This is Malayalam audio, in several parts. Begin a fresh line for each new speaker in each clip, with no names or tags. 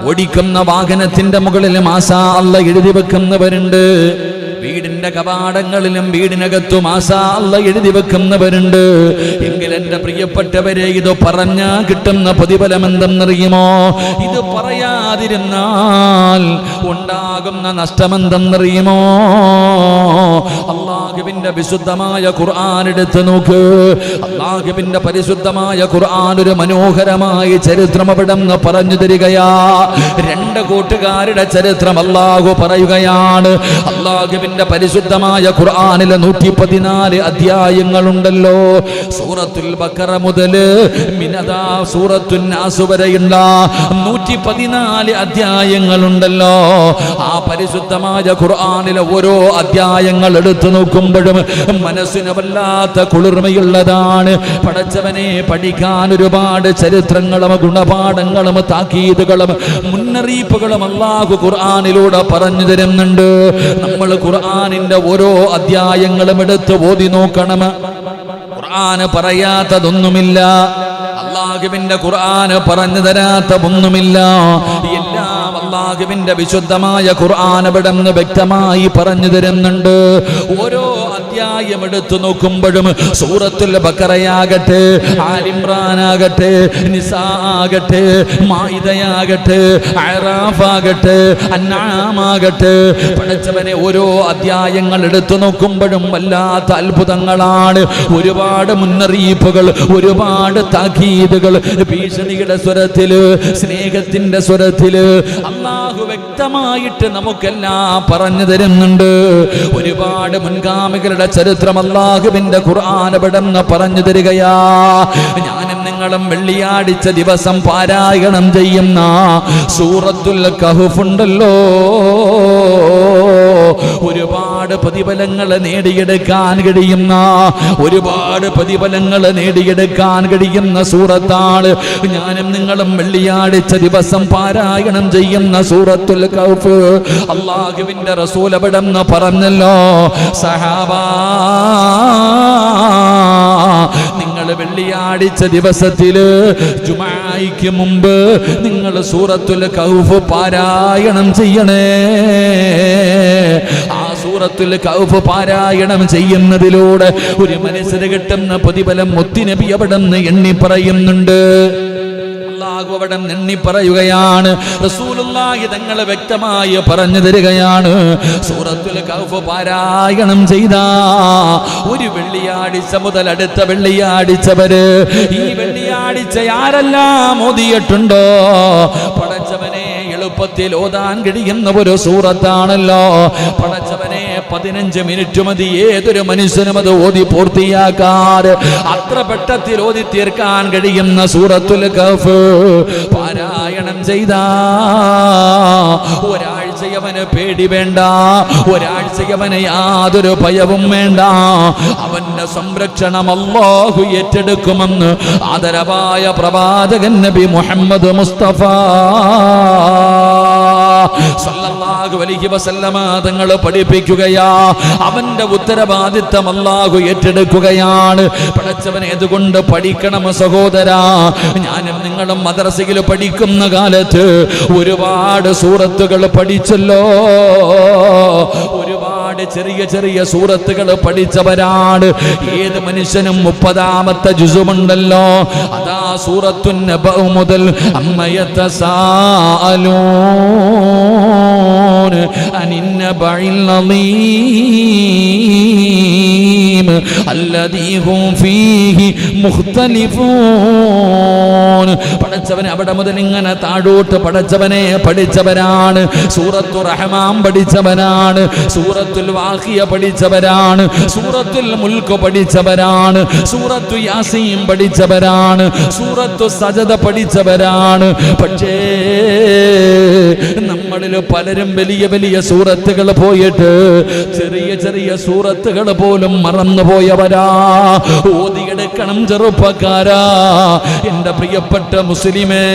ഓടിക്കുന്ന വാഹനത്തിന്റെ മുകളിൽ മാഷാ അല്ലാഹ് എഴുതി വെക്കുന്നവരുണ്ട്. വീടിന്റെ കവാടങ്ങളിലും വീടിനകത്തും മാഷാ അല്ലാഹ് എഴുതി വെക്കുന്നവരുണ്ട്. എങ്കിൽ എന്റെ പ്രിയപ്പെട്ടവരെ, ഇത് പറഞ്ഞാ കിട്ടുന്ന പ്രതിഫലം എന്തെന്നറിയുമോ? ഇത് പറയാതിരുന്നാൽ ഉണ്ടാകുന്ന നഷ്ടമെന്തെന്നറിയുമോ? അല്ലാഹുവിന്റെ വിശുദ്ധമായ ഖുർആൻ എടുത്ത് നോക്ക്. അല്ലാഹുവിന്റെ പരിശുദ്ധമായ ഖുർആൻ ഒരു മനോഹരമായ ചരിത്രം അവിടെന്ന് പറഞ്ഞു തരികയാ. രണ്ട് കൂട്ടുകാരുടെ ചരിത്രം അല്ലാഹു പറയുകയാണ്. അല്ലാഹുവിന്റെ പരിശുദ്ധമായ ഖുർആനിലെ 114 അധ്യായങ്ങളുണ്ടല്ലോ. സൂറത്തുൽ ബഖറ മുതൽ മിനദാ സൂറത്തുൻ നാസ് വരെയുള്ള 114 അധ്യായങ്ങളുണ്ടല്ലോ. ആ പരിശുദ്ധമായ ഖുർആനിലെ ഓരോ അധ്യായങ്ങൾ എടുത്തു നോക്കുമ്പോഴും മനസ്സിന് വല്ലാത്ത കുളിർമയുള്ളതാണ്. പടച്ചവനെ, പഠിക്കാൻ ഒരുപാട് ചരിത്രങ്ങളും ഗുണപാഠങ്ങളും താക്കീതുകളും മുന്നറിയിപ്പുകളും അല്ലാഹു ഖുർആനിലൂടെ പറഞ്ഞു തരുന്നുണ്ട്. നമ്മൾ ഖുർആനിന്റെ ഓരോ അധ്യായങ്ങളും എടുത്ത് ഓതി നോക്കണം. ഖുർആന് പറയാത്തതൊന്നുമില്ല. അല്ലാഹുവിന്റെ ഖുർആന് പറഞ്ഞു തരാത്തതൊന്നുമില്ല. എല്ലാം അല്ലാഹുവിന്റെ വിശുദ്ധമായ ഖുർആൻ അവിടെന്ന് വ്യക്തമായി പറഞ്ഞു തരുന്നുണ്ട്. ഓരോ അധ്യായം എടുത്തു നോക്കുമ്പോഴും സൂറത്തുൽ ബഖറയാകട്ടെ, ആൽ ഇംറാൻ ആകട്ടെ, നിസാ ആകട്ടെ, മാഇദയാകട്ടെ, അഅറാഫ് ആകട്ടെ, അൻആം ആകട്ടെ, പടച്ചവനെ ഓരോ അധ്യായങ്ങൾ എടുത്തു നോക്കുമ്പോഴും വല്ലാത്ത അത്ഭുതങ്ങളാണ്. ഒരുപാട് മുന്നറിയിപ്പുകൾ, ഒരുപാട് താക്കീതുകൾ, ഭീഷണിയുടെ സ്വരത്തില്, സ്നേഹത്തിന്റെ സ്വരത്തില് അല്ലാഹു വ്യക്തമായിട്ട് നമുക്കെല്ലാം പറഞ്ഞു തരുന്നുണ്ട്. ഒരുപാട് മുൻഗാമികളുടെ ചരിത്രം അല്ലാഹുവിന്റെ ഖുർആൻ അവിടെന്ന് പറഞ്ഞു തരികയാ. ഞാനും നിങ്ങളും വെള്ളിയാഴ്ച ദിവസം പാരായണം ചെയ്യുന്ന സൂറത്തുൽ കഹ്ഫ് ഉണ്ടല്ലോ, ഒരുപാട് പ്രതിഫലങ്ങൾ നേടിയെടുക്കാൻ കഴിയുന്ന, ഒരുപാട് പ്രതിഫലങ്ങൾ നേടിയെടുക്കാൻ കഴിയുന്ന സൂറത്താണ്. ഞാനും നിങ്ങളും വെള്ളിയാഴ്ച ദിവസം പാരായണം ചെയ്യുന്ന സൂറത്തുൽ കഹ്ഫ്. അല്ലാഹുവിന്റെ റസൂൽ അവിടെന്ന് പറഞ്ഞല്ലോ, സഹാബാ, നിങ്ങൾ വെള്ളിയാഴ്ച ദിവസത്തില് ജുമുഅയ്ക്ക് മുമ്പ് നിങ്ങൾ സൂറത്തുൽ കഹ്ഫ് പാരായണം ചെയ്യണേ. ആ സൂറത്തുൽ കഹ്ഫ് പാരായണം ചെയ്യുന്നതിലൂടെ ഒരു മനസ്സിന് കിട്ടുന്ന പ്രതിഫലം മുത്തുനബി അവിടെന്ന് എണ്ണി പറയുന്നുണ്ട്. അവിടെ എണ്ണി പറയുകയാണ്. റസൂലുള്ളാഹി തങ്ങൾ വ്യക്തമായി പറഞ്ഞു തരികയാണ്, സൂറത്തുൽ കഹ്ഫ് പാരായണം ചെയ്ത ഒരു വെള്ളിയാഴ്ച മുതൽ അടുത്ത വെള്ളിയാഴ്ച വരെ, ഈ വെള്ളിയാഴ്ച ആരെല്ലാം ഓതിയിട്ടുണ്ടോ, പടച്ചവനെ എളുപ്പത്തിൽ ഓതാൻ കഴിയുന്ന ഒരു സൂറത്താണല്ലോ. പടച്ചവനെ, 15 മിനിറ്റ് മതി ഏതൊരു മനുഷ്യനും അത് ഓതി പൂർത്തിയാക്കാൻ. അത്ര പെട്ടത്തിൽ ഓതി തീർക്കാൻ കഴിയുന്ന സൂറത്തുൽ കഹ്ഫ് പാരായണം ചെയ്ത ഒരാഴ്ചയവന് പേടി വേണ്ട, ഒരാഴ്ചയവന് യാതൊരു ഭയവും വേണ്ട. അവന്റെ സംരക്ഷണം അല്ലാഹു ഏറ്റെടുക്കുമെന്ന് ആദരവായ പ്രവാചകൻ നബി മുഹമ്മദ് മുസ്തഫ സല്ലല്ലാഹു അലൈഹി വസല്ലമ തങ്ങൾ പഠിപ്പിക്കുകയാ. അവന്റെ ഉത്തരവാദിത്തം അല്ലാഹു ഏറ്റെടുക്കുകയാണ്. പടച്ചവനെ, അതുകൊണ്ട് പഠിക്കണം സഹോദരാ. ഞാനും നിങ്ങളും മദ്രസയിൽ പഠിക്കുന്ന കാലത്ത് ഒരുപാട് സൂറത്തുകൾ പഠിച്ചല്ലോ. ഒരുപാട് ചെറിയ ചെറിയ സൂറത്തുകൾ പഠിച്ചവരാണ്. ഏത് മനുഷ്യനും 30ാമത്തെ ജുസുമുണ്ടല്ലോ, അതാ സൂറത്തുൻ നബഅ മുതൽ അമ്മയതസാഅലൂൻ അനിൻ നബഇൽ അളീം അല്ലദീ ഹും ഫീഹി മുഖ്തലിഫൂൻ. പടച്ചവനെ, അവിടെ മുതൽ ഇങ്ങനെ താഴോട്ട് പടച്ചവനെ പഠിച്ചവരാണ്. സൂറത്തു റഹ്മാൻ പഠിച്ചവരാണ്, സൂറത്തുൽ വാഖിയ പഠിച്ചവരാണ്, സൂറത്തുൽ മുൽക്ക് പഠിച്ചവരാണ്, സൂറത്തു യാസീൻ പഠിച്ചവരാണ്, സൂറത്തു സജദ പഠിച്ചവരാണ്. പക്ഷേ നമ്മളിൽ പലരും വലിയ വലിയ സൂറത്തുകൾ പോയിട്ട് ചെറിയ ചെറിയ സൂറത്തുകൾ പോലും മറന്നുപോയവരാ. ഓതിയെടുക്കണം ചെറുപ്പക്കാരാ, എൻ്റെ പ്രിയപ്പെട്ട മുസ്ലിമേ.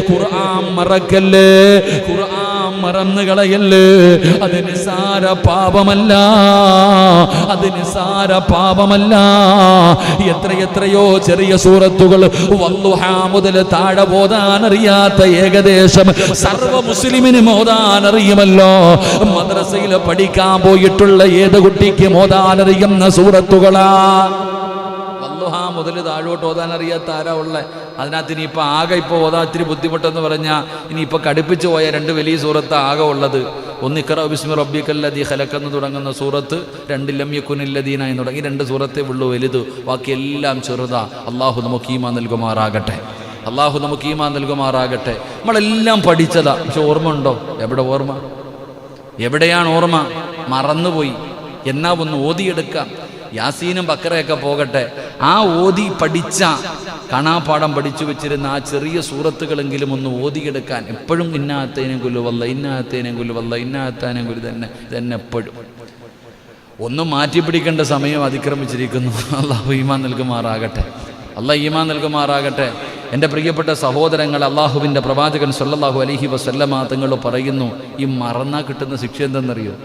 ഖുർആൻ മറക്കല്ലേ, ഖുർആൻ മറന്നു കളയല്ലേ. അത് നിസാര പാപമല്ല, അത് നിസാര പാപമല്ല. എത്രയോ ചെറിയ സൂറത്തുകൾ വല്ലുഹാ മുതൽ താഴെ ഓതാൻ അറിയാത്ത ഏകദേശം സർവ്വ മുസ്ലിമിനും ഓതാൻ അറിയുമല്ലോ. മദ്രസയിൽ പഠിക്കാൻ പോയിട്ടുള്ള ഏത് കുട്ടിക്കും ഓതാൻ അറിയുന്ന സൂറത്തുകളാ. വല്ലുഹാ മുതൽ താഴോട്ട് ഓതാൻ അറിയാത്ത ആരാ ഉള്ളേ? അതിനകത്ത് ഇനിയിപ്പോൾ ആകെ ഇപ്പോൾ ഓതാൻ ഇത്തിരി ബുദ്ധിമുട്ടെന്ന് പറഞ്ഞാൽ ഇനിയിപ്പോൾ കടുപ്പിച്ച് പോയ രണ്ട് വലിയ സൂറത്ത് ആകെ ഉള്ളത്. ഒന്ന് ഇഖ്റ ബിസ്മി റബ്ബിക്കല്ലദീ ഖലഖ് എന്ന് തുടങ്ങുന്ന സൂറത്ത്, രണ്ട് ലം യകുനില്ലദീന എന്ന് തുടങ്ങി രണ്ട് സൂറത്തേ ഉള്ളൂ വലുത്, ബാക്കിയെല്ലാം ചെറുതാ. അള്ളാഹു നമുക്ക് ഈമാൻ നൽകുമാറാകട്ടെ, അള്ളാഹു നമുക്ക് ഈമാൻ നൽകുമാറാകട്ടെ. നമ്മളെല്ലാം പഠിച്ചതാ, പക്ഷെ ഓർമ്മ ഉണ്ടോ? എവിടെ ഓർമ്മ? എവിടെയാണ് ഓർമ്മ? മറന്നുപോയി. എന്നാ ഒന്ന് ഓതിയെടുക്കാം. യാസീനും ബക്കറയൊക്കെ പോകട്ടെ, ആ ഓതി പഠിച്ച കാണാപ്പാടം പഠിച്ചു വെച്ചിരുന്ന ആ ചെറിയ സൂറത്തുകളെങ്കിലും ഒന്ന് ഓതിയെടുക്കാൻ എപ്പോഴും ഇന്നാത്തേനെ കൊല്ലുവല്ല, ഇന്നാത്തേനെ കൊല്ലുവല്ല, ഇന്നാത്താനെ കൊല്ലു തന്നെ എപ്പോഴും ഒന്നും മാറ്റിപ്പിടിക്കേണ്ട സമയം അതിക്രമിച്ചിരിക്കുന്നു. അള്ളാഹു ഈമാൻ നൽകുമാറാകട്ടെ, അള്ളാഹ് ഈമാൻ നൽകുമാറാകട്ടെ. എൻ്റെ പ്രിയപ്പെട്ട സഹോദരങ്ങൾ, അള്ളാഹുവിൻ്റെ പ്രവാചകൻ സല്ലല്ലാഹു അലൈഹി വസല്ലമ തങ്ങൾ പറയുന്നു, ഈ മറന്നാ കിട്ടുന്ന ശിക്ഷ എന്തെന്നറിയോ?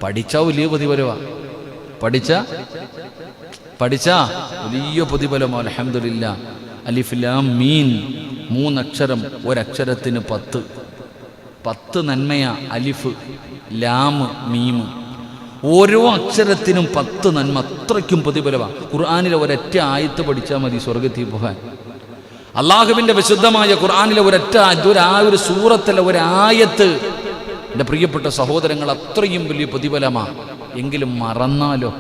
പഠിച്ചാൽ വലിയ പ്രതിഫലമാ, പഠിച്ചാ വലിയ പ്രതിഫലമോ. അൽഹംദുലില്ലാ. അലിഫ് ലാം മീൻ, മൂന്നക്ഷരം, ഒരക്ഷരത്തിന് 10 നന്മയാ. അലിഫ് ലാം മീം, ഓരോ അക്ഷരത്തിനും 10 നന്മ, അത്രയ്ക്കും പ്രതിഫലമാണ്. ഖുർആനിലെ ഒരൊറ്റ ആയത്ത് പഠിച്ചാൽ മതി സ്വർഗത്തിൽ പോകാൻ. അള്ളാഹുവിൻ്റെ വിശുദ്ധമായ ഖുർആനിലെ ഒരു സൂറത്തിലെ ഒരായത്ത്, എൻ്റെ പ്രിയപ്പെട്ട സഹോദരങ്ങൾ, അത്രയും വലിയ പ്രതിഫലമാണ്. എങ്കിലും മറന്നാലോ?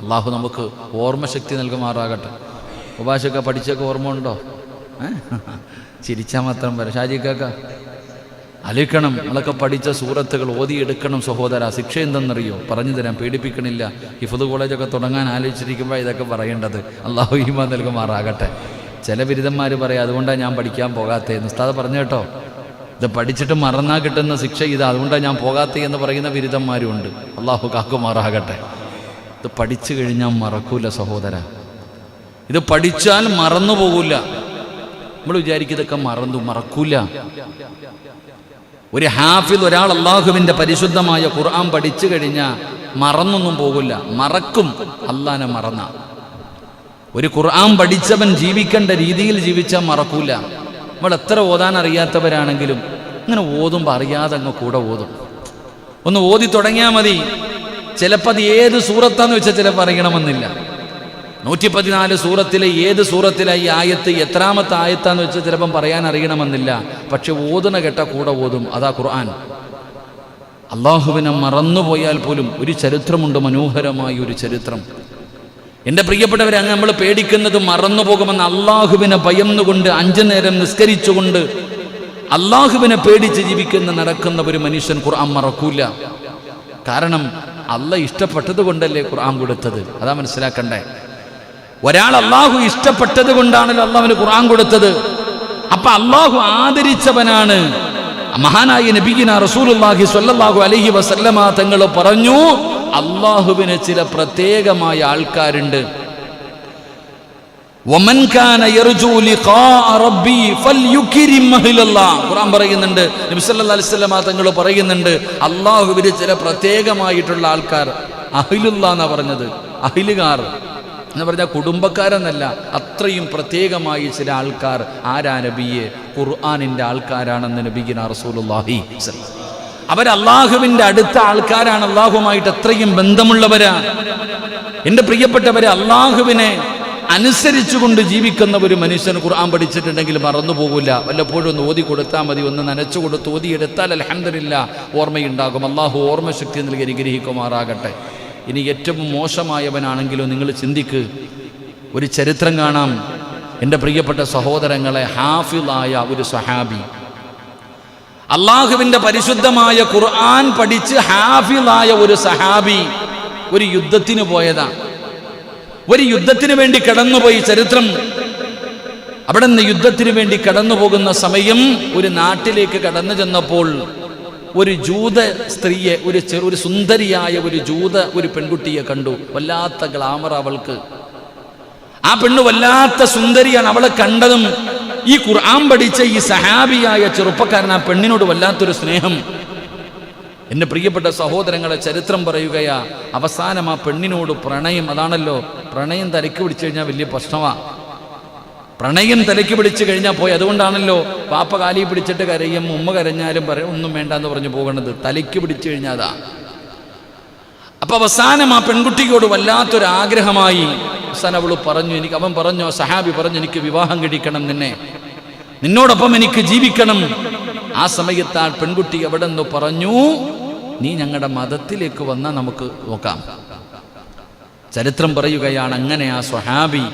അള്ളാഹു നമുക്ക് ഓർമ്മശക്തി നൽകുമാറാകട്ടെ. ഉപഭാഷയൊക്കെ പഠിച്ചൊക്കെ ഓർമ്മ ഉണ്ടോ? ചിരിച്ചാൽ മാത്രം വരാം. ഷാജിക്കാക്ക അലിക്കണം, നമ്മളൊക്കെ പഠിച്ച സൂറത്തുകൾ ഓതിയെടുക്കണം സഹോദര. ശിക്ഷ എന്തെന്നറിയോ? പറഞ്ഞു തരാം, പേടിപ്പിക്കണില്ല. ഹിഫ്ദ് കോളേജൊക്കെ തുടങ്ങാൻ ആലോചിച്ചിരിക്കുമ്പോൾ ഇതൊക്കെ പറയേണ്ടത്. അള്ളാഹു ഈമാൻ നൽകുമാറാകട്ടെ. ചില ബിരുദന്മാർ പറയാം, അതുകൊണ്ടാണ് ഞാൻ പഠിക്കാൻ പോകാത്തതെന്ന്. ഉസ്താദ് പറഞ്ഞു കേട്ടോ, ഇത് പഠിച്ചിട്ട് മറന്നാ കിട്ടുന്ന ശിക്ഷ ഇതാ, അതുകൊണ്ടാണ് ഞാൻ പോകാത്തത് എന്ന് പറയുന്ന ബിരുദന്മാരുണ്ട്. അള്ളാഹു കാക്കുമാറാകട്ടെ. ഇത് പഠിച്ചു കഴിഞ്ഞാൽ മറക്കൂല സഹോദര, ഇത് പഠിച്ചാൽ മറന്നു പോകൂല. നമ്മൾ വിചാരിക്കും ഇതൊക്കെ മറക്കൂല. ഒരു ഹാഫിദ്, ഒരാൾ അള്ളാഹുവിൻ്റെ പരിശുദ്ധമായ ഖുർആൻ പഠിച്ചു കഴിഞ്ഞാൽ മറന്നൊന്നും പോകില്ല. മറക്കും അള്ളാനെ മറന്ന. ഒരു ഖുർആൻ പഠിച്ചവൻ ജീവിക്കേണ്ട രീതിയിൽ ജീവിച്ചാൽ മറക്കൂല. നമ്മൾ എത്ര ഓതാൻ അറിയാത്തവരാണെങ്കിലും ഇങ്ങനെ ഓതുമ്പോൾ അറിയാതെ അങ്ങ് കൂടെ ഓതും. ഒന്ന് ഓതി തുടങ്ങിയാൽ മതി. ചിലപ്പോൾ അത് ഏത് സൂറത്താന്ന് വെച്ചാൽ ചിലപ്പോൾ അറിയണമെന്നില്ല. 114 സൂറത്തിലെ ഏത് സൂറത്തിലായി ആയത്ത് എത്രാമത്തെ ആയത്താന്ന് വെച്ചാൽ ചിലപ്പം പറയാൻ അറിയണമെന്നില്ല. പക്ഷെ ഓതുന്ന കേട്ട കൂടെ ഓതും. അതാ ഖുർആൻ. അള്ളാഹുവിനെ മറന്നുപോയാൽ പോലും ഒരു ചരിത്രമുണ്ട്, മനോഹരമായ ഒരു ചരിത്രം. എൻ്റെ പ്രിയപ്പെട്ടവരെ, അങ്ങ് നമ്മൾ പേടിക്കുന്നത് മറന്നു പോകുമെന്ന്. അള്ളാഹുവിനെ ഭയന്നുകൊണ്ട് 5 നേരം നിസ്കരിച്ചുകൊണ്ട് അള്ളാഹുവിനെ പേടിച്ച് നടക്കുന്ന ഒരു മനുഷ്യൻ ഖുർആൻ മറക്കൂല. കാരണം അള്ളാഹ് ഇഷ്ടപ്പെട്ടത് കൊണ്ടല്ലേ ഖുർആൻ കൊടുത്തത്. അതാ മനസ്സിലാക്കണ്ടേ. ഒരാൾ അള്ളാഹു ഇഷ്ടപ്പെട്ടത് കൊണ്ടാണല്ലോ അള്ളാഹുവിന് ഖുർആൻ കൊടുത്തത്. അപ്പൊ അള്ളാഹു ആദരിച്ചവനാണ്. മഹാനായ നബിയിന റസൂലുള്ളാഹി സ്വല്ലല്ലാഹു അലൈഹി വസല്ലമ തങ്ങൾ പറഞ്ഞു, അള്ളാഹുവിന് ചില പ്രത്യേകമായ ആൾക്കാരുണ്ട്. വമൻ കാന യർജു ലിഖാഅ റബ്ബി ഫൽയുക്രിം അഹ്ലല്ലാഹ്. ഖുർആൻ പറയുന്നുണ്ട്, നബി സല്ലല്ലാഹു അലൈഹി വസല്ലമ തങ്ങൾ പറയുന്നുണ്ട്, അള്ളാഹുവിന് ചില പ്രത്യേകമായിട്ടുള്ള ആൾക്കാർ. അഹ്ലുല്ലാഹ് എന്നാ പറഞ്ഞത്. അഹ്ലുകാർ എന്ന് പറഞ്ഞാൽ കുടുംബക്കാരെന്നല്ല, അത്രയും പ്രത്യേകമായി ചില ആൾക്കാർ. ആരാ നബിയെ? ഖുർആനിൻ്റെ ആൾക്കാരാണെന്ന് നബിയിന റസൂലുള്ളാഹി. അവർ അള്ളാഹുവിൻ്റെ അടുത്ത ആൾക്കാരാണ്. അള്ളാഹുമായിട്ട് അത്രയും ബന്ധമുള്ളവരാണ്. എൻ്റെ പ്രിയപ്പെട്ടവരെ, അള്ളാഹുവിനെ അനുസരിച്ചുകൊണ്ട് ജീവിക്കുന്ന ഒരു മനുഷ്യൻ ഖുർആൻ പഠിച്ചിട്ടുണ്ടെങ്കിൽ മറന്നു പോകില്ല. വല്ലപ്പോഴും ഒന്ന് ഓതി കൊടുത്താൽ മതി, ഒന്ന് നനച്ചു കൊടുത്ത് ഓതിയെടുത്താൽ അൽഹംദുലില്ലാ ഓർമ്മയുണ്ടാകും. അള്ളാഹു ഓർമ്മശക്തി നൽകി അനുഗ്രഹിക്കുമാറാകട്ടെ. ഇനി ഏറ്റവും മോശമായവനാണെങ്കിലോ നിങ്ങൾ ചിന്തിക്ക്. ഒരു ചരിത്രം കാണാം എൻ്റെ പ്രിയപ്പെട്ട സഹോദരങ്ങളെ. ഹാഫിളായ ഒരു സഹാബി, അള്ളാഹുവിൻ്റെ പരിശുദ്ധമായ ഖുർആൻ പഠിച്ച് ഹാഫിളായ ഒരു സഹാബി ഒരു യുദ്ധത്തിന് പോയതാ. ഒരു യുദ്ധത്തിന് വേണ്ടി കടന്നുപോയി. ചരിത്രം, അവിടെ നിന്ന് യുദ്ധത്തിന് വേണ്ടി കടന്നു പോകുന്ന സമയം ഒരു നാട്ടിലേക്ക് കടന്നു ചെന്നപ്പോൾ ഒരു ജൂത സ്ത്രീയെ, ഒരു സുന്ദരിയായ ഒരു പെൺകുട്ടിയെ കണ്ടു. വല്ലാത്ത ഗ്ലാമർ അവൾക്ക്. ആ പെണ്ണ് വല്ലാത്ത സുന്ദരിയാണ്. അവളെ കണ്ടതും ഈ ഖുർആൻ പഠിച്ച ഈ സഹാബിയായ ചെറുപ്പക്കാരൻ ആ പെണ്ണിനോട് വല്ലാത്തൊരു സ്നേഹം. എൻ്റെ പ്രിയപ്പെട്ട സഹോദരങ്ങളെ, ചരിത്രം പറയുകയാ, അവസാനം ആ പെണ്ണിനോട് പ്രണയം. അതാണല്ലോ പ്രണയം തലയ്ക്ക് പിടിച്ചു കഴിഞ്ഞാൽ വലിയ പ്രശ്നമാണ്. പ്രണയം തലയ്ക്ക് പിടിച്ചു കഴിഞ്ഞാൽ പോയി. അതുകൊണ്ടാണല്ലോ പാപ്പ കാലി പിടിച്ചിട്ട് കരയും, ഉമ്മ കരഞ്ഞാലും ഒന്നും വേണ്ട എന്ന് പറഞ്ഞു പോകുന്നത്. തലയ്ക്ക് പിടിച്ചു കഴിഞ്ഞാതാ. അപ്പൊ അവസാനം ആ പെൺകുട്ടിയോട് വല്ലാത്തൊരാഗ്രഹമായി. അവസാനം അവൾ പറഞ്ഞു, അവൻ പറഞ്ഞു, സഹാബി പറഞ്ഞു, എനിക്ക് വിവാഹം കഴിക്കണം, നിന്നോടൊപ്പം എനിക്ക് ജീവിക്കണം. ആ സമയത്ത് ആ പെൺകുട്ടി എവിടെ നിന്ന് പറഞ്ഞു, നീ ഞങ്ങളുടെ മതത്തിലേക്ക് വന്നാൽ നമുക്ക് നോക്കാം. ചരിത്രം പറയുകയാണ്, അങ്ങനെ ആ സ്വഹാബി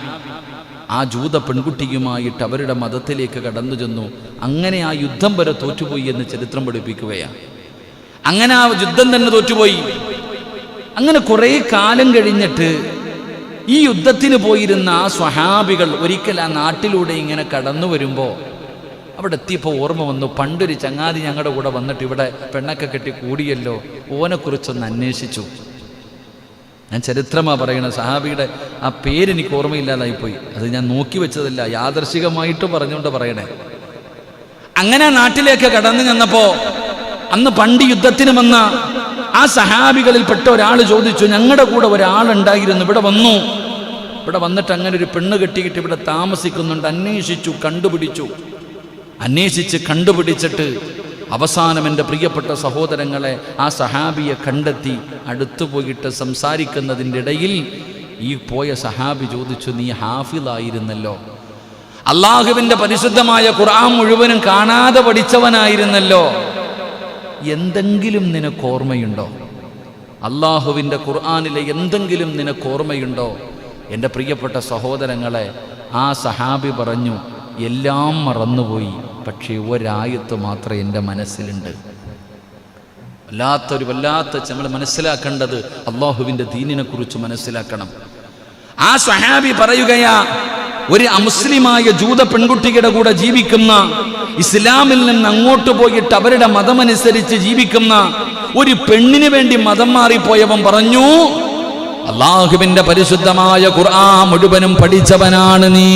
ആ ജൂത പെൺകുട്ടിയുമായിട്ട് അവരുടെ മതത്തിലേക്ക് കടന്നു ചെന്നു. അങ്ങനെ ആ യുദ്ധം വരെ തോറ്റുപോയി എന്ന് ചരിത്രം പഠിപ്പിക്കുകയാണ്. അങ്ങനെ ആ യുദ്ധം തന്നെ തോറ്റുപോയി. അങ്ങനെ കുറെ കാലം കഴിഞ്ഞിട്ട് ഈ യുദ്ധത്തിന് പോയിരുന്ന ആ സ്വഹാബികൾ ഒരിക്കൽ ആ നാട്ടിലൂടെ ഇങ്ങനെ കടന്നു വരുമ്പോൾ അവിടെ എത്തിയപ്പോൾ ഓർമ്മ വന്നു, പണ്ടൊരു ചങ്ങാതി ഞങ്ങളുടെ കൂടെ വന്നിട്ട് ഇവിടെ പെണ്ണൊക്കെ കെട്ടി കൂടിയല്ലോ, ഓനെക്കുറിച്ചൊന്ന് അന്വേഷിച്ചു. ഞാൻ ചരിത്രമാണ് പറയണത്. സഹാബിയുടെ ആ പേരെനിക്ക് ഓർമ്മയില്ലാതായിപ്പോയി. അത് ഞാൻ നോക്കി വെച്ചതല്ല, യാദർശികമായിട്ട് പറഞ്ഞുകൊണ്ട് പറയണേ. അങ്ങനെ നാട്ടിലേക്ക് കടന്നു ചെന്നപ്പോൾ അന്ന് പണ്ട് യുദ്ധത്തിന് വന്ന ആ സഹാബികളിൽപ്പെട്ട ഒരാൾ ചോദിച്ചു, ഞങ്ങളുടെ കൂടെ ഒരാളുണ്ടായിരുന്നു, ഇവിടെ വന്നു, ഇവിടെ വന്നിട്ട് അങ്ങനെ ഒരു പെണ്ണ് കെട്ടിയിട്ട് ഇവിടെ താമസിക്കുന്നുണ്ട്. അന്വേഷിച്ചു, കണ്ടുപിടിച്ചു. അന്വേഷിച്ച് കണ്ടുപിടിച്ചിട്ട് അവസാനം എൻ്റെ പ്രിയപ്പെട്ട സഹോദരങ്ങളെ ആ സഹാബിയെ കണ്ടെത്തി. അടുത്തു പോയിട്ട് സംസാരിക്കുന്നതിൻ്റെ ഇടയിൽ ഈ പോയ സഹാബി ചോദിച്ചു, നീ ഹാഫിളായിരുന്നല്ലോ, അള്ളാഹുവിൻ്റെ പരിശുദ്ധമായ ഖുർആൻ മുഴുവനും കാണാതെ പഠിച്ചവനായിരുന്നല്ലോ, എന്തെങ്കിലും നിനക്ക് ഓർമ്മയുണ്ടോ? അള്ളാഹുവിൻ്റെ ഖുർആനിലെ എന്തെങ്കിലും നിനക്ക് ഓർമ്മയുണ്ടോ? എൻ്റെ പ്രിയപ്പെട്ട സഹോദരങ്ങളെ, ആ സഹാബി പറഞ്ഞു, എല്ലാം മറന്നുപോയി, പക്ഷേ ഒരായത്ത് മാത്രം എൻ്റെ മനസ്സിലുണ്ട്. വല്ലാത്ത നമ്മൾ മനസ്സിലാക്കേണ്ടത് അള്ളാഹുവിൻ്റെ ദീനിനെ കുറിച്ച് മനസ്സിലാക്കണം. ആ സ്വഹാബി പറയുകയാ, ഒരു അമുസ്ലിമായ ജൂത പെൺകുട്ടിയുടെ കൂടെ ജീവിക്കുന്ന, ഇസ്ലാമിൽ നിന്ന് അങ്ങോട്ട് പോയിട്ട് അവരുടെ മതമനുസരിച്ച് ജീവിക്കുന്ന ഒരു പെണ്ണിന് വേണ്ടി മതം മാറിപ്പോയവൻ പറഞ്ഞു, അള്ളാഹുവിൻ്റെ പരിശുദ്ധമായ ഖുർആൻ മുഴുവനും പഠിച്ചവനാണ് നീ,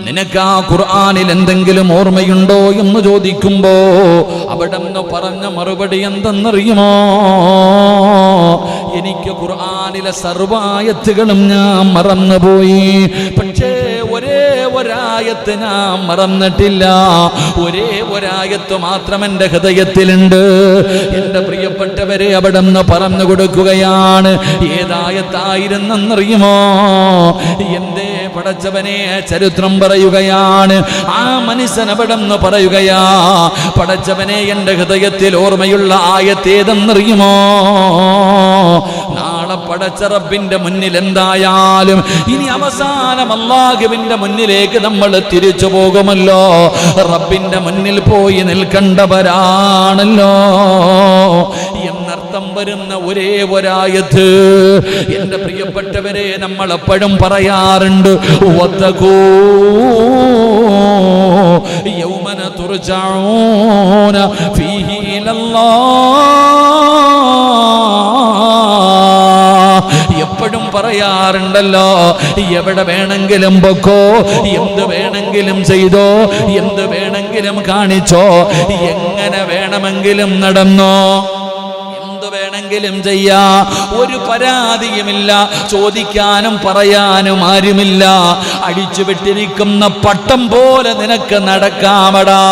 നിനക്ക് ആ ഖുർആനിൽ എന്തെങ്കിലും ഓർമ്മയുണ്ടോ എന്ന് ചോദിക്കുമ്പോ അവിടെ നിന്ന് പറഞ്ഞ മറുപടി എന്തെന്നറിയുമോ? എനിക്ക് ഖുർആനിലെ സർവായത്തുകളും ഞാൻ മറന്നുപോയി, പക്ഷേ ഒരേ ഒരായത്ത് ഞാൻ മറന്നിട്ടില്ല. ഒരേ ഒരായത്ത് മാത്രം എൻ്റെ ഹൃദയത്തിലുണ്ട്. എൻ്റെ പ്രിയപ്പെട്ടവരെ, അവിടെ നിന്ന് പറഞ്ഞു കൊടുക്കുകയാണ്. ഏതായത്തായിരുന്നെന്നറിയുമോ? എന്തേ പടച്ചവനെ, ചരിത്രം പറയുകയാണ്, ആ മനുഷ്യൻ അവിടെ നിന്ന് പറയുകയാ, പടച്ചവനെ, എൻ്റെ ഹൃദയത്തിൽ ഓർമ്മയുള്ള ആയത്തേതെന്നറിയുമോ? നാളെ പടച്ച റബ്ബിന്റെ മുന്നിൽ എന്തായാലും ഇനി അവസാനം അല്ലാഹുവിന്റെ മുന്നിലേക്ക് നമ്മൾ തിരിച്ചു പോകുമല്ലോ. റബ്ബിന്റെ മുന്നിൽ പോയി നിൽക്കേണ്ടവരാണല്ലോ എന്നർത്ഥം വരുന്ന ഒരേ ഒരായത്ത് എൻ്റെ പ്രിയപ്പെട്ടവരെ നമ്മൾ എപ്പോഴും പറയാറുണ്ട്, വത്തഖൂ യൗമന തുർജഊന ഫീഹി ഇലല്ലാഹ്. എപ്പോഴും പറയാറുണ്ടല്ലോ, എവിടെ വേണമെങ്കിലും പൊക്കോ, എന്ത് വേണമെങ്കിലും ചെയ്തോ, എന്ത് വേണമെങ്കിലും കാണിച്ചോ, എങ്ങനെ വേണമെങ്കിലും നടന്നോ, വേണമെങ്കിലും ചെയ്യാ, ഒരു പരാതിയുമില്ല, ചോദിക്കാനും പറയാനും ആരുമില്ല. അടിച്ചു വിട്ടിരിക്കുന്ന പട്ടം പോലെ നിനക്ക് നടക്കാമടാ.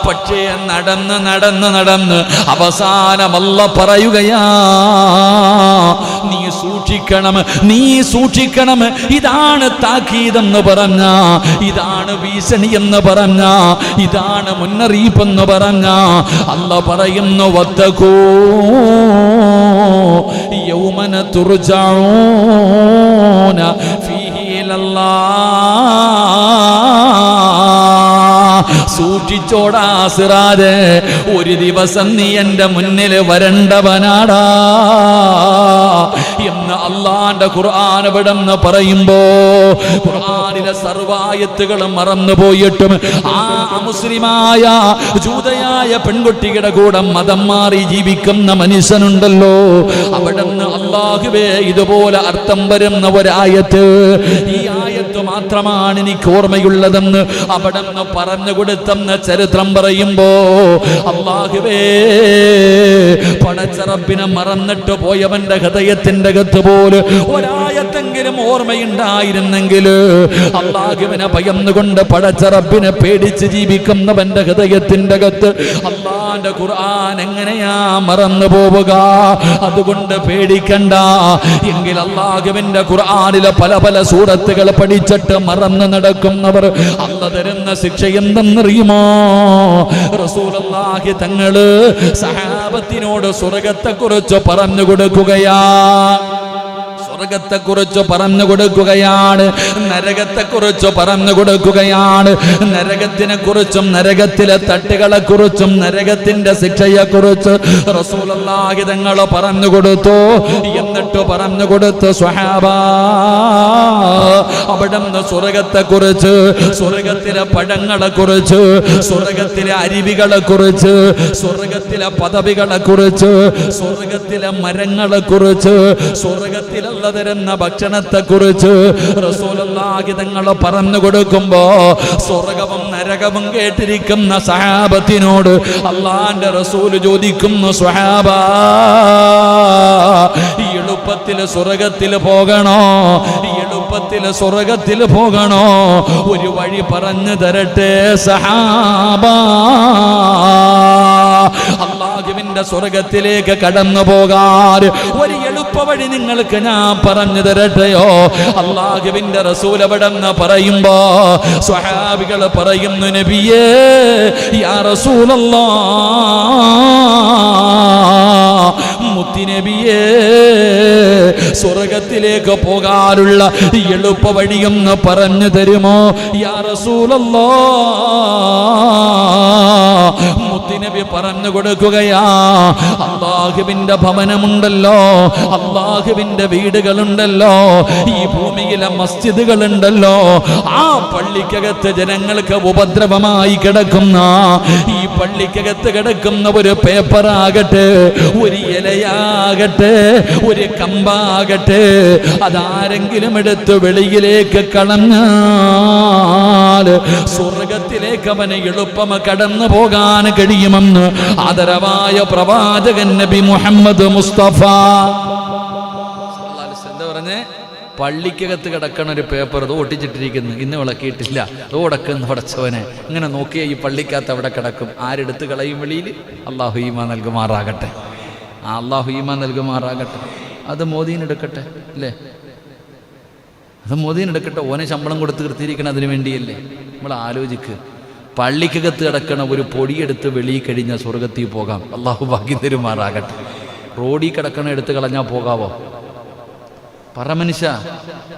പക്ഷേ നടന്ന് നടന്ന് നടന്ന് അവസാനം അല്ലാഹ് പറയുകയാ, നീ സൂക്ഷിക്കണം, നീ സൂക്ഷിക്കണം. ഇതാണ് താക്കീതെന്ന് പറഞ്ഞ, ഇതാണ് ഭീഷണി എന്ന് പറഞ്ഞ, ഇതാണ് മുന്നറിയിപ്പെന്ന് പറഞ്ഞ അല്ലാഹ് പറയുന്നു, വത്തഖൂ യൗമന തുർജഊന ഫീഹി ഇലല്ലാഹ്. സൂക്ഷിച്ചോടാ സിറാജ്, ഒരു ദിവസം നീ എൻ്റെ മുന്നിൽ വരണ്ടവനാടാ എന്ന് അള്ളാന്റെ ഖുർആൻ ഇവിടെന്ന് പറയുമ്പോ, ഖുർആനിലെ സർവായത്തുകളും മറന്നുപോയിട്ടും ആ അമുസ്ലിമായ ജൂതയായ പെൺകുട്ടിയുടെ കൂടെ മതം മാറി ജീവിക്കുന്ന മനുഷ്യനുണ്ടല്ലോ, അവിടെ നിന്ന് അല്ലാഹുവേ ഇതുപോലെ അർത്ഥം വരുന്ന ഒരായത്ത്, ഈ ആയ റിവായത്ത് മാത്രമാണ് എനിക്ക് ഓർമ്മയുള്ളതെന്ന് അവിടെ നിന്ന് പറഞ്ഞു കൊടുത്തെന്ന് ചരിത്രം പറയുമ്പോ അല്ലാഹുവേ, പടച്ച റബ്ബിനെ മറന്നിട്ട് പോയവന്റെ ഹൃദയത്തിന്റെ അകത്ത് പോലും ഒരായത്തെങ്കിലും ഓർമ്മയുണ്ടായിരുന്നെങ്കിൽ, അല്ലാഹുവിനെ ഭയന്നുകൊണ്ട് പടച്ച റബ്ബിനെ പേടിച്ച് ജീവിക്കുന്നവന്റെ ഹൃദയത്തിന്റെ അകത്ത് അല്ലാഹുവിന്റെ ഖുർആൻ എങ്ങനെയാ മറന്നു പോവുക? അതുകൊണ്ട് പേടിക്കണ്ട. എങ്കിൽ അല്ലാഹുവിന്റെ ഖുർആനിലെ പല പല സൂറത്തുകൾ പഠിച്ചിട്ട് മറന്നു നടക്കുന്നവർ അല്ലാഹു തരുന്ന ശിക്ഷ എന്തെന്നറിയുമോ? റസൂലുള്ളാഹി തങ്ങള് സഹാബത്തിനോട് സ്വർഗ്ഗത്തെക്കുറിച്ച് പറഞ്ഞു കൊടുക്കുകയാ. സ്വർഗ്ഗത്തെക്കുറിച്ച് പറഞ്ഞു കൊടുക്കുകയാണ്, നരകത്തെക്കുറിച്ച് പറഞ്ഞു കൊടുക്കുകയാണ്. നരകത്തിനെ കുറിച്ചും നരകത്തിലെ തട്ടുകളെ കുറിച്ചും നരകത്തിന്റെ ശിക്ഷയെക്കുറിച്ച് റസൂലുള്ളാഹി തങ്ങൾ പറഞ്ഞു കൊടുത്തു. എന്നിട്ട് പറഞ്ഞു കൊടുത്തു സ്വഹാബാ, അവിടുന്ന് സ്വർഗ്ഗത്തെക്കുറിച്ച്, സ്വർഗ്ഗത്തിലെ പഴങ്ങളെ കുറിച്ച്, സ്വർഗ്ഗത്തിലെ അരുവികളെ കുറിച്ച്, സ്വർഗ്ഗത്തിലെ പദവികളെ കുറിച്ച്, സ്വർഗ്ഗത്തിലെ മരങ്ങളെ കുറിച്ച്, സ്വർഗ്ഗത്തിലുള്ള തരുന്ന ഭക്ഷണത്തെ കുറിച്ച് റസൂലുള്ളാഹി തങ്ങൾ പറഞ്ഞു കൊടുക്കുമ്പോ സ്വർഗ്ഗവും നരകവും കേട്ടിരിക്കുന്ന സഹാബത്തിനോട് അല്ലാഹുവിന്റെ റസൂൽ ചോദിക്കുന്നു, സ്വഹാബാ, ഈ എളുപ്പത്തിൽ സ്വർഗ്ഗത്തിൽ പോകണോ? ഈ എളുപ്പത്തിൽ സ്വർഗ്ഗത്തിൽ പോകണോ? ഒരു വഴി പറഞ്ഞു തരട്ടെ സഹാബാ. അല്ലാഹുവിന്റെ സ്വർഗ്ഗത്തിലേക്ക് കടന്നു പോകാൻ ഒരു എളുപ്പ വഴി നിങ്ങൾക്ക് ഞാൻ പറഞ്ഞു തരട്ടെയോ? അല്ലാഹുവിന്റെ റസൂൽ അവിടെന്ന് പറയുമ്പോ സ്വഹാബികൾ പറയുന്നു, നബിയേ, യാ റസൂലല്ലാഹ്, മുത്തുനബിയേ, സ്വർഗ്ഗത്തിലേക്ക് പോകാനുള്ള എളുപ്പ വഴിയൊന്ന് പറഞ്ഞു തരുമോ? യാ റസൂലല്ലാഹ്, മുത്തുനബി പറഞ്ഞു കൊടുക്കുകയാ, അല്ലാഹുവിന്റെ ഭവനമുണ്ടല്ലോ, അല്ലാഹുവിന്റെ വീടുകളുണ്ടല്ലോ, ഈ ഭൂമിയിലെ മസ്ജിദുകളുണ്ടല്ലോ, ആ പള്ളിക്കകത്ത് ജനങ്ങൾക്ക് ഉപദ്രവമായി കിടക്കുന്ന, ഈ പള്ളിക്കകത്ത് കിടക്കുന്ന ഒരു പേപ്പറാകട്ടെ, ഒരു ഇലയാകട്ടെ, ഒരു കമ്പാകട്ടെ, അതാരെങ്കിലും എടുത്ത് വെളിയിലേക്ക് കളഞ്ഞാൽ സ്വർഗ്ഗത്തിലേക്ക് അവന് എളുപ്പം കടന്നു പോകാൻ കഴിയുമെന്ന് ആദരവായ പ്രവാചകൻ നബി മുഹമ്മദ് മുസ്തഫ. എന്താ പറഞ്ഞേ? പള്ളിക്കകത്ത് കിടക്കണ ഒരു പേപ്പർ ഇത് ഒട്ടിച്ചിട്ടിരിക്കുന്നു, ഇന്ന് വിളക്കിയിട്ടില്ല, ഓടക്കുന്ന പടച്ചവനെ, ഇങ്ങനെ നോക്കിയാൽ ഈ പള്ളിക്കകത്ത് അവിടെ കിടക്കും. ആരെടുത്ത് കളയും വെളിയിൽ? അല്ലാഹു ഈമാൻ നൽകുമാറാകട്ടെ, അല്ലാഹു ഈമാൻ നൽകുമാറാകട്ടെ. അത് മോദീനെടുക്കട്ടെ, അല്ലേ? അത് മോദീനെടുക്കട്ടെ. ഓനെ ശമ്പളം കൊടുത്ത് നിർത്തിയിരിക്കണം അതിനു വേണ്ടിയല്ലേ? നമ്മൾ ആലോചിക്ക്. പള്ളിക്കകത്ത് കിടക്കണ ഒരു പൊടിയെടുത്ത് വെളിയിൽ കഴിഞ്ഞാൽ സ്വർഗ്ഗത്തിൽ പോകാം. അല്ലാഹു ഭാഗ്യം തരുമാറാകട്ടെ. റോഡിൽ കിടക്കണ എടുത്ത് കളഞ്ഞാൽ പോകാവോ? പറ മനുഷ്യ.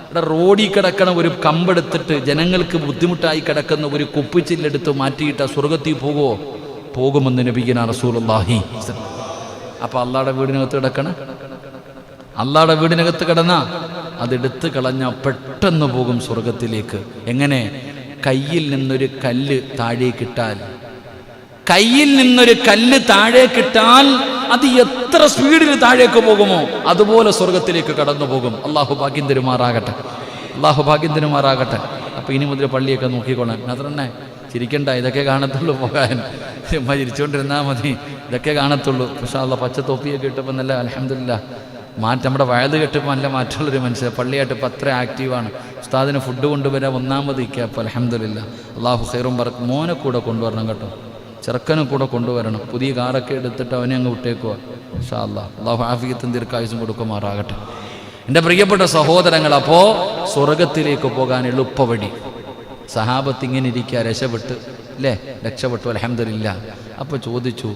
ഇവിടെ റോഡിൽ കിടക്കണ ഒരു കമ്പെടുത്തിട്ട് ജനങ്ങൾക്ക് ബുദ്ധിമുട്ടായി കിടക്കുന്ന ഒരു കുപ്പിച്ചില്ലെടുത്ത് മാറ്റിയിട്ട് സ്വർഗ്ഗത്തിൽ പോകുമോ? പോകുമെന്ന് നബിയുന റസൂലുള്ളാഹി. അപ്പൊ അള്ളാഹുടെ വീടിനകത്ത് കിടക്കണ, അള്ളാഹുടെ വീടിനകത്ത് കിടന്ന അതെടുത്ത് കളഞ്ഞ പെട്ടെന്ന് പോകും സ്വർഗത്തിലേക്ക്. എങ്ങനെ? കയ്യിൽ നിന്നൊരു കല്ല് താഴേക്കിട്ടാൽ, കയ്യിൽ നിന്നൊരു കല്ല് താഴേക്കിട്ടാൽ അത് എത്ര സ്പീഡിൽ താഴേക്ക് പോകുമോ അതുപോലെ സ്വർഗത്തിലേക്ക് കടന്നു പോകും. അള്ളാഹു ഭാഗ്യം തരുമാറാകട്ടെ, അള്ളാഹു ഭാഗ്യം തരുമാറാകട്ടെ. അപ്പൊ ഇനി മുതൽ പള്ളിയൊക്കെ നോക്കിക്കോളാം. അത് തന്നെ ചിരിക്കണ്ട, ഇതൊക്കെ കാണത്തുള്ളൂ പോകാൻ. ചുമ്മാ ചിരിച്ചുകൊണ്ടിരുന്നാൽ മതി, ഇതൊക്കെ കാണത്തുള്ളൂ. പക്ഷേ അള്ള പച്ച തൊപ്പിയൊക്കെ ഇട്ടപ്പോൾ നല്ല അൽഹംദുലില്ലാഹ് മാറ്റം. നമ്മുടെ വയത് കെട്ടപ്പോൾ നല്ല മാറ്റമുള്ളൊരു മനുഷ്യൻ. പള്ളിയായിട്ട് ഇപ്പം അത്ര ആക്റ്റീവാണ്. ഉസ്താദിന് ഫുഡ് കൊണ്ടുവരാൻ ഒന്നാമത് ഇരിക്കുക. അപ്പോൾ അൽഹംദുലില്ലാഹ് അള്ളാഹു ഖൈറും ബറക്കും. മോനെ കൂടെ കൊണ്ടുവരണം കേട്ടോ, ചെറുക്കനും കൂടെ കൊണ്ടുവരണം. പുതിയ കാറൊക്കെ എടുത്തിട്ട് അവനെ അങ്ങ് വിട്ടേക്കുക. ഇൻഷാ അല്ലാഹ് അള്ളാഹു ആഫിയത്തും ദീർഘായുസ്സും കൊടുക്കുമാറാകട്ടെ. എൻ്റെ പ്രിയപ്പെട്ട സഹോദരങ്ങൾ, അപ്പോൾ സ്വർഗത്തിലേക്ക് പോകാൻ എളുപ്പവഴി. സഹാബത്ത് ഇങ്ങനെ ഇരിക്കുക, രക്ഷപ്പെട്ട് അല്ലേ, രക്ഷപ്പെട്ടു അൽഹംദുലില്ലാഹ്. അപ്പോൾ ചോദിച്ചു,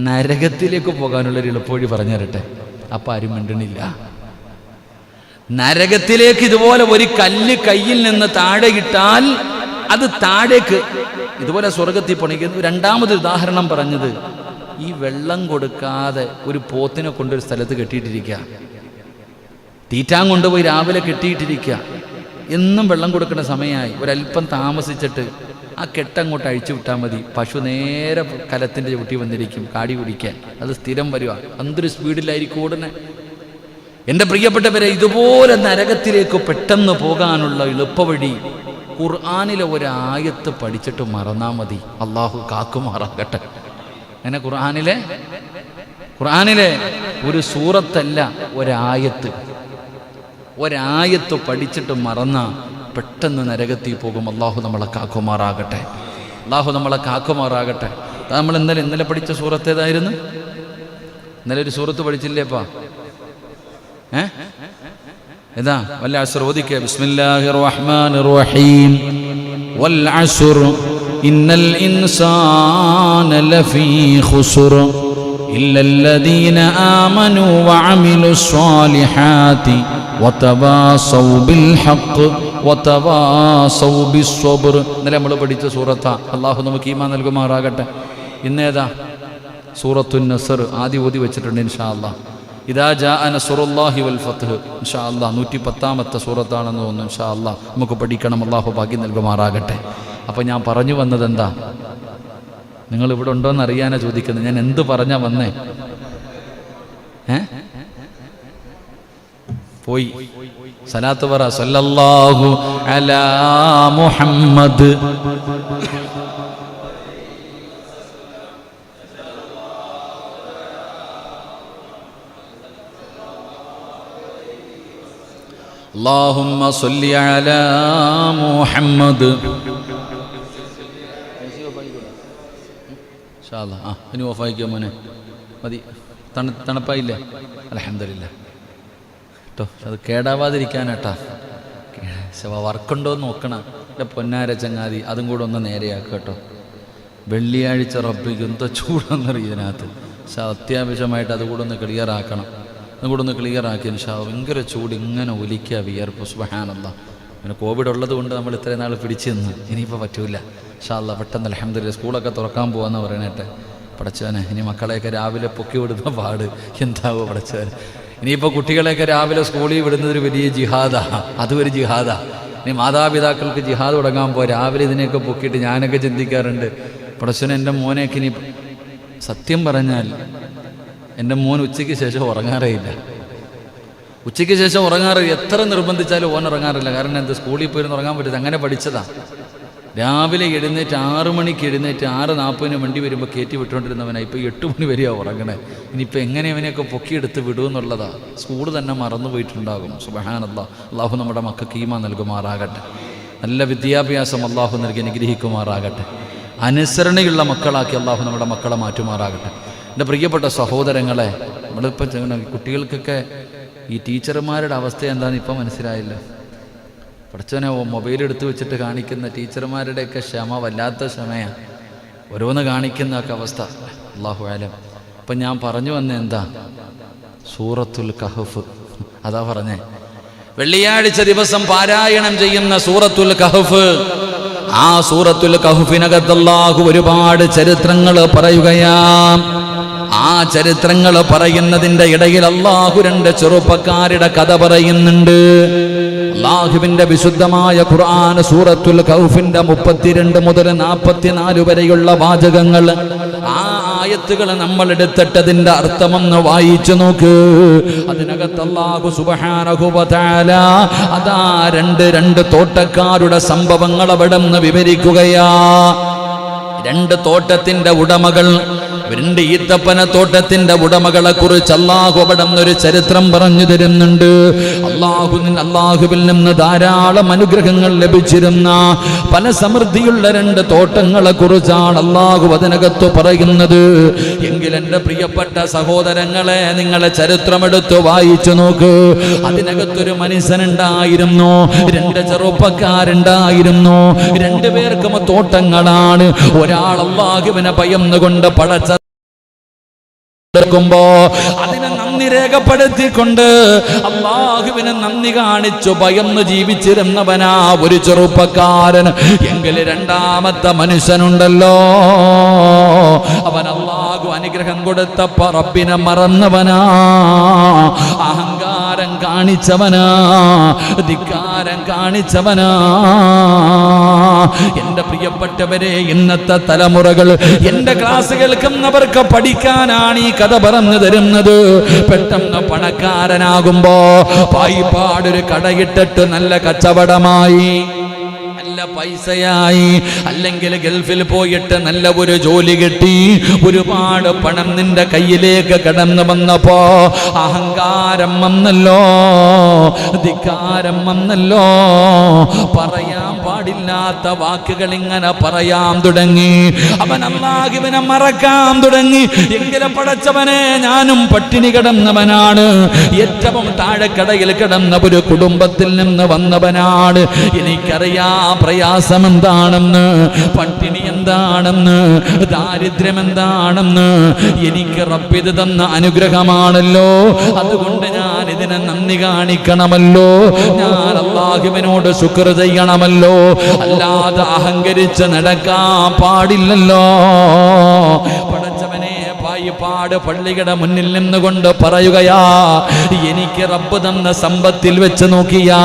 നരകത്തിലേക്ക് പോകാനുള്ളൊരു എളുപ്പവഴി പറഞ്ഞു തരട്ടെ. അപ്പം ആരും മിണ്ടണില്ല. നരകത്തിലേക്ക് ഇതുപോലെ ഒരു കല്ല് കയ്യിൽ നിന്ന് താഴെ ഇട്ടാൽ അത് താഴേക്ക് ഇതുപോലെ സ്വർഗത്തിൽ പണിക്കുന്നു. രണ്ടാമതൊരു ഉദാഹരണം പറഞ്ഞത്, ഈ വെള്ളം കൊടുക്കാതെ ഒരു പോത്തിനെ കൊണ്ടൊരു സ്ഥലത്ത് കെട്ടിയിട്ടിരിക്കുക, തീറ്റാൻ കൊണ്ടുപോയി രാവിലെ കെട്ടിയിട്ടിരിക്കുക. എന്നും വെള്ളം കൊടുക്കേണ്ട സമയമായി. ഒരല്പം താമസിച്ചിട്ട് ആ കെട്ടങ്ങോട്ട് അഴിച്ചു വിട്ടാൽ മതി. പശു നേരെ കലത്തിൻ്റെ ചുട്ടി വന്നിരിക്കും കാടി കുടിക്കാൻ. അത് സ്ഥിരം വരുക. എന്തൊരു സ്പീഡിലായിരിക്കും ഓടുന്നത്. എൻ്റെ പ്രിയപ്പെട്ടവരെ, ഇതുപോലെ നരകത്തിലേക്ക് പെട്ടെന്ന് പോകാനുള്ള എളുപ്പവഴി ഖുർആനിലെ ഒരായത്ത് പഠിച്ചിട്ട് മറന്നാൽ മതി. അള്ളാഹു കാക്കുമാറാകട്ടെ. അങ്ങനെ ഖുർആനിലെ ഒരു സൂറത്തല്ല, ഒരായത്ത് പഠിച്ചിട്ട് മറന്ന പെട്ടെന്ന് നരകത്തിൽ പോകും. അള്ളാഹു നമ്മളെ കാക്കുമാറാകട്ടെ. നമ്മൾ ഇന്നലെ പഠിച്ച സൂറത്ത് ഏതായിരുന്നു? ഇന്നലെ ഒരു സൂറത്ത് പഠിച്ചില്ലേപ്പാ? ഏതാ? വൽ അസ്ർ ഓദിക്കുക. ബിസ്മില്ലാഹിർ റഹ്മാനിർ റഹീം. വൽ അസ്ർ ഇന്നൽ ഇൻസാന ലഫീ ഖുസ്ർ ഇല്ലല്ലദീന ആമനൂ വഅമിലുസ് സ്വാലിഹാതി വതവാസൗ ബിൽ ഹഖ് വതവാസൗ ബിസ്സബ്ർ. ഇന്നലെ നമ്മൾ പഠിച്ച സൂറത്താ. അല്ലാഹു നമുക്ക് ഈമാൻ നൽകുമാറാകട്ടെ. ഇന്നേതാ? സൂറത്തുൻ നസ്ർ ആദ്യം ഓതി വെച്ചിട്ടുണ്ട് ഇൻഷാ അല്ലാഹ്. ഇദാ ജാഅ നസ്റുല്ലാഹി വൽ ഫത്ഹ് ഇൻഷാ അല്ലാഹ് 110ാമത്തെ സൂറത്താണെന്ന് തോന്നുന്നു. ഇൻഷാ അല്ലാഹ് നമുക്ക് പഠിക്കണം. അല്ലാഹു ഭാഗ്യം നൽകുമാറാകട്ടെ. അപ്പോൾ ഞാൻ പറഞ്ഞു വന്നത് എന്താ? നിങ്ങൾ ഇവിടെ ഉണ്ടോയെന്ന് അറിയാനാ ചോദിക്കുന്നത്. ഞാൻ എന്ത് പറഞ്ഞാ വന്നേ? പോയി സലാത്ത് പറ. സല്ലല്ലാഹു അലാ മുഹമ്മദ്. അല്ലാഹുമ്മ സ്വല്ലി അലാ മുഹമ്മദ്. ഇൻഷാ അല്ലാഹ് ഇനി ഓഫായിക്കോ മോനെ, മതി. തണുപ്പായില്ലേ? അൽഹംദുലില്ലാ കേട്ടോ. അത് കേടാവാതിരിക്കാനാട്ടാ. വർക്കുണ്ടോയെന്ന് നോക്കണം. എൻ്റെ പൊന്നാര ചങ്ങാതി, അതും കൂടെ ഒന്ന് നേരെയാക്കുക കേട്ടോ. വെള്ളിയാഴ്ച റബ്ബിക്ക് എന്തോ ചൂടെന്നറിയും ഇതിനകത്ത്. പക്ഷെ അത്യാവശ്യമായിട്ട് അതുകൂടെ ഒന്ന് ക്ലിയറാക്കണം. അതുകൂടെ ഒന്ന് ക്ലിയറാക്കിയതിന് ശേഷം ഭയങ്കര ചൂട്, ഇങ്ങനെ ഒലിക്കുക, വിയർപ്പ്. സുബ്ഹാനല്ലാഹ്. പിന്നെ കോവിഡ് ഉള്ളത് കൊണ്ട് നമ്മൾ ഇത്രയും നാൾ പിടിച്ചു നിന്ന്. ഇനിയിപ്പോൾ പറ്റൂല. ഇൻഷാ അല്ലാഹ് പെട്ടെന്ന് അൽഹംദുലില്ലാ സ്കൂളൊക്കെ തുറക്കാൻ പോകാമെന്ന് പറയണേട്ടെ. പടച്ചവനെ, ഇനി മക്കളെയൊക്കെ രാവിലെ പൊക്കി വിടുന്ന പാട് എന്താവോ പടച്ചവനെ. ഇനിയിപ്പോൾ കുട്ടികളെയൊക്കെ രാവിലെ സ്കൂളിൽ വിടുന്നതൊരു വലിയ ജിഹാദാണ്. അതും ഒരു ജിഹാദാണ്. ഇനി മാതാപിതാക്കൾക്ക് ജിഹാദ് തുടങ്ങാൻ പോയി രാവിലെ ഇതിനെയൊക്കെ പൊക്കിയിട്ട് ഞാനൊക്കെ ചിന്തിക്കാറുണ്ട്, പടച്ചവനെ എൻ്റെ മോനെയൊക്കെ ഇനി സത്യം പറഞ്ഞാൽ എൻ്റെ മോൻ ഉച്ചയ്ക്ക് ശേഷം ഉറങ്ങാറേയില്ല. എത്ര നിർബന്ധിച്ചാലും ഓൻ ഉറങ്ങാറില്ല. കാരണം എന്താ? സ്കൂളിൽ പോയിരുന്ന് ഉറങ്ങാൻ പറ്റില്ല. അങ്ങനെ പഠിച്ചതാ. രാവിലെ എഴുന്നേറ്റ് 6 മണിക്ക് എഴുന്നേറ്റ് 6:40 വണ്ടി വരുമ്പോൾ കയറ്റി വിട്ടുകൊണ്ടിരുന്നവനാണ് ഇപ്പോൾ 8 മണി വരെയാണ് ഉറങ്ങണേ. ഇനിയിപ്പോൾ എങ്ങനെ ഇവനെയൊക്കെ പൊക്കിയെടുത്ത് വിടുമെന്നുള്ളതാ. സ്കൂള് തന്നെ മറന്നു പോയിട്ടുണ്ടാകും. സുബ്ഹാനല്ലാഹ്. അള്ളാഹു നമ്മുടെ മക്കൾക്ക് ഈമാൻ നൽകുമാറാകട്ടെ. നല്ല വിദ്യാഭ്യാസം അള്ളാഹു നൽകി അനുഗ്രഹിക്കുമാറാകട്ടെ. അനുസരണയുള്ള മക്കളാക്കി അള്ളാഹു നമ്മുടെ മക്കളെ മാറ്റുമാറാകട്ടെ. എൻ്റെ പ്രിയപ്പെട്ട സഹോദരങ്ങളെ, നമ്മളിപ്പോൾ കുട്ടികൾക്കൊക്കെ ഈ ടീച്ചർമാരുടെ അവസ്ഥ എന്താണെന്ന് ഇപ്പം മനസ്സിലായില്ല. പഠിച്ചവനെ മൊബൈലെടുത്ത് വെച്ചിട്ട് കാണിക്കുന്ന ടീച്ചർമാരുടെയൊക്കെ ക്ഷമ വല്ലാത്ത ക്ഷമയാണ്. ഓരോന്ന് കാണിക്കുന്നതൊക്കെ അവസ്ഥ. അല്ലാഹു ആലം. അപ്പം ഞാൻ പറഞ്ഞു വന്ന എന്താ? സൂറത്തുൽ കഹഫ്. അതാ പറഞ്ഞേ, വെള്ളിയാഴ്ച ദിവസം പാരായണം ചെയ്യുന്ന സൂറത്തുൽ കഹഫ്. ആ സൂറത്തുൽ കഹഫിനകത്ത് അല്ലാഹു ഒരുപാട് ചരിത്രങ്ങൾ പറയുകയാണ്. ആ ചരിത്രങ്ങൾ പറയുന്നതിൻ്റെ ഇടയിൽ അല്ലാഹു 2 ചെറുപ്പക്കാരുടെ കഥ പറയുന്നുണ്ട്. അല്ലാഹുവിന്റെ വിശുദ്ധമായ ഖുർആൻ സൂറത്തുൽ കഹഫിന്റെ 32 മുതൽ 44 വരെയുള്ള വാചകങ്ങൾ, ആ ആയത്തുകൾ നമ്മൾ എടുത്തിട്ടതിന്റെ അർത്ഥമൊന്ന് വായിച്ചു നോക്ക്. അതിനകത്ത് അല്ലാഹു സുബ്ഹാനഹു വ തആല അതാ 2 തോട്ടക്കാരുടെ സംഭവങ്ങൾ അവിടെ നിന്ന് വിവരിക്കുകയാ. 2 തോട്ടത്തിന്റെ ഉടമകൾ, 2 ഈത്തപ്പന തോട്ടത്തിന്റെ ഉടമകളെ കുറിച്ച് അല്ലാഹു അവിടെ ഒരു ചരിത്രം പറഞ്ഞു തരുന്നുണ്ട്. അല്ലാഹുവിൽ നിന്ന് ധാരാളം അനുഗ്രഹങ്ങൾ ലഭിച്ചിരുന്ന പല സമൃദ്ധിയുള്ള 2 തോട്ടങ്ങളെ കുറിച്ചാണ് അല്ലാഹു അതിനകത്ത് പറയുന്നത്. എങ്കിൽ എൻ്റെ പ്രിയപ്പെട്ട സഹോദരങ്ങളെ, നിങ്ങളെ ചരിത്രമെടുത്ത് വായിച്ചു നോക്ക്. അതിനകത്തൊരു മനുഷ്യനുണ്ടായിരുന്നു, 2 ചെറുപ്പക്കാരുണ്ടായിരുന്നു. 2 പേർക്കും തോട്ടങ്ങളാണ്. ഒരാൾ അല്ലാഹുവിനെ ഭയന്നുകൊണ്ട് പടച്ച അതിനെ നന്ദി രേഖപ്പെടുത്തിക്കൊണ്ട് അല്ലാഹുവിനെ നന്ദി കാണിച്ചു ഭയന്ന് ജീവിച്ചിരുന്നവനാ ഒരു ചെറുപ്പക്കാരൻ. എങ്കിൽ 2ാമത്തെ മനുഷ്യനുണ്ടല്ലോ, അവൻ അല്ലാഹു അനുഗ്രഹം കൊടുത്തപ്പോ റബ്ബിനെ മറന്നവനാ, അഹങ്കാരം കാണിച്ചവനാ, ധിക്കാരം കാണിച്ചവനാ. എന്റെ പ്രിയപ്പെട്ടവരെ, ഇന്നത്തെ തലമുറകൾ, എന്റെ ക്ലാസ് കേൾക്കുന്നവർക്ക് പഠിക്കാനാണ് ഈ കഥ പറഞ്ഞു തരുന്നത്. പെട്ടെന്ന് പണക്കാരനാകുമ്പോ പായിപ്പാടൊരു കടയിട്ടിട്ട് നല്ല കച്ചവടമായി, നല്ല പൈസയായി, അല്ലെങ്കിൽ ഗൾഫിൽ പോയിട്ട് നല്ല ഒരു ജോലി കിട്ടി, ഒരുപാട് പണം നിന്റെ കയ്യിലേക്ക് കടന്നു വന്നപ്പോ അഹങ്കാരം വന്നല്ലോ, ധിക്കാരം വന്നല്ലോ. പറയാൻ പാടില്ലാത്ത വാക്കുകൾ ഇങ്ങനെ പറയാൻ തുടങ്ങി. അവൻ അല്ലാഹുവിനെ മറക്കാൻ തുടങ്ങി. എങ്കിലും പടച്ചവനെ, ഞാനും പട്ടിണി കിടന്നവനാണ്, ഏറ്റവും താഴെക്കടയിൽ കിടന്ന ഒരു കുടുംബത്തിൽ നിന്ന് വന്നവനാണ്. എനിക്കറിയാം പ്രയാസം എന്താണെന്ന്, പട്ടിണി എന്താണെന്ന്, ദാരിദ്ര്യം എന്താണെന്ന്. എനിക്ക് റബ്ബ് തന്ന അനുഗ്രഹമാണല്ലോ, അതുകൊണ്ട് ഞാൻ ഇതിനെ നന്ദി കാണിക്കണമല്ലോ, ഞാൻ അല്ലാഹുവിനോട് ശുക്ർ ചെയ്യണമല്ലോ, അല്ലാതെ അഹങ്കരിച്ച് നടക്കാൻ പാടില്ലല്ലോ. പടച്ചവനെ, പായിപ്പാട് പള്ളിയുടെ മുന്നിൽ നിന്നുകൊണ്ട് പറയുകയാ, എനിക്ക് റബ്ബ് തന്ന സമ്പത്തിൽ വെച്ച് നോക്കിയാ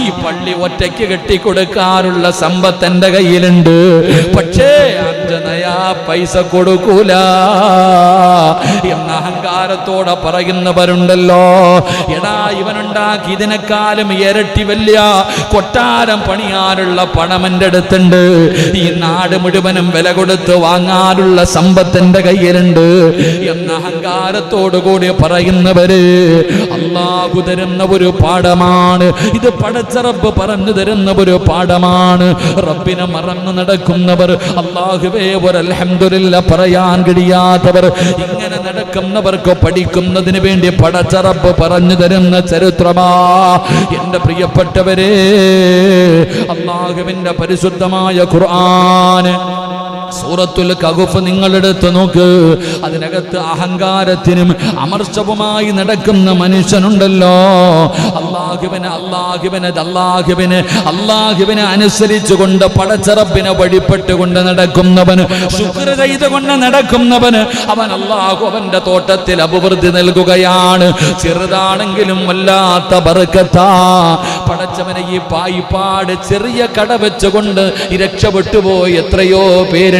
ഈ പള്ളി ഒറ്റയ്ക്ക് കെട്ടിക്കൊടുക്കാറുള്ള സമ്പത്ത് എന്റെ കയ്യിലുണ്ട്, പക്ഷേ അഞ്ചനയാ പൈസ കൊടുക്കൂല എന്ന അഹങ്കാരത്തോടെ പറയുന്നവരുണ്ടല്ലോ. എടാ, ഇവനുണ്ടാക്കി ഇതിനേക്കാളും ഇരട്ടി വലിയ കൊട്ടാരം പണിയാനുള്ള പണം എൻ്റെ അടുത്തുണ്ട്, ഈ നാട് മുഴുവനും വില കൊടുത്ത് വാങ്ങാനുള്ള സമ്പത്ത് എൻ്റെ കയ്യിലുണ്ട് എന്ന അഹങ്കാരത്തോടു കൂടി പറയുന്നവര് അല്ലാഹു തരുന്ന ഒരു പാഠമാണ് ഇത്. പടച്ച റബ്ബ് പറഞ്ഞു തരുന്ന ഒരു പാഠമാണ്. റബ്ബിനെ മറന്നു നടക്കുന്നവർ, അല്ലാഹുവേ ഒരു അൽഹംദുലില്ലാ പറയാൻ കഴിയാത്തവർ, ഇങ്ങനെ നടക്കുന്നവർക്ക് പഠിക്കുന്നതിന് വേണ്ടി പടച്ച റബ്ബ് പറഞ്ഞു തരുന്ന ചരിത്രമാ. എന്റെ പ്രിയപ്പെട്ടവരെ, അല്ലാഹുവിന്റെ പരിശുദ്ധമായ ഖുർആൻ സൂറത്തുൽ കഹ്ഫ് നിങ്ങളെടുത്ത് നോക്ക്. അതിനകത്ത് അഹങ്കാരത്തിനും അമർഷവുമായി നടക്കുന്ന മനുഷ്യനുണ്ടല്ലോ. അല്ലാഹുവിനെ അനുസരിച്ചുകൊണ്ട് പടച്ച റബ്ബിനെ വഴിപ്പെട്ടുകൊണ്ട് നടക്കുന്നവന്, ശുക്ർ ചെയ്തുകൊണ്ട് നടക്കുന്നവന്, അവൻ അല്ലാഹു അവന്റെ തോട്ടത്തിൽ അഭിവൃദ്ധി നൽകുകയാണ്. ചെറുതാണെങ്കിലും വല്ലാത്ത ബർക്കത്താ. പടച്ചവനെ, ഈ പായിപ്പാട് ചെറിയ കട വെച്ചുകൊണ്ട് രക്ഷപ്പെട്ടുപോയി എത്രയോ പേര്.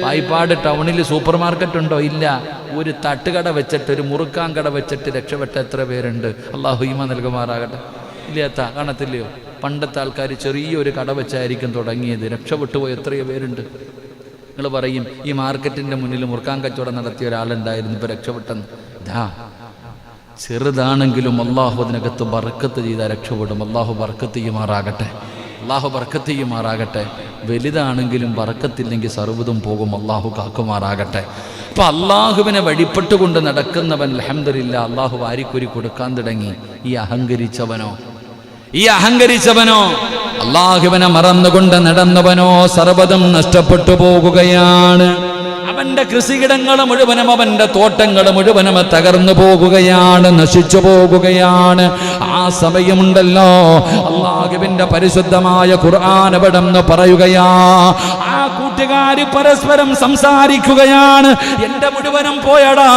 പായിപ്പാട് ടൗണിൽ സൂപ്പർ മാർക്കറ്റ് ഉണ്ടോ? ഇല്ല. ഒരു തട്ടുകട വെച്ചിട്ട്, ഒരു മുറുക്കാൻ കട വെച്ചിട്ട് രക്ഷപ്പെട്ട എത്ര പേരുണ്ട്. അല്ലാഹു ഈമാൻ നൽകുമാറാകട്ടെ. ഇല്ലാത്ത കാണത്തില്ലയോ? പണ്ടത്തെ ആൾക്കാർ ചെറിയൊരു കട വെച്ചായിരിക്കും തുടങ്ങിയത്, രക്ഷപ്പെട്ടു പോയി എത്രയോ പേരുണ്ട്. നിങ്ങൾ പറയും, ഈ മാർക്കറ്റിന്റെ മുന്നിൽ മുറുക്കാൻ കച്ചവടം നടത്തിയ ഒരാളുണ്ടായിരുന്നു, ഇപ്പൊ രക്ഷപ്പെട്ടെന്ന്. ചെറുതാണെങ്കിലും അല്ലാഹു അതിനകത്ത് ബർക്കത്ത് ചെയ്താൽ രക്ഷപ്പെടും. അല്ലാഹു ബർക്കത്ത് ചെയ്യുമാറാകട്ടെ. അല്ലാഹു ബർക്കത്ത് ചെയ്യുമാറാകട്ടെ. വലുതാണെങ്കിലും ബർക്കത്തില്ലെങ്കിൽ സർവ്വതും പോകും. അല്ലാഹു കാക്കുമാറാകട്ടെ. അപ്പൊ അല്ലാഹുവിനെ വഴിപ്പെട്ടുകൊണ്ട് നടക്കുന്നവൻ അൽഹംദുലില്ലാ അല്ലാഹു വാരിക്കൊരി കൊടുക്കാൻ തുടങ്ങി. ഈ അഹങ്കരിച്ചവനോ അല്ലാഹുവിനെ മറന്നുകൊണ്ട് നടന്നവനോ സർവ്വതും നഷ്ടപ്പെട്ടു പോകുകയാണ്. അവന്റെ കൃഷിയിടങ്ങൾ മുഴുവനും, അവന്റെ തോട്ടങ്ങൾ മുഴുവനും തകർന്നു പോകുകയാണ്, നശിച്ചു പോകുകയാണ്. ആ സമയമുണ്ടല്ലോ, അല്ലാഹുവിന്റെ പരിശുദ്ധമായ ഖുർആൻ അവിടെന്ന് പറയുകയാ, ആ കൂട്ടുകാര് പരസ്പരം സംസാരിക്കുകയാണ്. എന്റെ മുഴുവനും പോയടാ,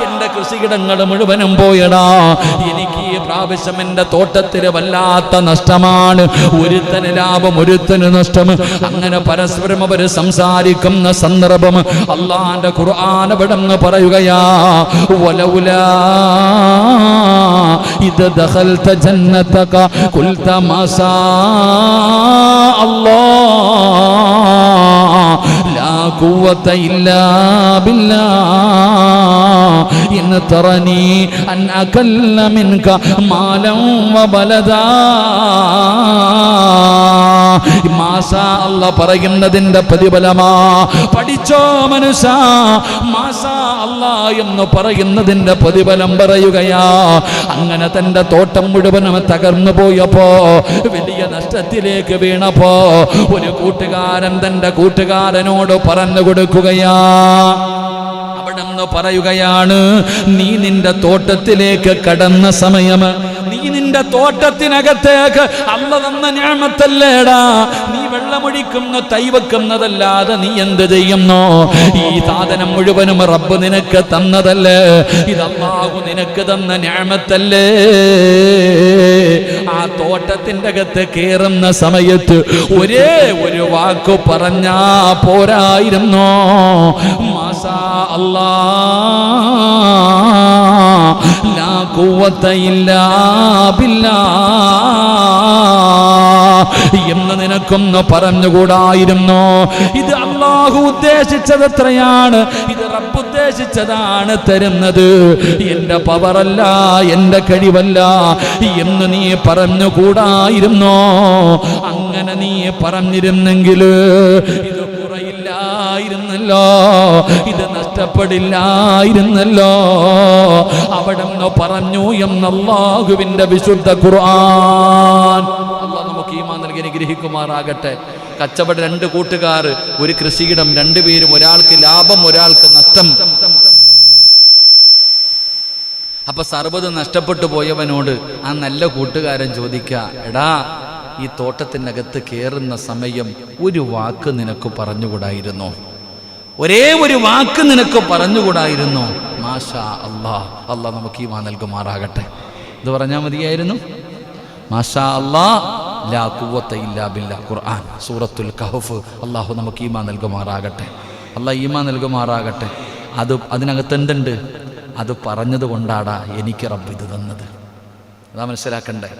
എന്റെ കൃഷിയിടങ്ങൾ മുഴുവനും പോയടാ, എനിക്ക് ഈ പ്രാവശ്യം എന്റെ തോട്ടത്തിന് വല്ലാത്ത നഷ്ടമാണ്. ഒരുത്തന് ലാഭം, ഒരുത്തന് നഷ്ടം. അങ്ങനെ പരസ്പരം അവര് സംസാരിക്കുന്ന സന്ദർഭം അല്ലാഹുവിന്റെ ഖുർആൻ അവിടെന്ന് പറയുകയാ, വലൗലാ ഇദ് ദഖൽത ജന്നതക ഖുൽത മാസാ അല്ലാഹ് ലാ ഖുവത ഇല്ലാ ബില്ലാഹ് ഇൻ തറനി അൻ അകല്ല മിൻക മാലൻ വബലദാ. മാസാ അല്ലാഹ് പറയുന്നതിന്റെ പ്രതിഫലമാ. പഠിച്ചോ മനുഷ്യ, മാസാ അല്ലാഹ് എന്ന് പറയുന്നതിന്റെ പ്രതിഫലം പറയുകയാ. അങ്ങനെ തന്റെ തോട്ടം മുഴുവനും തകർന്നു പോയപ്പോ, വലിയ നഷ്ടത്തിലേക്ക് വീണപ്പോ, ഒരു കൂട്ടുകാരൻ തന്റെ കൂട്ടുകാരനോട് പറഞ്ഞു കൊടുക്കുകയാ. അവിടെന്ന് പറയുകയാണ്, നീ നിന്റെ തോട്ടത്തിലേക്ക് കടന്ന സമയം, നീ നിന്റെ തോട്ടത്തിനകത്തേക്ക് അല്ലാഹ് തന്ന നിഅമത്തല്ലേടാ, നീ വെള്ളമൊഴിക്കുന്നു, തൈ വെക്കുന്നതല്ലാതെ നീ എന്ത് ചെയ്യുന്നു? ഈ സാധനം മുഴുവനും റബ്ബ് നിനക്ക് തന്നതല്ലേ? ഇത് അല്ലാഹു നിനക്ക് തന്ന നിഅമത്തല്ലേ? ആ തോട്ടത്തിന്റെ അകത്ത് കേറുന്ന സമയത്ത് ഒരേ ഒരു വാക്ക് പറഞ്ഞാ പോരായിരുന്നോ? മാഷാ അല്ലാഹ് ലാ ഖുവത ഇല്ലാ ബില്ലാഹ് എന്ന് നിനക്കൊന്ന് പറഞ്ഞുകൂടായിരുന്നോ? ഇത് അല്ലാഹു ഉദ്ദേശിച്ചത് എത്രയാണ്? ഇത് റബ്ബ് ഉദ്ദേശിച്ചതാണ് തരുന്നത്. എന്റെ പവറല്ല, എന്റെ കഴിവല്ല എന്ന് നീ പറഞ്ഞുകൂടായിരുന്നോ? അങ്ങനെ നീ പറഞ്ഞിരുന്നെങ്കിൽ ഇത് കുറയില്ലായിരുന്നല്ലോ, ഇത് നഷ്ടപ്പെടില്ലായിരുന്നല്ലോ. അവിടെന്ന് പറഞ്ഞു എന്ന് അല്ലാഹുവിന്റെ വിശുദ്ധ ഖുർആൻ. അല്ലാഹു നമുക്ക് ഈമാൻ നൽകി അനുഗ്രഹിക്കുമാറാകട്ടെ. കച്ചവടം, രണ്ട് കൂട്ടുകാർ, ഒരു കൃഷിയിടം, രണ്ടുപേരും, ഒരാൾക്ക് ലാഭം, ഒരാൾക്ക് നഷ്ടം. അപ്പൊ സർവ്വത് നഷ്ടപ്പെട്ടു പോയവനോട് ആ നല്ല കൂട്ടുകാരൻ ചോദിക്ക, എടാ ഈ തോട്ടത്തിനകത്ത് കയറുന്ന സമയം ഒരു വാക്ക് നിനക്ക് പറഞ്ഞുകൂടായിരുന്നോ? ഒരേ ഒരു വാക്ക് നിനക്ക് പറഞ്ഞുകൂടായിരുന്നോ? മാഷാ അല്ലാഹ്, അല്ലാഹ് നമുക്ക് ഈമാൻ നൽകുമാറാകട്ടെ. ഇത് പറഞ്ഞാൽ മതിയായിരുന്നു. മാഷാ അല്ലാഹ് ലാ ഖുവത ഇല്ലാ ബില്ലാഹ്. ഖുർആൻ സൂറത്തുൽ കഹ്ഫ്. അല്ലാഹു നമുക്ക് ഈമാൻ നൽകുമാറാകട്ടെ. അല്ലാഹ് ഈമാൻ നൽകുമാറാകട്ടെ. അതിനകത്ത് എന്തുണ്ട്? അത് പറഞ്ഞത് കൊണ്ടാടാ എനിക്ക് റബ്ബ് ഇത് തന്നത്. അതാ മനസ്സിലാക്കണ്ടേ.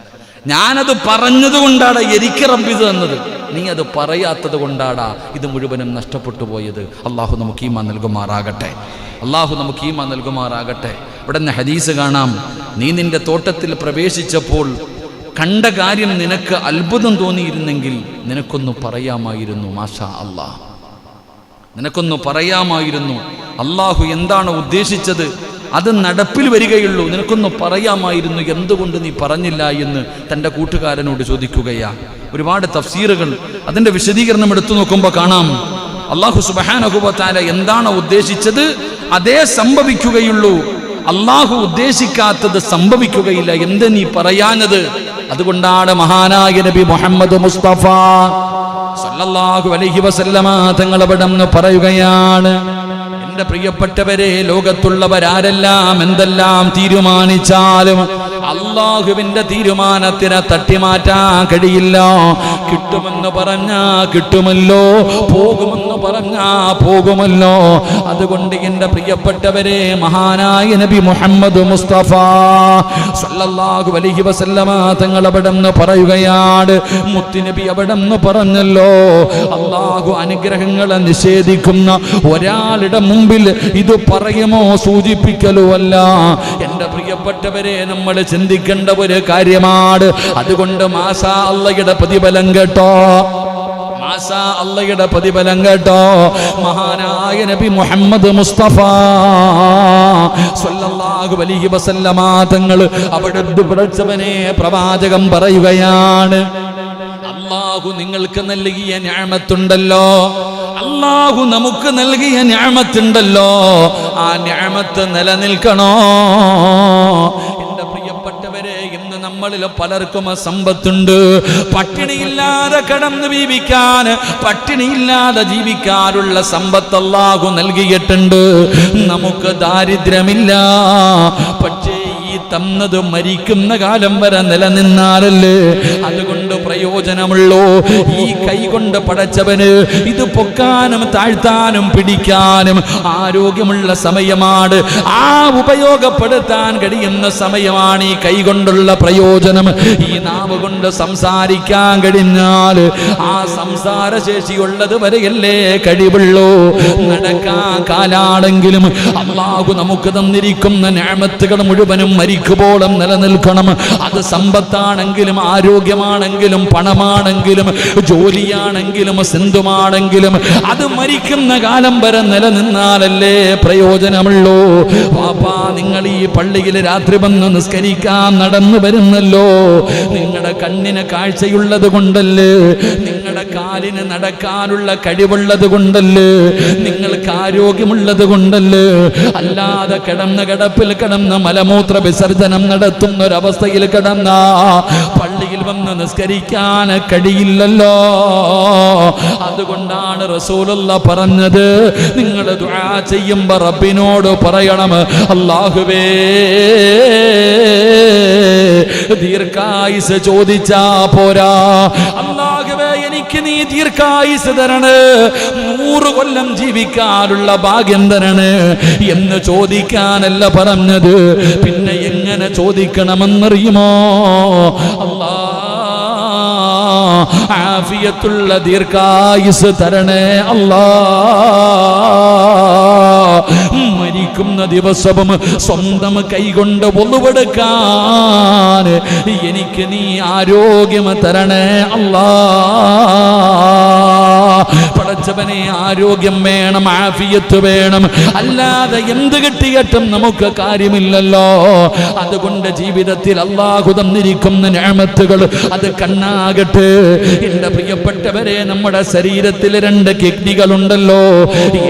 ഞാനത് പറഞ്ഞത് കൊണ്ടാടാ എനിക്ക് റബ്ബ് ഇത് തന്നത്. നീ അത് പറയാത്തത് കൊണ്ടാടാ ഇത് മുഴുവനും നഷ്ടപ്പെട്ടു പോയത്. അള്ളാഹു നമുക്ക് ഈമാൻ നൽകുമാറാകട്ടെ. അള്ളാഹു നമുക്ക് ഈമാൻ നൽകുമാറാകട്ടെ. ഇവിടെ നിന്ന് ഹദീസ് കാണാം. നീ നിന്റെ തോട്ടത്തിൽ പ്രവേശിച്ചപ്പോൾ കണ്ട കാര്യം നിനക്ക് അത്ഭുതം തോന്നിയിരുന്നെങ്കിൽ നിനക്കൊന്ന് പറയാമായിരുന്നു. മാഷാ അല്ലാഹ്, നിനക്കൊന്ന് പറയാമായിരുന്നു. അള്ളാഹു എന്താണ് ഉദ്ദേശിച്ചത് അത് നടപ്പിൽ വരികയുള്ളൂ. നിനക്കൊന്ന് പറയാമായിരുന്നു, എന്തുകൊണ്ട് നീ പറഞ്ഞില്ല എന്ന് തൻ്റെ കൂട്ടുകാരനോട് ചോദിക്കുകയാ. ഒരുപാട് തഫ്സീറുകൾ അതിൻ്റെ വിശദീകരണം എടുത്തു നോക്കുമ്പോൾ കാണാം, അല്ലാഹു സുബ്ഹാനഹു വ തആല എന്താണ് ഉദ്ദേശിച്ചത് അതേ സംഭവിക്കുകയുള്ളൂ. അല്ലാഹു ഉദ്ദേശിക്കാത്തത് സംഭവിക്കുകയില്ല. എന്ത് നീ പറയാഞ്ഞത്? അതുകൊണ്ടാണ് മഹാനായ നബി മുഹമ്മദ് മുസ്തഫ സല്ലല്ലാഹു അലൈഹി വസല്ലമ തങ്ങൾ അവിടെന്ന് പറയുകയാണ്, എന്റെ പ്രിയപ്പെട്ടവരെ, ലോകത്തുള്ളവരാരെല്ലാം എന്തെല്ലാം തീരുമാനിച്ചാലും അല്ലാഹുവിന്റെ തീരുമാനത്തിനെ തട്ടിമാറ്റാൻ കഴിയില്ല. കിട്ടുമെന്ന് പറഞ്ഞാ കിട്ടുമല്ലോ, പോകുമെന്ന് പറഞ്ഞാ പോകുമല്ലോ. അതുകൊണ്ട് എന്റെ പ്രിയപ്പെട്ടവരെ, മഹാനായ നബി മുഹമ്മദ് മുസ്തഫ സല്ലല്ലാഹു അലൈഹി വസല്ലമ തങ്ങൾ അവിടെന്ന് പറയുകയാണ്, മുത്തുനബി അവിടെന്ന് പറഞ്ഞല്ലോ, അല്ലാഹു അനുഗ്രഹങ്ങളെ നിഷേധിക്കുന്ന ഒരാളുടെ മുമ്പിൽ ഇത് പറയുമോ സൂചിപ്പിക്കലോ അല്ല. എന്റെ പ്രിയപ്പെട്ടവരെ, നമ്മൾ ചിന്തിക്കേണ്ട ഒരു കാര്യമാണ്. അതുകൊണ്ട് മാഷാ അല്ലാഹുവിന്റെ പ്രതിഫലം കേട്ടോ, മാഷാ അല്ലാഹുവിന്റെ പ്രതിഫലം കേട്ടോ. മഹാനായ നബി മുഹമ്മദ് മുസ്തഫ സല്ലല്ലാഹു അലൈഹി വസല്ലമ തങ്ങൾ അവിടെ പഠിച്ചവനെ പ്രവാചകം പറയുകയാണ്, അല്ലാഹു നിങ്ങൾക്ക് നൽകിയ നിഅമത്തുണ്ടല്ലോ, അല്ലാഹു നമുക്ക് നൽകിയ നിഅമത്തുണ്ടല്ലോ, ആ നിഅമത്ത് നിലനിൽക്കണോ? എന്റെ പ്രിയപ്പെട്ടവരെ, ഇന്ന് നമ്മളിൽ പലർക്കും സമ്പത്തുണ്ട്. പട്ടിണിയില്ലാതെ കടന്നു ജീവിക്കാൻ, പട്ടിണിയില്ലാതെ ജീവിക്കാനുള്ള സമ്പത്ത് അല്ലാഹു നൽകിയിട്ടുണ്ട്. നമുക്ക് ദാരിദ്ര്യമില്ല. പക്ഷേ ഈ തന്നത് മരിക്കുന്ന കാലം വരെ നിലനിന്നാലല്ലേ അതുകൊണ്ട് പ്രയോജനമുള്ളൂ. ഈ കൈ കൊണ്ട് പടച്ചവന് ഇത് പൊക്കാനും താഴ്ത്താനും പിടിക്കാനും ആരോഗ്യമുള്ള സമയമാണ്. ആ ഉപയോഗപ്പെടുത്താൻ കഴിയുന്ന സമയമാണ് ഈ കൈ കൊണ്ടുള്ള പ്രയോജനം. ഈ നാവ് കൊണ്ട് സംസാരിക്കാൻ കഴിഞ്ഞാൽ ആ സംസാരശേഷിയുള്ളത് വരെയല്ലേ കഴിവുള്ളൂ. നടക്കാൻ കാലാണെങ്കിലും അല്ലാഹു നമുക്ക് തന്നിരിക്കുന്ന നിഅമത്തുകൾ മുഴുവനും മരിക്കുമ്പോഴും നിലനിൽക്കണം. അത് സമ്പത്താണെങ്കിലും ആരോഗ്യമാണെങ്കിലും പണമാണെങ്കിലും ജോലിയാണെങ്കിലും സിന്ധുമാണെങ്കിലും അത് മരിക്കുന്ന കാലം വരെ നിലനിന്നാലല്ലേ പ്രയോജനമുള്ളൂ. പാപ്പാ, നിങ്ങൾ ഈ പള്ളിയിൽ രാത്രി വന്ന് നിസ്കരിക്കാൻ നടന്നു വരുന്നല്ലോ, നിങ്ങളുടെ കണ്ണിന് കാഴ്ചയുള്ളത് കൊണ്ടല്ലേ, നിങ്ങളുടെ കാലിന് നടക്കാനുള്ള കഴിവുള്ളത് കൊണ്ടല്ലേ, നിങ്ങൾക്ക് ആരോഗ്യമുള്ളത് കൊണ്ടല്ലേ. അല്ലാതെ കിടന്ന കിടപ്പിൽ കിടന്ന് മലമൂത്ര വിസർജനം നടത്തുന്ന ഒരവസ്ഥയിൽ കിടന്ന പള്ളിയിൽ വന്ന് നിസ്കരിക്കാൻ കഴിയില്ലല്ലോ. അതുകൊണ്ടാണ് റസൂലുള്ള പറഞ്ഞത്, നിങ്ങൾ ദുആ ചെയ്യുമ്പോൾ റബ്ബിനോട് പറയണം, അല്ലാഹുവേ ദീർഘായുസ് ചോദിച്ചാ പോരാ, അല്ലാഹുവേ എനിക്ക് നീ ദീർഘായുസ് തരണേ, 100 കൊല്ലം ജീവിക്കാനുള്ള ഭാഗ്യം തരണേ എന്ന് ചോദിക്കാനല്ല പറഞ്ഞത്. പിന്നെ എങ്ങനെ ചോദിക്കണമെന്നറിയുമോ? ആഫിയത്തുള്ള ദീർഘായുസ് തരണേ അല്ലാ. മരിക്കുന്ന ദിവസവും സ്വന്തം കൈകൊണ്ട് ഒന്നുപെടുക്കാൻ എനിക്ക് നീ ആരോഗ്യം തരണേ അല്ലാ. പടച്ചവനെ ആരോഗ്യം വേണം, ആഫിയത്ത് വേണം, അല്ലാതെ എന്ത് കിട്ടിയിട്ടും നമുക്ക് കാര്യമില്ലല്ലോ. അതുകൊണ്ട് ജീവിതത്തിൽ അല്ലാഹു തന്നിരിക്കുന്ന നിഅമത്തുകൾ അത് കണ്ണാകട്ടെ. എന്റെ പ്രിയപ്പെട്ടവരെ, നമ്മുടെ ശരീരത്തിൽ 2 കിഡ്നികളുണ്ടല്ലോ.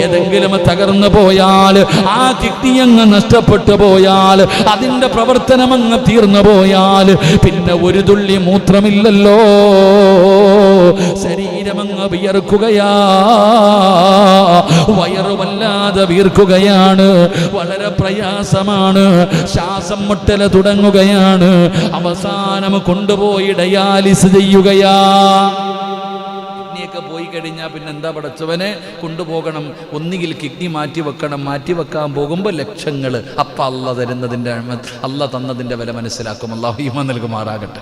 ഏതെങ്കിലും തകർന്നു പോയാൽ, ആ കിഡ്നി അങ്ങ് നഷ്ടപ്പെട്ടു പോയാൽ, അതിന്റെ പ്രവർത്തനം അങ്ങ് തീർന്നു പോയാൽ പിന്നെ ഒരു തുള്ളി മൂത്രമില്ലല്ലോ. ശരീരമങ്ങ് വിയർക്കുകയാ, വയറുവല്ലാതെ വീർക്കുകയാണ്, വളരെ പ്രയാസമാണ്, ശ്വാസം മുട്ടല് തുടങ്ങുകയാണ്, അവസാനം കൊണ്ടുപോയി ഡയാലിസ് ചെയ്യുകയാ. കിഡ്നിയൊക്കെ പോയി കഴിഞ്ഞാൽ പിന്നെ എന്താ പടച്ചവനെ കൊണ്ടുപോകണം, ഒന്നുകിൽ കിഡ്നി മാറ്റി വെക്കണം, മാറ്റി വെക്കാൻ പോകുമ്പോൾ ലക്ഷങ്ങൾ. അപ്പം അല്ല തന്നതിൻ്റെ വില മനസ്സിലാക്കും. അല്ലാഹു ഈമാൻ നൽകുമാറാകട്ടെ.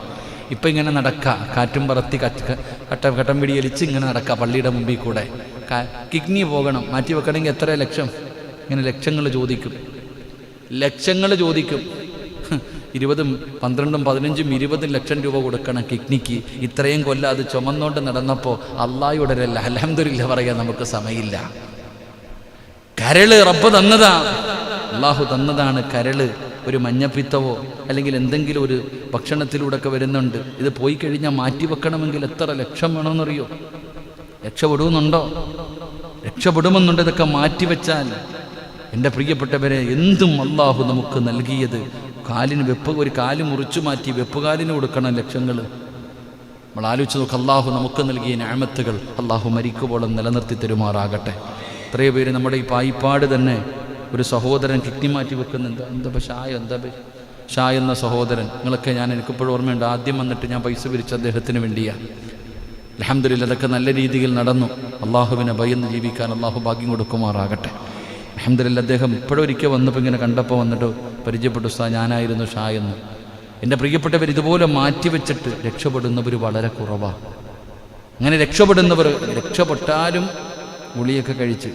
ഇപ്പം ഇങ്ങനെ നടക്കുക, കാറ്റും പറത്തി കട്ടം പിടി വലിച്ച് ഇങ്ങനെ നടക്കുക പള്ളിയുടെ മുമ്പിൽ കൂടെ. കിഡ്നി പോകണം, മാറ്റി വെക്കണമെങ്കിൽ എത്ര ലക്ഷം? ഇങ്ങനെ ലക്ഷങ്ങൾ ചോദിക്കും. 20, 12, 15, 20 ലക്ഷം രൂപ കൊടുക്കണം കിഡ്നിക്ക്. ഇത്രയും കൊല്ലം അത് ചുമന്നുകൊണ്ട് നടന്നപ്പോൾ അല്ലാഹുയുടെ അൽഹംദുലില്ലാഹ് പറയാൻ നമുക്ക് സമയമില്ല. കരള് റബ്ബ് തന്നതാ, അല്ലാഹു തന്നതാണ് കരള്. ഒരു മഞ്ഞപ്പിത്തവോ അല്ലെങ്കിൽ എന്തെങ്കിലും ഒരു ഭക്ഷണത്തിലൂടെ ഒക്കെ വരുന്നുണ്ട്. ഇത് പോയി കഴിഞ്ഞാൽ മാറ്റി വെക്കണമെങ്കിൽ എത്ര ലക്ഷം വേണമെന്നറിയോ? രക്ഷപ്പെടുമെന്നുണ്ടോ? രക്ഷപ്പെടുമെന്നുണ്ട്. ഇതൊക്കെ മാറ്റിവെച്ചാൽ എൻ്റെ പ്രിയപ്പെട്ടവരെ, എന്തും അല്ലാഹു നമുക്ക് നൽകിയത്. കാലിന് ഒരു കാല് മുറിച്ചു മാറ്റി വെപ്പുകാലിന് കൊടുക്കണം ലക്ഷങ്ങൾ. നമ്മൾ ആലോചിച്ച് നോക്ക്, അല്ലാഹു നമുക്ക് നൽകിയ നിഅമത്തുകൾ അല്ലാഹു മരിക്കുമ്പോഴും നിലനിർത്തി തരുമാറാകട്ടെ. എത്രയോ പേര് നമ്മുടെ ഈ പായിപ്പാട് തന്നെ ഒരു സഹോദരൻ കിഡ്നി മാറ്റി വെക്കുന്നുണ്ട്. ഷായ എന്ന സഹോദരൻ, നിങ്ങളൊക്കെ എനിക്കിപ്പോഴും ഓർമ്മയുണ്ട്. ആദ്യം വന്നിട്ട് ഞാൻ പൈസ പിരിച്ച അദ്ദേഹത്തിന് വേണ്ടിയാണ്. അൽഹംദുലില്ലാഹ് അതൊക്കെ നല്ല രീതിയിൽ നടന്നു. അള്ളാഹുവിനെ ഭയന്ന് ജീവിക്കാൻ അള്ളാഹു ഭാഗ്യം കൊടുക്കുമാറാകട്ടെ. അൽഹംദുലില്ലാഹ് അദ്ദേഹം ഇപ്പോഴൊരിക്കൽ വന്നപ്പോൾ ഇങ്ങനെ കണ്ടപ്പോൾ വന്നിട്ട് പരിചയപ്പെട്ടു, ഉസ്താദ് ഞാനായിരുന്നു ഷായെന്ന്. എൻ്റെ പ്രിയപ്പെട്ടവർ, ഇതുപോലെ മാറ്റിവെച്ചിട്ട് രക്ഷപ്പെടുന്നവർ വളരെ കുറവാണ്. അങ്ങനെ രക്ഷപ്പെടുന്നവർ രക്ഷപ്പെട്ടാലും ഗുളിയൊക്കെ കഴിച്ച്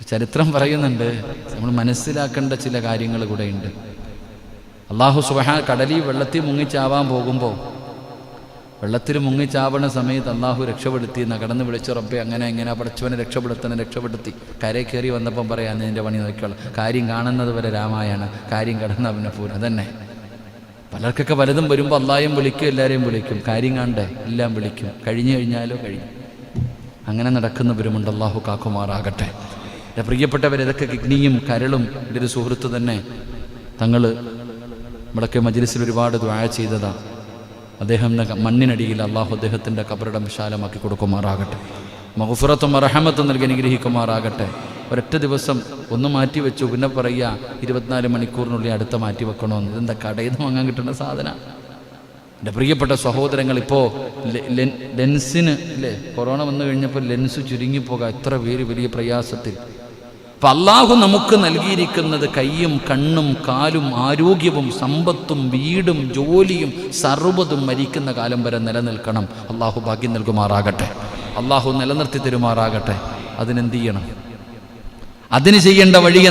ചരിത്രം പറയുന്നുണ്ട്. നമ്മൾ മനസ്സിലാക്കേണ്ട ചില കാര്യങ്ങൾ കൂടെയുണ്ട്. അല്ലാഹു സുബ്ഹാന കടലിൽ വെള്ളത്തിൽ മുങ്ങിച്ചാവാൻ പോകുമ്പോൾ, വെള്ളത്തിൽ മുങ്ങിച്ചാവണ സമയത്ത് അല്ലാഹു രക്ഷപ്പെടുത്തി കടന്ന് വിളിച്ച് റബ്ബേ അങ്ങനെ എങ്ങനെ പടച്ചവനെ രക്ഷപ്പെടുത്തി. കരയിൽ കയറി വന്നപ്പം പറയാം, നിൻ്റെ പണി നോക്കിക്കോളാം, കാര്യം കാണുന്നത് വരെ രാമായണ, കാര്യം കടന്ന അവനെ പൂരം. അതന്നെ പലർക്കൊക്കെ വലുതും വരുമ്പോൾ അല്ലാഹയും വിളിക്കും, എല്ലാവരെയും വിളിക്കും. കാര്യം കാണണ്ടേ, എല്ലാം വിളിക്കും. കഴിഞ്ഞു കഴിഞ്ഞാലോ കഴിഞ്ഞു. അങ്ങനെ നടക്കുന്നവരുമുണ്ട്. അല്ലാഹു കാക്കുമാറാകട്ടെ. പ്രിയപ്പെട്ടവർ, ഇതൊക്കെ കിഡ്നിയും കരളും. എൻ്റെ ഒരു സുഹൃത്ത് തന്നെ തങ്ങൾ നമ്മുടെയൊക്കെ മജ്‌ലിസിൽ ഒരുപാട് ദുആ ചെയ്തതാണ്. അദ്ദേഹം മണ്ണിനടിയിൽ അല്ലാഹു അദ്ദേഹത്തിൻ്റെ ഖബറിടം വിശാലമാക്കി കൊടുക്കുമാറാകട്ടെ. മഗ്ഫിറത്തും റഹ്മത്തും നൽകി അനുഗ്രഹിക്കുമാറാകട്ടെ. ഒരൊറ്റ ദിവസം ഒന്ന് മാറ്റി വെച്ചു, പിന്നെ പറയുക 24 മണിക്കൂറിനുള്ളിൽ അടുത്ത മാറ്റി വെക്കണമെന്ന്. ഇതെന്താ കടയിൽ നിന്ന് വാങ്ങാൻ കിട്ടുന്ന സാധനം? എൻ്റെ പ്രിയപ്പെട്ട സഹോദരങ്ങൾ, ഇപ്പോൾ ലെൻസിന് അല്ലേ, കൊറോണ വന്നു കഴിഞ്ഞപ്പോൾ ലെൻസ് ചുരുങ്ങിപ്പോകാം. എത്ര പേര് വലിയ പ്രയാസത്തിൽ. അപ്പം അല്ലാഹു നമുക്ക് നൽകിയിരിക്കുന്നത് കയ്യും കണ്ണും കാലും ആരോഗ്യവും സമ്പത്തും വീടും ജോലിയും സർവ്വതും മരിക്കുന്ന കാലം വരെ നിലനിൽക്കണം. അല്ലാഹു ഭാഗ്യം നൽകുമാറാകട്ടെ. അല്ലാഹു നിലനിർത്തി തരുമാറാകട്ടെ. അതിനെന്ത് ചെയ്യണം? അതിന് ചെയ്യേണ്ട വഴി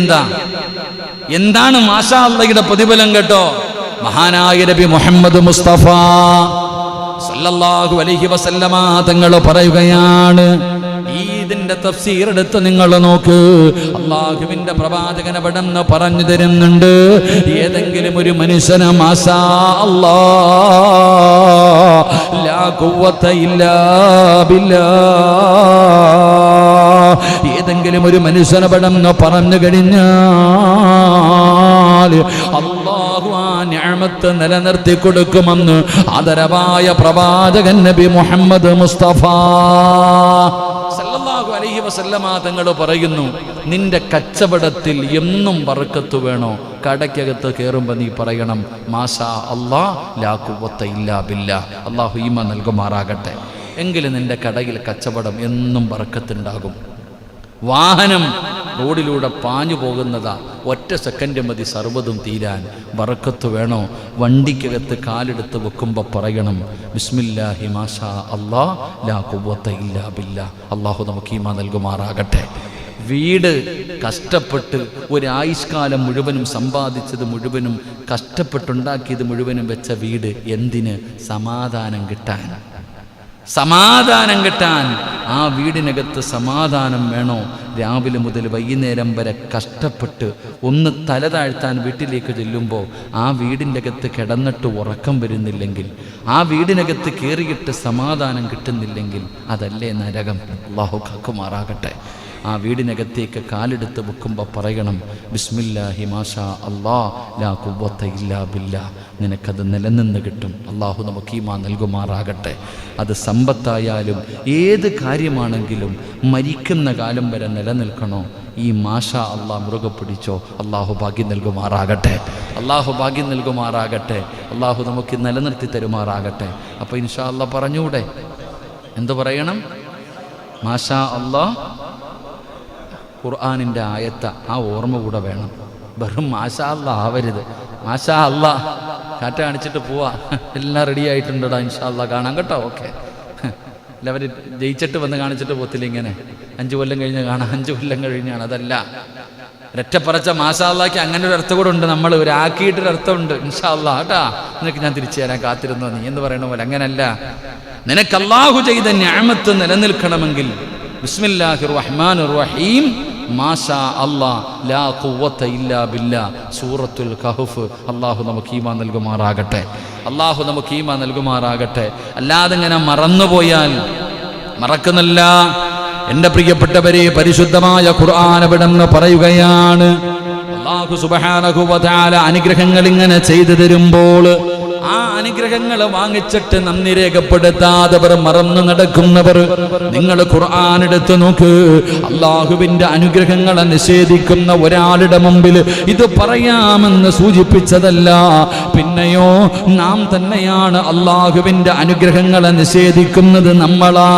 എന്താണ്? മാഷാ അല്ലാഹുവിന്റെ പ്രതിഫലം കേട്ടോ. മഹാനായ നബി മുഹമ്മദ് മുസ്തഫ സല്ലല്ലാഹു അലൈഹി വസല്ലമ തങ്ങൾ പറയുകയാണ്, ഈദിൻ ഇതിന്റെ തഫ്സീർ എടുത്ത് നിങ്ങൾ നോക്ക്. അള്ളാഹുവിന്റെ പ്രവാചകൻ അവിടെന്ന് പറഞ്ഞു തരുന്നുണ്ട്, ഏതെങ്കിലും ഒരു മനുഷ്യന് മാഷാ അല്ലാഹ് ലാ ഖുവത ഇല്ലാ ബില്ലാഹ്, ഏതെങ്കിലും ഒരു മനുഷ്യന് അവിടെന്ന് പറഞ്ഞു കഴിഞ്ഞാൽ അള്ളാഹു ആ നിഅമത്ത് നിലനിർത്തി കൊടുക്കുമെന്ന് ആദരവായ പ്രവാചകൻ നബി മുഹമ്മദ് മുസ്തഫ സല്ലല്ലാഹു അലൈഹി വസല്ലമ തങ്ങൾ പറയുന്നു, നിന്റെ കച്ചവടത്തിൽ എന്നും ബർക്കത്ത് വേണോ? കടയ്ക്കകത്ത് കയറുമ്പോൾ നീ പറയണം മാഷാ അല്ലാഹ് ലാ ഖുവത ഇല്ലാ ബില്ലാഹ്, അള്ളാഹു ഈമാൻ നൽകുമാറാകട്ടെ. എങ്കിലും നിന്റെ കടയിൽ കച്ചവടം എന്നും ബർക്കത്തുണ്ടാകും. വാഹനം റോഡിലൂടെ പാഞ്ഞു പോകുന്നതാ, ഒറ്റ സെക്കൻഡ് മതി സർവ്വതും തീരാൻ. ബറക്കത്ത് വേണോ? വണ്ടിക്കകത്ത് കാലെടുത്ത് വെക്കുമ്പോൾ പറയണം ബിസ്മില്ലാഹി മാഷാ അല്ലാഹ് ലാ ഖുവത ഇല്ലാ ബില്ലാഹ്, അള്ളാഹു നമുക്ക് ഈമാൻ നൽകുമാറാകട്ടെ. വീട് കഷ്ടപ്പെട്ട് ഒരായുഷ്കാലം മുഴുവനും സമ്പാദിച്ചത് മുഴുവനും കഷ്ടപ്പെട്ടുണ്ടാക്കിയത് മുഴുവനും വെച്ച വീട് എന്തിന്? സമാധാനം കിട്ടാൻ. സമാധാനം കിട്ടാൻ. ആ വീടിനകത്ത് സമാധാനം വേണോ? രാവിലെ മുതൽ വൈകുന്നേരം വരെ കഷ്ടപ്പെട്ട് ഒന്ന് തല താഴ്ത്താൻ വീട്ടിലേക്ക് ചെല്ലുമ്പോൾ ആ വീടിൻ്റെ അകത്ത് കിടന്നിട്ട് ഉറക്കം വരുന്നില്ലെങ്കിൽ, ആ വീടിനകത്ത് കയറിയിട്ട് സമാധാനം കിട്ടുന്നില്ലെങ്കിൽ അതല്ലേ നരകം. അല്ലാഹു കാക്കുമാറാകട്ടെ. ആ വീടിനകത്തേക്ക് കാലെടുത്ത് വെക്കുമ്പോൾ പറയണം ബിസ്മില്ലാഹി മാഷാ അല്ലാഹ് ലാ ഖുവത ഇല്ലാ ബില്ലാഹ്, നിനക്കത് നിലനിന്ന് കിട്ടും. അള്ളാഹു നമുക്ക് ഈമാൻ നൽകുമാറാകട്ടെ. അത് സമ്പത്തായാലും ഏത് കാര്യമാണെങ്കിലും മരിക്കുന്ന കാലം വരെ നിലനിൽക്കണോ? ഈ മാഷാ അല്ലാഹ് മുറുകെ പിടിച്ചോ. അള്ളാഹു ഭാഗ്യം നൽകുമാറാകട്ടെ. അള്ളാഹു ഭാഗ്യം നൽകുമാറാകട്ടെ. അള്ളാഹു നമുക്ക് നിലനിർത്തി തരുമാറാകട്ടെ. അപ്പോൾ ഇൻഷാ അല്ലാഹ് പറഞ്ഞൂടെ? എന്തു പറയണം? മാഷാ അല്ലാഹ്. ഖുർആനിൻ്റെ ആയത്ത ആ ഓർമ്മ കൂടെ വേണം. വെറും മാഷാ അല്ലാഹ് ആവരുത്. മാഷാ അല്ലാഹ് കാറ്റ കാണിച്ചിട്ട് പോവാ, എല്ലാം റെഡി ആയിട്ടുണ്ടോടാ ഇൻഷാ അല്ലാഹ് കാണാം കേട്ടോ. ഓക്കെ, എല്ലാവരും ജയിച്ചിട്ട് വന്ന് കാണിച്ചിട്ട് പോത്തില്ല. ഇങ്ങനെ 5 കൊല്ലം കഴിഞ്ഞ് കാണാം, 5 കൊല്ലം കഴിഞ്ഞാണ്. അതല്ല, ഒരൊറ്റപ്പറച്ച മാഷാ അല്ലാഹ്ക്ക് അങ്ങനെ ഒരു അർത്ഥം കൂടെ ഉണ്ട്. നമ്മൾ ഒരാക്കിയിട്ടൊരർത്ഥമുണ്ട് ഇൻഷാ അല്ലാഹ് കേട്ടാ. നിനക്ക് ഞാൻ തിരിച്ചു തരാൻ കാത്തിരുന്നോ നീ എന്ന് പറയണ പോലെ. അങ്ങനല്ല, നിനക്ക് അല്ലാഹു ചെയ്ത നിഅമത്ത് നിലനിൽക്കണമെങ്കിൽ ബിസ്മില്ലാഹിർ റഹ്മാനിർ റഹീം മാഷാ അല്ലാഹ് ലാ ഖുവത ഇല്ലാ ബില്ലാഹ്, സൂറത്തുൽ കഹ്ഫ്. അള്ളാഹു നമുക്ക് ഈമാൻ നൽകുമാറാകട്ടെ. അള്ളാഹു നമുക്ക് ഈമാൻ നൽകുമാറാകട്ടെ. അല്ലാതെ ഇങ്ങനെ മറന്നുപോയാൽ മറക്കുന്നില്ല. എൻ്റെ പ്രിയപ്പെട്ടവരെ, പരിശുദ്ധമായ ഖുർആൻ അവിടെന്ന് പറയുകയാണ്, അല്ലാഹു സുബ്ഹാനഹു വ തആല അനുഗ്രഹങ്ങൾ ഇങ്ങനെ ചെയ്തു തരുമ്പോൾ ആ അനുഗ്രഹങ്ങൾ വാങ്ങിച്ചിട്ട് നന്ദി രേഖപ്പെടുത്താതവർ, മറന്നു നടക്കുന്നവർ, നിങ്ങൾ ഖുർആൻ എടുത്ത് നോക്ക്. അള്ളാഹുവിന്റെ അനുഗ്രഹങ്ങളെ നിഷേധിക്കുന്ന ഒരാളുടെ മുമ്പിൽ ഇത് പറയാമെന്ന് സൂചിപ്പിച്ചതല്ല, പിന്നെയോ നാം തന്നെയാണ് അള്ളാഹുവിന്റെ അനുഗ്രഹങ്ങളെ നിഷേധിക്കുന്നത് നമ്മളാ.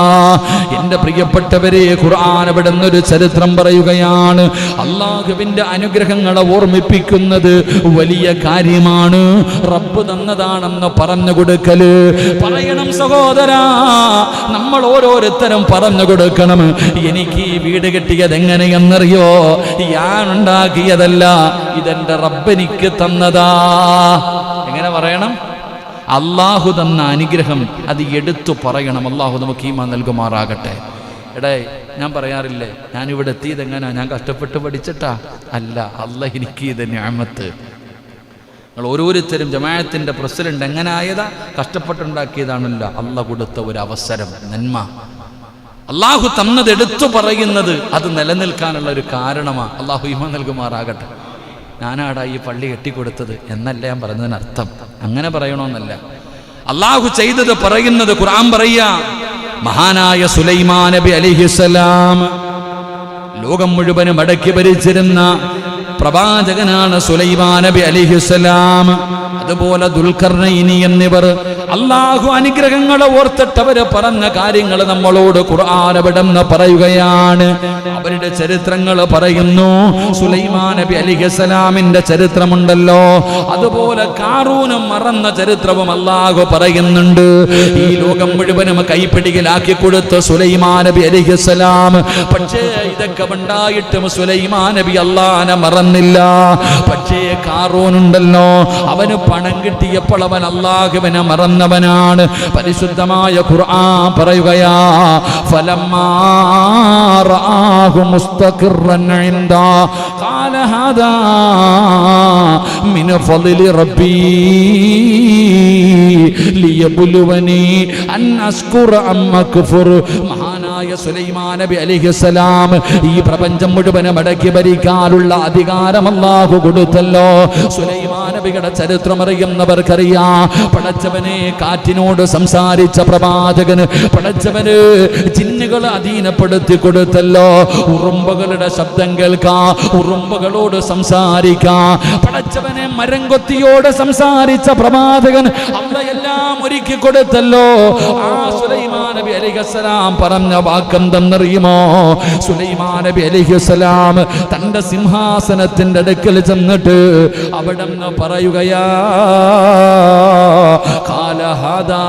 എൻ്റെ പ്രിയപ്പെട്ടവരെ, ഖുർആൻ അവിടെ നിന്നൊരു ചരിത്രം പറയുകയാണ്. അള്ളാഹുവിന്റെ അനുഗ്രഹങ്ങളെ ഓർമ്മിപ്പിക്കുന്നത് വലിയ കാര്യമാണ്. റബ്ബ് തന്നതാണെന്ന് പറഞ്ഞു കൊടുക്കല്. പറയണം സഹോദരാ, നമ്മൾ ഓരോരുത്തരും പറഞ്ഞു കൊടുക്കണം, എനിക്ക് ഈ വീട് കിട്ടിയത് എങ്ങനെയെന്നറിയോ? ഞാൻ ഉണ്ടാക്കിയതല്ല, ഇതെന്റെ റബ്ബ് എനിക്ക് തന്നതാ. എങ്ങനെ പറയണം? അള്ളാഹു തന്ന അനുഗ്രഹം അത് എടുത്തു പറയണം. അള്ളാഹു നമുക്ക് ഈമാൻ നൽകുമാറാകട്ടെ. എടേ, ഞാൻ പറയാറില്ലേ, ഞാനിവിടെ എത്തിയത് എങ്ങനെയാ? ഞാൻ കഷ്ടപ്പെട്ട് പഠിച്ചിട്ടാ? അല്ല, അള്ളാഹ് എനിക്ക് ഇത് നിഅമത്ത്. നിങ്ങൾ ഓരോരുത്തരും ജമാഅത്തിന്റെ പ്രസിഡന്റ് എങ്ങനെ ആയതാ? കഷ്ടപ്പെട്ടുണ്ടാക്കിയതാണല്ലോ. അള്ളാഹ് കൊടുത്ത ഒരു അവസരം, നന്മ. അള്ളാഹു തന്നത് എടുത്തു പറയുന്നത് അത് നിലനിൽക്കാനുള്ള ഒരു കാരണമാണ്. അള്ളാഹു ഈമാൻ നൽകുമാറാകട്ടെ. ഞാനാടാ ഈ പള്ളി കെട്ടിക്കൊടുത്തത് എന്നല്ല ഞാൻ പറഞ്ഞതിനർത്ഥം. അങ്ങനെ പറയണമെന്നല്ല. അള്ളാഹു ചെയ്തത് പറയുന്നത് ഖുർആൻ പറയാ. മഹാനായ സുലൈമാൻ നബി അലൈഹിസ്സലാം ലോകം മുഴുവനും അടക്കി ഭരിച്ചിരുന്ന പ്രവാചകനാണ് സുലൈമാൻ നബി അലൈഹിസ്സലാം. അതുപോലെ ദുൽഖർനൈനി എന്നിവർ അള്ളാഹു അനുഗ്രഹങ്ങളെ ഓർത്തിട്ടവര് പറഞ്ഞ കാര്യങ്ങൾ നമ്മളോട് ഖുർആൻ അവിടെന്ന് പറയുകയാണ്. അവരുടെ ചരിത്രങ്ങൾ പറയുന്നു. സുലൈമാൻ നബി അലൈഹിസ്സലാമിന്റെ ചരിത്രമുണ്ടല്ലോ, അതുപോലെ കാറൂനും മറന്ന ചരിത്രവും അള്ളാഹു പറയുന്നുണ്ട്. ഈ ലോകം മുഴുവനും കൈപ്പിടിയിലാക്കി കൊടുത്ത സുലൈമാൻ നബി അലൈഹിസ്സലാം, പക്ഷേ ഇതൊക്കെ ഉണ്ടായിട്ടും സുലൈമാൻ നബി അള്ളാഹനെ മറന്നില്ല. പക്ഷേ കാറൂനുണ്ടല്ലോ, അവന് പണം കിട്ടിയപ്പോൾ അവൻ അല്ലാഹുവിനെ മറന്നവനാണ്. പരിശുദ്ധമായ ഖുർആൻ പറയുകയാ, ഫലമ്മാ റആഹു മുസ്തഖിറൻ ഇൻദാ ഖാല ഹാദാ മിൻ ഫളിൽ റബ്ബി ലിയബ്ലുവനി അൻ അസ്കുറ അം അക്ഫുർ. മഹാനായ സുലൈമാൻ നബി അലൈഹിസ്സലാം ഈ പ്രപഞ്ചം മുഴുവനും അടക്കി ഭരിക്കാനുള്ള അധികാരം അല്ലാഹു കൊടുത്തല്ലോ. സുലൈമാൻ നബിയുടെ ചരിത്രം അറിയുന്നവർക്കറിയാം. പടച്ചവനെ കാറ്റിനോട് സംസാരിച്ച പ്രവാചകന് പടച്ചവന് ജിന്നുകളെ അധീനപ്പെടുത്തി കൊടുത്തല്ലോ. ഉറുമ്പുകളുടെ ശബ്ദം കേൾക്കാം, ഉറുമ്പുകളോട് സംസാരിക്കാം. പടച്ചവനെ മരംകൊത്തിയോട് സംസാരിച്ച പ്രവാചകൻ അള്ളയെല്ലാം ഒരുക്കി കൊടുത്തല്ലോ. ആ സുലൈമാൻ നബി അലൈഹിസ്സലാം പറഞ്ഞ വാക്കെന്തെന്നറിയുമോ? സുലൈമാൻ നബി അലൈഹിസ്സലാം തന്റെ സിംഹാസനത്തിന്റെ അടുക്കൽ ചെന്നിട്ട് അവിടെ നിന്ന് പറയുകയാ, ഖാല ഹാദാ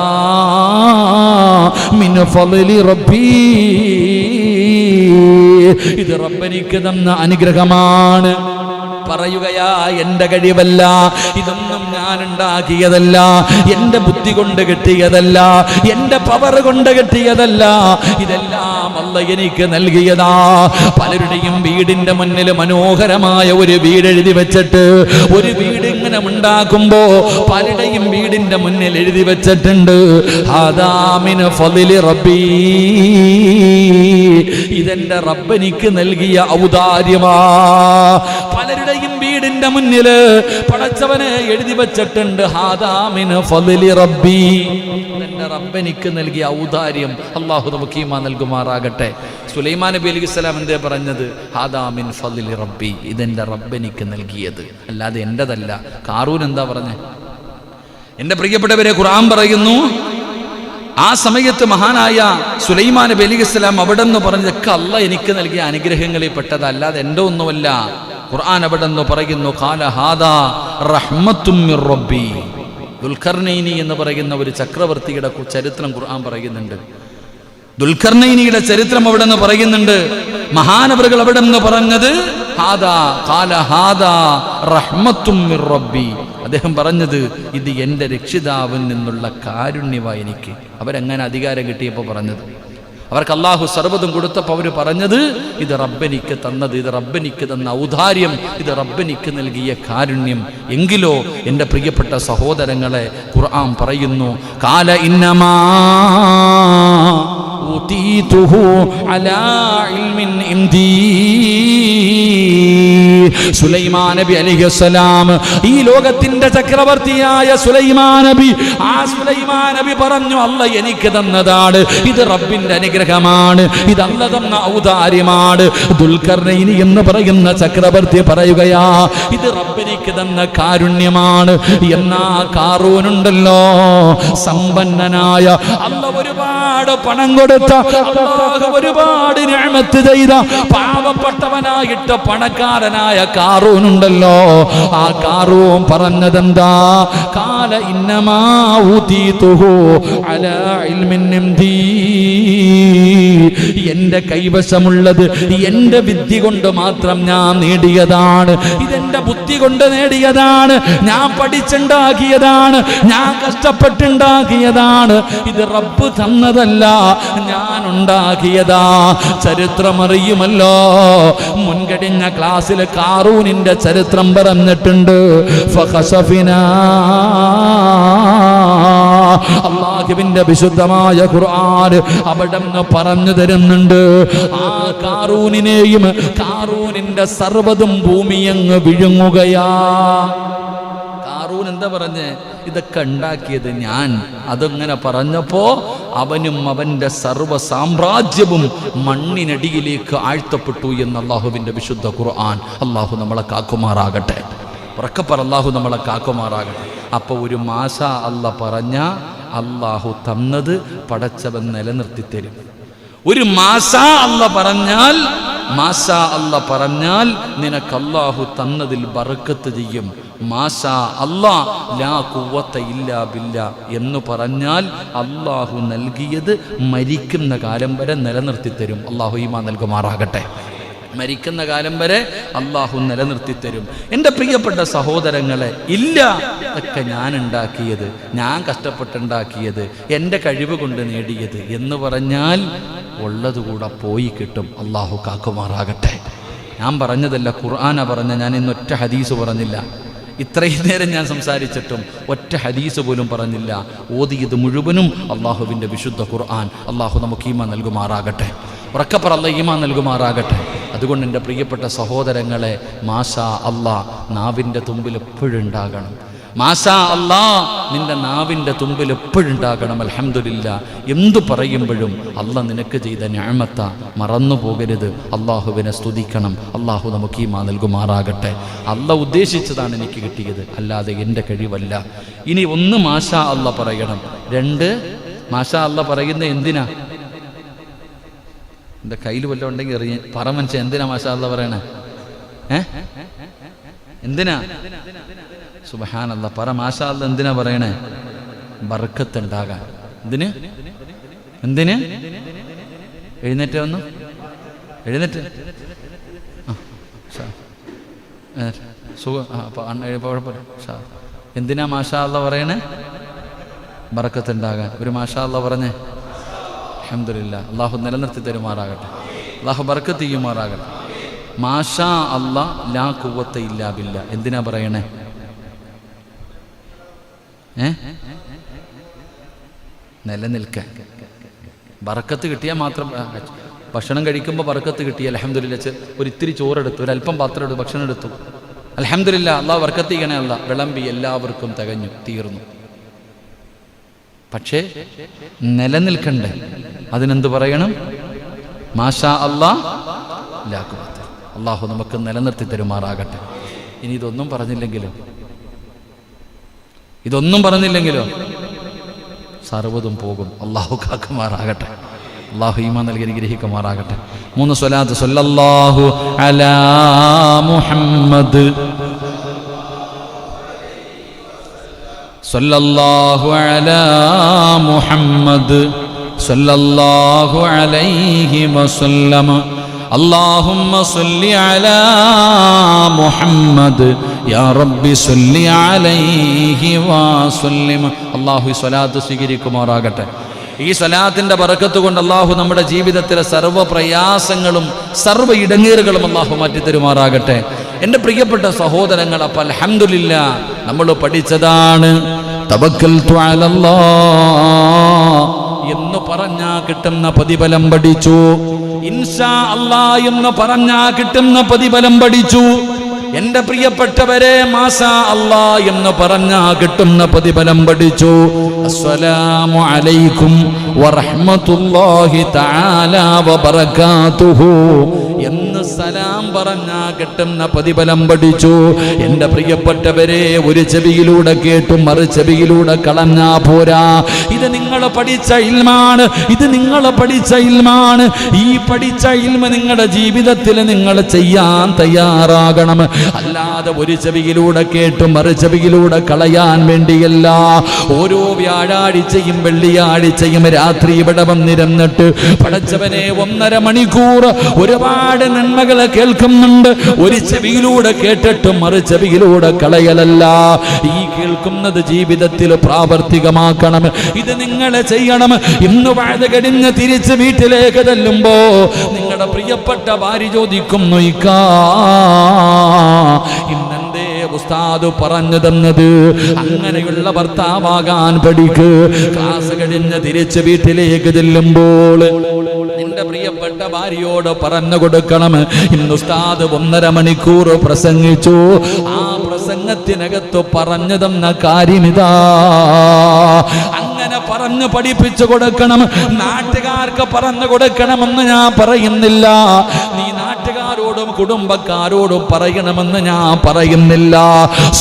മിൻ ഫളിൽ റബ്ബി, ഇത് റബ്ബനിക്ക് തന്ന അനുഗ്രഹമാണ്. പറയുകയാ, എന്റെ കഴിവല്ല, ഇതൊന്നും ഞാൻ ഉണ്ടാക്കിയതല്ല, എന്റെ ബുദ്ധി കൊണ്ട് കിട്ടിയതല്ല, എന്റെ പവർ കൊണ്ട് കിട്ടിയതല്ല, ഇതെല്ലാം അല്ലാഹ് എനിക്ക് നൽകിയതാ. പലരുടെയും വീടിന്റെ മുന്നിൽ മനോഹരമായ ഒരു വീട് എഴുതി വെച്ചിട്ട്, ഒരു വീട് ഇങ്ങനെ ഉണ്ടാക്കുമ്പോ പലരുടെയും വീടിന്റെ മുന്നിൽ എഴുതി വെച്ചിട്ടുണ്ട്, ഹാദാ മിൻ ഫളിൽ റബ്ബി, ഇതെന്റെ റബ്ബനിക്ക് നൽകിയ ഔദാര്യമാ. പലരുടെയും വീടിന്റെ മുന്നിൽ പടച്ചവനെ എഴുതി വെച്ചിട്ടുണ്ട്, ഹാദാ മിൻ ഫളിൽ റബ്ബി, എന്റെ റബ്ബനിക്ക് നൽകിയ ഔദാര്യം. അല്ലാഹു നമുക്ക് ഈമാൻ നൽകുമാറാകട്ടെ. സുലൈമാൻ നബി അലൈഹിസ്സലാം എന്തേ പറഞ്ഞത്? ഹാദാ മിൻ ഫളിൽ റബ്ബി, ഇതെന്റെ റബ്ബനിക്ക് നൽകിയത്, അല്ലാതെ എന്റേതല്ല. കാറൂൻ എന്താ പറഞ്ഞേ? എന്റെ പ്രിയപ്പെട്ടവരെ, ഖുർആൻ പറയുന്നു, ആ സമയത്ത് മഹാനായ സുലൈമാൻ നബി അലൈഹിസ്സലാം അവിടെ നിന്ന് പറഞ്ഞതൊക്കെ അല്ലാഹ് എനിക്ക് നൽകിയ അനുഗ്രഹങ്ങളിൽ പെട്ടതല്ലാതെ എൻ്റെ ഒന്നുമല്ല. ഖുർആൻ അവിടെ നിന്ന് പറയുന്നു, ഖാല ഹാദാ റഹ്മത്തും മിർ റബ്ബി. ദുൽഖർനൈനി എന്ന് പറയുന്ന ഒരു ചക്രവർത്തിയുടെ ചരിത്രം ഖുർആൻ പറയുന്നുണ്ട്. ദുൽഖർനൈനിയുടെ ചരിത്രം അവിടെ നിന്ന് പറയുന്നുണ്ട്. മഹാനവറുകൾ അവിടെ നിന്ന് പറഞ്ഞത് ഹാദാ ഖാല ഹാദാ റഹ്മത്തും മിർ റബ്ബി, അദ്ദേഹം പറഞ്ഞത് ഇത് എൻ്റെ രക്ഷിതാവിൽ നിന്നുള്ള കാരുണ്യമായി എനിക്ക്. അവരെങ്ങനെ അധികാരം കിട്ടിയപ്പോൾ പറഞ്ഞത്? അവർക്ക് അല്ലാഹു സർവ്വതും കൊടുത്തപ്പോൾ അവർ പറഞ്ഞത്, ഇത് റബ്ബനിക്ക് തന്നത്, ഇത് റബ്ബനിക്ക് തന്ന ഔദാര്യം, ഇത് റബ്ബനിക്ക് നൽകിയ കാരുണ്യം. എങ്കിലോ എൻ്റെ പ്രിയപ്പെട്ട സഹോദരങ്ങളെ, ഖുർആൻ പറയുന്നു, ഖാല ഇന്നമാ ഊതീതുഹു അലാ ഇൽമിൻ ഇൻദീ. സുലൈമാൻ നബി അലൈഹിസ്സലാം, ഈ ലോകത്തിന്റെ ചക്രവർത്തിയായ സുലൈമാൻ നബി, ആ സുലൈമാൻ നബി പറഞ്ഞു, അല്ലാഹ് എനിക്ക് തന്നതാണ്, ഇത് റബ്ബിന്റെ അനുഗ്രഹമാണ്, ഇത് അല്ലാഹ് തന്ന ഔദാര്യമാണ്. ദുൽഖർനൈനി എന്ന് പറയുന്ന ചക്രവർത്തി പറയുകയാ, ഇത് റബ്ബിനിക്ക് തന്ന കാരുണ്യമാണ്. എന്നാ കാറൂനുണ്ടല്ലോ, സമ്പന്നനായ, അല്ലാഹ് ഒരുപാട് പണം കൊടുത്ത, അല്ലാഹ് ഒരുപാട് നിഅമത്ത് ചെയ്ത, പാവപ്പെട്ടവനായിട്ട് പണക്കാരനായ കാറൂനുണ്ടല്ലോ, ആ കാറൂൻ പറഞ്ഞതെന്താ? ഖാല ഇന്നമാ ഊതീതുഹു അലാ ഇൽമിൻ ഇൻദീ, എന്റെ കൈവശമുള്ളത് എന്റെ വിദ്യ കൊണ്ട് മാത്രം ഞാൻ നേടിയതാണ്, ഇതെന്റെ ബുദ്ധി കൊണ്ട് നേടിയതാണ്, ഞാൻ പഠിച്ചുണ്ടാക്കിയതാണ്, ഞാൻ കഷ്ടപ്പെട്ടുണ്ടാക്കിയതാണ്, ഇത് റബ്ബ് തന്നതല്ല, ഞാൻ ഉണ്ടാക്കിയതാ. ചരിത്രമറിയുമല്ലോ, മുൻകഴിഞ്ഞ ക്ലാസ്സിൽ കാറൂനിന്റെ ചരിത്രം പറഞ്ഞിട്ടുണ്ട്. ഫഖസഫിനാ, അല്ലാഹുവിന്റെ വിശുദ്ധമായ ഖുർആൻ അവിടെ നിന്ന് പറഞ്ഞു തരുന്നുണ്ട്. ആ കാറൂനിനെയും കാറൂനിന്റെ സർവ്വതും ഭൂമിയങ്ങ് വിഴുങ്ങുകയാ. കാറൂൻ എന്താ പറഞ്ഞേ? ഇതൊക്കെ ഉണ്ടാക്കിയത് ഞാൻ. അതങ്ങനെ പറഞ്ഞപ്പോ അവനും അവന്റെ സർവ്വ സാമ്രാജ്യവും മണ്ണിനടിയിലേക്ക് ആഴ്ത്തപ്പെട്ടു എന്ന് അല്ലാഹുവിന്റെ വിശുദ്ധ ഖുർആൻ. അല്ലാഹു നമ്മളെ കാക്കുമാറാകട്ടെ. ഉറക്കപ്പറ, അല്ലാഹു നമ്മളെ കാക്കുമാറാകട്ടെ. അപ്പൊ ഒരു മാസ അല്ല പറഞ്ഞ അല്ലാഹു തന്നത് പടച്ചവൻ നിലനിർത്തി തരും. ഒരു മാസ അല്ല പറഞ്ഞാൽ, മാഷാ അല്ലാ പറഞ്ഞാൽ നിനക്ക് അല്ലാഹു തന്നതിൽ ബർക്കത്ത് ചെയ്യും. മാഷാ അല്ലാ ലാ ഖുവത ഇല്ലാ ബില്ലാ എന്ന് പറഞ്ഞാൽ അല്ലാഹു നൽകിയത് മരിക്കുന്ന കാലം വരെ നിലനിർത്തി തരും. അല്ലാഹു ഈമാൻ നൽകുമാറാകട്ടെ. മരിക്കുന്ന കാലം വരെ അള്ളാഹു നിലനിർത്തി തരും. എൻ്റെ പ്രിയപ്പെട്ട സഹോദരങ്ങളെ, ഇല്ല ഇതൊക്കെ ഞാൻ ഉണ്ടാക്കിയത്, ഞാൻ കഷ്ടപ്പെട്ടുണ്ടാക്കിയത്, എൻ്റെ കഴിവ് കൊണ്ട് നേടിയത് എന്ന് പറഞ്ഞാൽ ഉള്ളതുകൂടെ പോയി കിട്ടും. അള്ളാഹു കാക്കുമാറാകട്ടെ. ഞാൻ പറഞ്ഞതല്ല, ഖുർആനാ പറഞ്ഞ. ഞാൻ ഇന്നൊറ്റ ഹദീസ് പറഞ്ഞില്ല. ഇത്രയും നേരം ഞാൻ സംസാരിച്ചിട്ടും ഒറ്റ ഹദീസ് പോലും പറഞ്ഞില്ല. ഓതിയത് മുഴുവനും അള്ളാഹുവിൻ്റെ വിശുദ്ധ ഖുർആൻ. അള്ളാഹു നമുക്ക് ഈമാൻ നൽകുമാറാകട്ടെ. ഉറക്കപ്പറ അല്ലാഹ് ഈമാൻ നൽകുമാറാകട്ടെ. അതുകൊണ്ട് എൻ്റെ പ്രിയപ്പെട്ട സഹോദരങ്ങളെ, മാഷാ അല്ലാഹ് നാവിൻ്റെ തുമ്പിൽ എപ്പോഴും ഉണ്ടാകണം. മാഷാ അല്ലാഹ് നിൻ്റെ നാവിൻ്റെ തുമ്പിൽ എപ്പോഴും ഉണ്ടാകണം. അൽഹംദുലില്ലാ എന്തു പറയുമ്പോഴും അല്ലാഹ് നിനക്ക് ചെയ്ത നിഅമത്ത മറന്നു പോകരുത്. അള്ളാഹുവിനെ സ്തുതിക്കണം. അള്ളാഹു നമുക്ക് ഈമാൻ നൽകുമാറാകട്ടെ. അല്ലാഹ് ഉദ്ദേശിച്ചതാണ് എനിക്ക് കിട്ടിയത്, അല്ലാതെ എൻ്റെ കഴിവല്ല. ഇനി ഒന്ന് മാഷാ അല്ലാഹ് പറയണം. രണ്ട്, മാഷാ അല്ലാഹ് പറയുന്നത് എന്തിനാ? എൻ്റെ കയ്യിൽ വല്ലതും ഉണ്ടെങ്കിൽ എറിയ പറ മനുഷ്യൻ. എന്തിനാ മാഷാ അല്ലാഹ് പറയണേ? എന്തിനാ? സുബ്ഹാനല്ലാഹ് പറ. മാഷാ അല്ലാഹ് എന്തിനാ പറയണേ? ബർക്കത്ത് ഉണ്ടാകാൻ. എന്തിന്? എന്തിന്? എഴുന്നേറ്റ് വന്നു, എഴുന്നേറ്റ്. എന്തിനാ മാഷാ അല്ലാഹ് പറയണേ? ബർക്കത്ത് ഉണ്ടാകാൻ. ഒരു മാഷാ അല്ലാഹ് പറഞ്ഞേ. അൽഹംദുലില്ലാ. അള്ളാഹു നിലനിർത്തി തരുമാറാകട്ടെ. അള്ളാഹു ബർക്കത്ത് ചെയ്യുമാറാകട്ടെ. മാഷാ അല്ലാഹ് ലാ ഖുവത്ത ഇല്ലാ ബില്ലാ. എന്തിനാ പറയണേ? നിലനിൽക്കാൻ. ബർക്കത്ത് കിട്ടിയാൽ മാത്രം. ഭക്ഷണം കഴിക്കുമ്പോൾ ബർക്കത്ത് കിട്ടി, അൽഹംദുലില്ലാ. ഒരു ഇത്തിരി ചോറെടുത്തു, ഒരല്പം പാത്രം എടുത്തു, ഭക്ഷണം എടുത്തു, അൽഹംദുലില്ലാ. അള്ളാഹു ബർക്കത്ത് ചെയ്യണേ. അല്ലാഹ് വിളമ്പി, എല്ലാവർക്കും തികഞ്ഞു, തീർന്നു. പക്ഷേ നിലനിൽക്കണ്ടേ? അതിനെന്ത് പറയണം? മാഷാ അല്ലാഹ് ലാ ഖുവത്ത. അള്ളാഹു നമുക്ക് നിലനിർത്തി തരുമാറാകട്ടെ. ഇനി ഇതൊന്നും പറഞ്ഞില്ലെങ്കിലോ സർവ്വതും പോകും. അള്ളാഹു കാക്കുമാറാകട്ടെ. അള്ളാഹു ഈമാൻ നൽകി അനുഗ്രഹിക്കുമാറാകട്ടെ. 3 സ്വലാത്ത്. സല്ലല്ലാഹു അലാ മുഹമ്മദ്, സല്ലല്ലാഹു അലാ മുഹമ്മദ്, സല്ലല്ലാഹു അലൈഹി വസല്ലമ. അല്ലാഹുമ്മ സ്വല്ലി അലാ മുഹമ്മദ് യാ റബ്ബി സ്വല്ലി അലൈഹി വസല്ലം. അല്ലാഹു ഈ സ്വലാത്ത് സ്വീകരിക്കുമാറാകട്ടെ. ഈ സ്വലാത്തിന്റെ ബറക്കത്ത് കൊണ്ട് അല്ലാഹു നമ്മുടെ ജീവിതത്തിലെ സർവ്വ പ്രയാസങ്ങളും സർവ്വ ഇടങ്ങേറുകളും അല്ലാഹു മാറ്റി തരുമാറാകട്ടെ. എൻ്റെ പ്രിയപ്പെട്ട സഹോദരങ്ങൾ, അപ്പോൾ അൽഹംദുലില്ലാ നമ്മൾ പഠിച്ചതാണ് തവക്കൽതു അലല്ലാഹ് എന്ന് പറഞ്ഞാ കിട്ടുന്ന പ്രതിഫലം പഠിച്ചു. ഇൻഷാ അല്ലാഹ് എന്ന് പറഞ്ഞാ കിട്ടുന്ന പ്രതിഫലം പഠിച്ചു. എൻ്റെ പ്രിയപ്പെട്ടവരെ, മാഷാ അല്ലാഹ് എന്ന് പറഞ്ഞാ കിട്ടുന്ന പ്രതിഫലം പഠിച്ചു. അസ്സലാമു അലൈക്കും വറഹ്മത്തുള്ളാഹി തആല വബറകാതുഹു എന്ന് സലാം പറഞ്ഞാ കിട്ടുന്ന പ്രതിഫലം പഠിച്ചു. എൻ്റെ പ്രിയപ്പെട്ടവരെ, ഒരു ചെവിയിലൂടെ കേട്ടു മറു ചെവിയിലൂടെ കളഞ്ഞാ പോരാ. ഇത് നിങ്ങൾ പഠിച്ച ഇൽമാണ്, ഇത് നിങ്ങൾ പഠിച്ച ഇൽമാണ്. ഈ പഠിച്ച ഇൽമ നിങ്ങളുടെ ജീവിതത്തിൽ നിങ്ങൾ ചെയ്യാൻ തയ്യാറാകണം. അല്ലാതെ ഒരു ചെവിയിലൂടെ കേട്ടു മറു ചെവിയിലൂടെ കളയാൻ വേണ്ടിയല്ല. ഓരോ വ്യാഴാഴ്ചയും വെള്ളിയാഴ്ചയും രാത്രി ഇവിടെ വന്നിരുന്നിട്ട് പടച്ചവനെ 1.5 മണിക്കൂർ ഒരുപാട് നന്മകളെ കേൾക്കുന്നുണ്ട്. ഒരു ചെവിയിലൂടെ കേട്ടിട്ട് മറു ചെവിയിലൂടെ കളയലല്ല. ഈ കേൾക്കുന്നത് ജീവിതത്തിൽ പ്രാവർത്തികമാക്കണം. ഇത് നിങ്ങൾ ചെയ്യണം. ഇന്ന് വാഴ കഴിഞ്ഞ് തിരിച്ച് വീട്ടിലേക്ക് ചെല്ലുമ്പോ നിങ്ങളുടെ പ്രിയപ്പെട്ട ഭാര്യ ചോദിക്കുന്നു, ഇക്കാ ഇന്നെന്തേ ഉസ്താദ് പറഞ്ഞു തന്നത്? അങ്ങനെയുള്ള ഭർത്താവാകാൻ പഠിക്ക്. ക്ലാസ് കഴിഞ്ഞ് തിരിച്ച് വീട്ടിലേക്ക് ചെല്ലുമ്പോൾ നിന്റെ പ്രിയപ്പെട്ട ഭാര്യയോട് പറഞ്ഞു കൊടുക്കണം, ഇന്ന് ഉസ്താദ് 1.5 മണിക്കൂർ പ്രസംഗിച്ചു. ആ പ്രസംഗത്തിനകത്ത് പറഞ്ഞു തന്ന കാര്യമിതാ. അങ്ങനെ പറഞ്ഞു പഠിപ്പിച്ചു കൊടുക്കണം. നാട്ടുകാർക്ക് പറഞ്ഞു കൊടുക്കണമെന്ന് ഞാൻ പറയുന്നില്ല. നീ നാട്ടുകാരോടും കുടുംബക്കാരോട് പറയണമെന്ന് ഞാൻ പറയുന്നില്ല.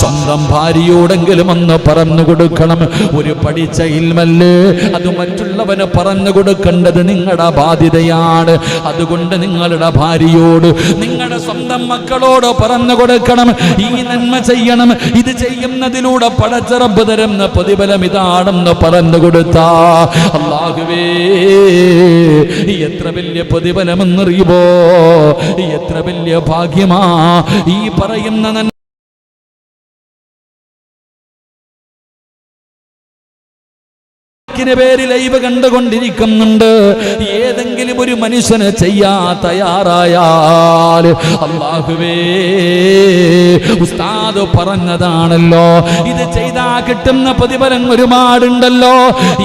സ്വന്തം ഭാര്യയോടെങ്കിലും ഒന്ന് പറഞ്ഞു കൊടുക്കണം. ഒരു പഠിച്ച ഇൽമല്ലേ, അത് മറ്റുള്ളവന് പറഞ്ഞു കൊടുക്കേണ്ടത് നിങ്ങളുടെ ബാധ്യതയാണ്. അതുകൊണ്ട് നിങ്ങളുടെ ഭാര്യയോട്, നിങ്ങളുടെ സ്വന്തം മക്കളോട് പറഞ്ഞു കൊടുക്കണം, ഈ നന്മ ചെയ്യണം, ഇത് ചെയ്യുന്നതിലൂടെ പടച്ച റബ്ബ് തരുന്ന പ്രതിഫലം ഇതാണെന്ന് പറഞ്ഞു കൊടുത്താ അല്ലാഹുവേ എത്ര വലിയ പ്രതിഫലമെന്നറിയുമോ, എത്ര വലിയ ഭാഗ്യമാ ഈ പറയുന്ന പേര് ലൈവ് കണ്ടുകൊണ്ടിരിക്കുന്നുണ്ട്. ഏതെങ്കിലും ഒരു മനുഷ്യന് ചെയ്യാ തയ്യാറായാൽ അല്ലാഹുവേ ഉസ്താദ് പറഞ്ഞതാണല്ലോ, ഇത് ചെയ്താ കിട്ടുന്ന പ്രതിഫലം ഒരുപാടുണ്ടല്ലോ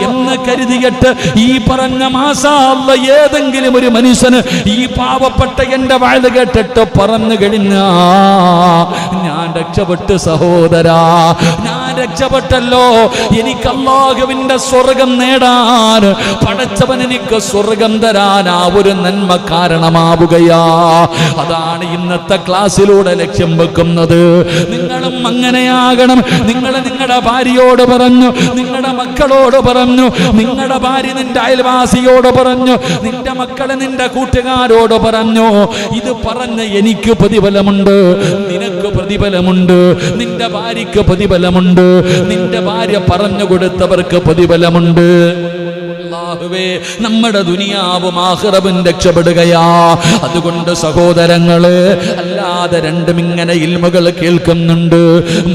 എന്ന് കരുതിയിട്ട് ഈ പറഞ്ഞ മാഷാ അല്ലാഹ് ഏതെങ്കിലും ഒരു മനുഷ്യന് ഈ പാവപ്പെട്ട എന്റെ വാഴ കേട്ടിട്ട് പറഞ്ഞു കഴിഞ്ഞാ ഞാൻ രക്ഷപ്പെട്ടു സഹോദരാ, ഞാൻ രക്ഷപ്പെട്ടല്ലോ. എനിക്ക് അല്ലാഹുവിന്റെ സ്വർഗ്ഗം നേടാൻ പടച്ചവൻ എനിക്ക് സ്വർഗം തരാൻ ആ ഒരു നന്മ കാരണമാവുകയാ. അതാണ് ഇന്നത്തെ ക്ലാസ്സിലൂടെ ലക്ഷ്യം വെക്കുന്നത്. നിങ്ങളും അങ്ങനെയാകണം. നിങ്ങൾ നിങ്ങളുടെ ഭാര്യയോട് പറഞ്ഞു, നിങ്ങളുടെ മക്കളോട് പറഞ്ഞു, നിങ്ങളുടെ ഭാര്യ നിന്റെ അയൽവാസിയോട് പറഞ്ഞു, നിന്റെ മക്കളെ നിന്റെ കൂട്ടുകാരോട് പറഞ്ഞു. ഇത് പറഞ്ഞ എനിക്ക് പ്രതിഫലമുണ്ട്, നിനക്ക് പ്രതിഫലമുണ്ട്, നിന്റെ ഭാര്യയ്ക്ക് പ്രതിഫലമുണ്ട്, നിന്റെ ഭാര്യ പറഞ്ഞു കൊടുത്തവർക്ക് പ്രതിഫലമുണ്ട്. അല്ലാഹുവേ നമ്മുടെ ദുനിയാവും ആഖിറവും രക്ഷപ്പെടുകയാ. അതുകൊണ്ട് സഹോദരങ്ങള്, അല്ലാതെ രണ്ടും ഇങ്ങനെ ഇൽമുകൾ കേൾക്കുന്നുണ്ട്.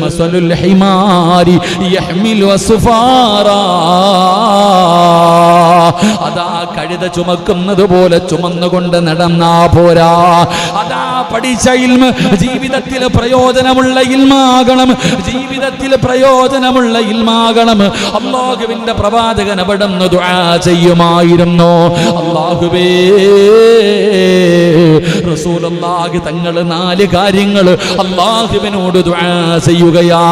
മസലുൽ ഹിമാരി യഹ്മിലു അസ്ഫാറാ, അതാ കഴുത ചുമക്കുന്നത് പോലെ ചുമന്നുകൊണ്ട് നടന്നാ പോരാ. അതാ പഠിച്ച ഇൽമ് ജീവിതത്തിൽ പ്രയോജനമുള്ള ഇൽമാകണം, ജീവിതത്തിൽ പ്രയോജനമുള്ള ഇൽമാകണം. അല്ലാഹുവിന്റെ പ്രവാചകൻ അവിടുന്ന് ദുആ ചെയ്യുമായിരുന്നു. അല്ലാഹുവേ റസൂലുള്ളാഹി തങ്ങൾ 4 കാര്യങ്ങൾ അല്ലാഹുവിനോട് ദുആ ചെയ്യുകയാ.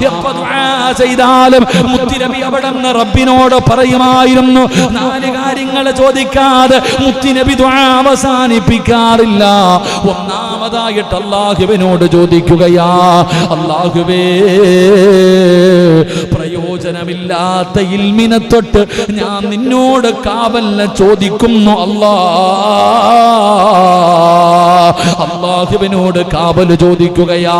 എപ്പോൾ ദുആ ചെയ്താലും മുത്തുനബി അവിടുന്ന് റബ്ബിനോട് പറയുമായിരുന്നു. 4 കാര്യങ്ങൾ ചോദിക്കാതെ മുത്തുനബി ദുആ അവസാനിപ്പിക്കാറില്ല. ഒന്നാമതായിട്ട് അല്ലാഹുവിനോട് ചോദിക്കുകയാ, അല്ലാഹുവേ പ്രയോജനമില്ലാത്ത ഇൽമിനെ തൊട്ട് ഞാൻ നിന്നോട് കാവലിനെ ചോദിക്കുന്നു അല്ലാ. അല്ലാഹുവിനോട് കാവൽ ചോദിക്കുകയാ.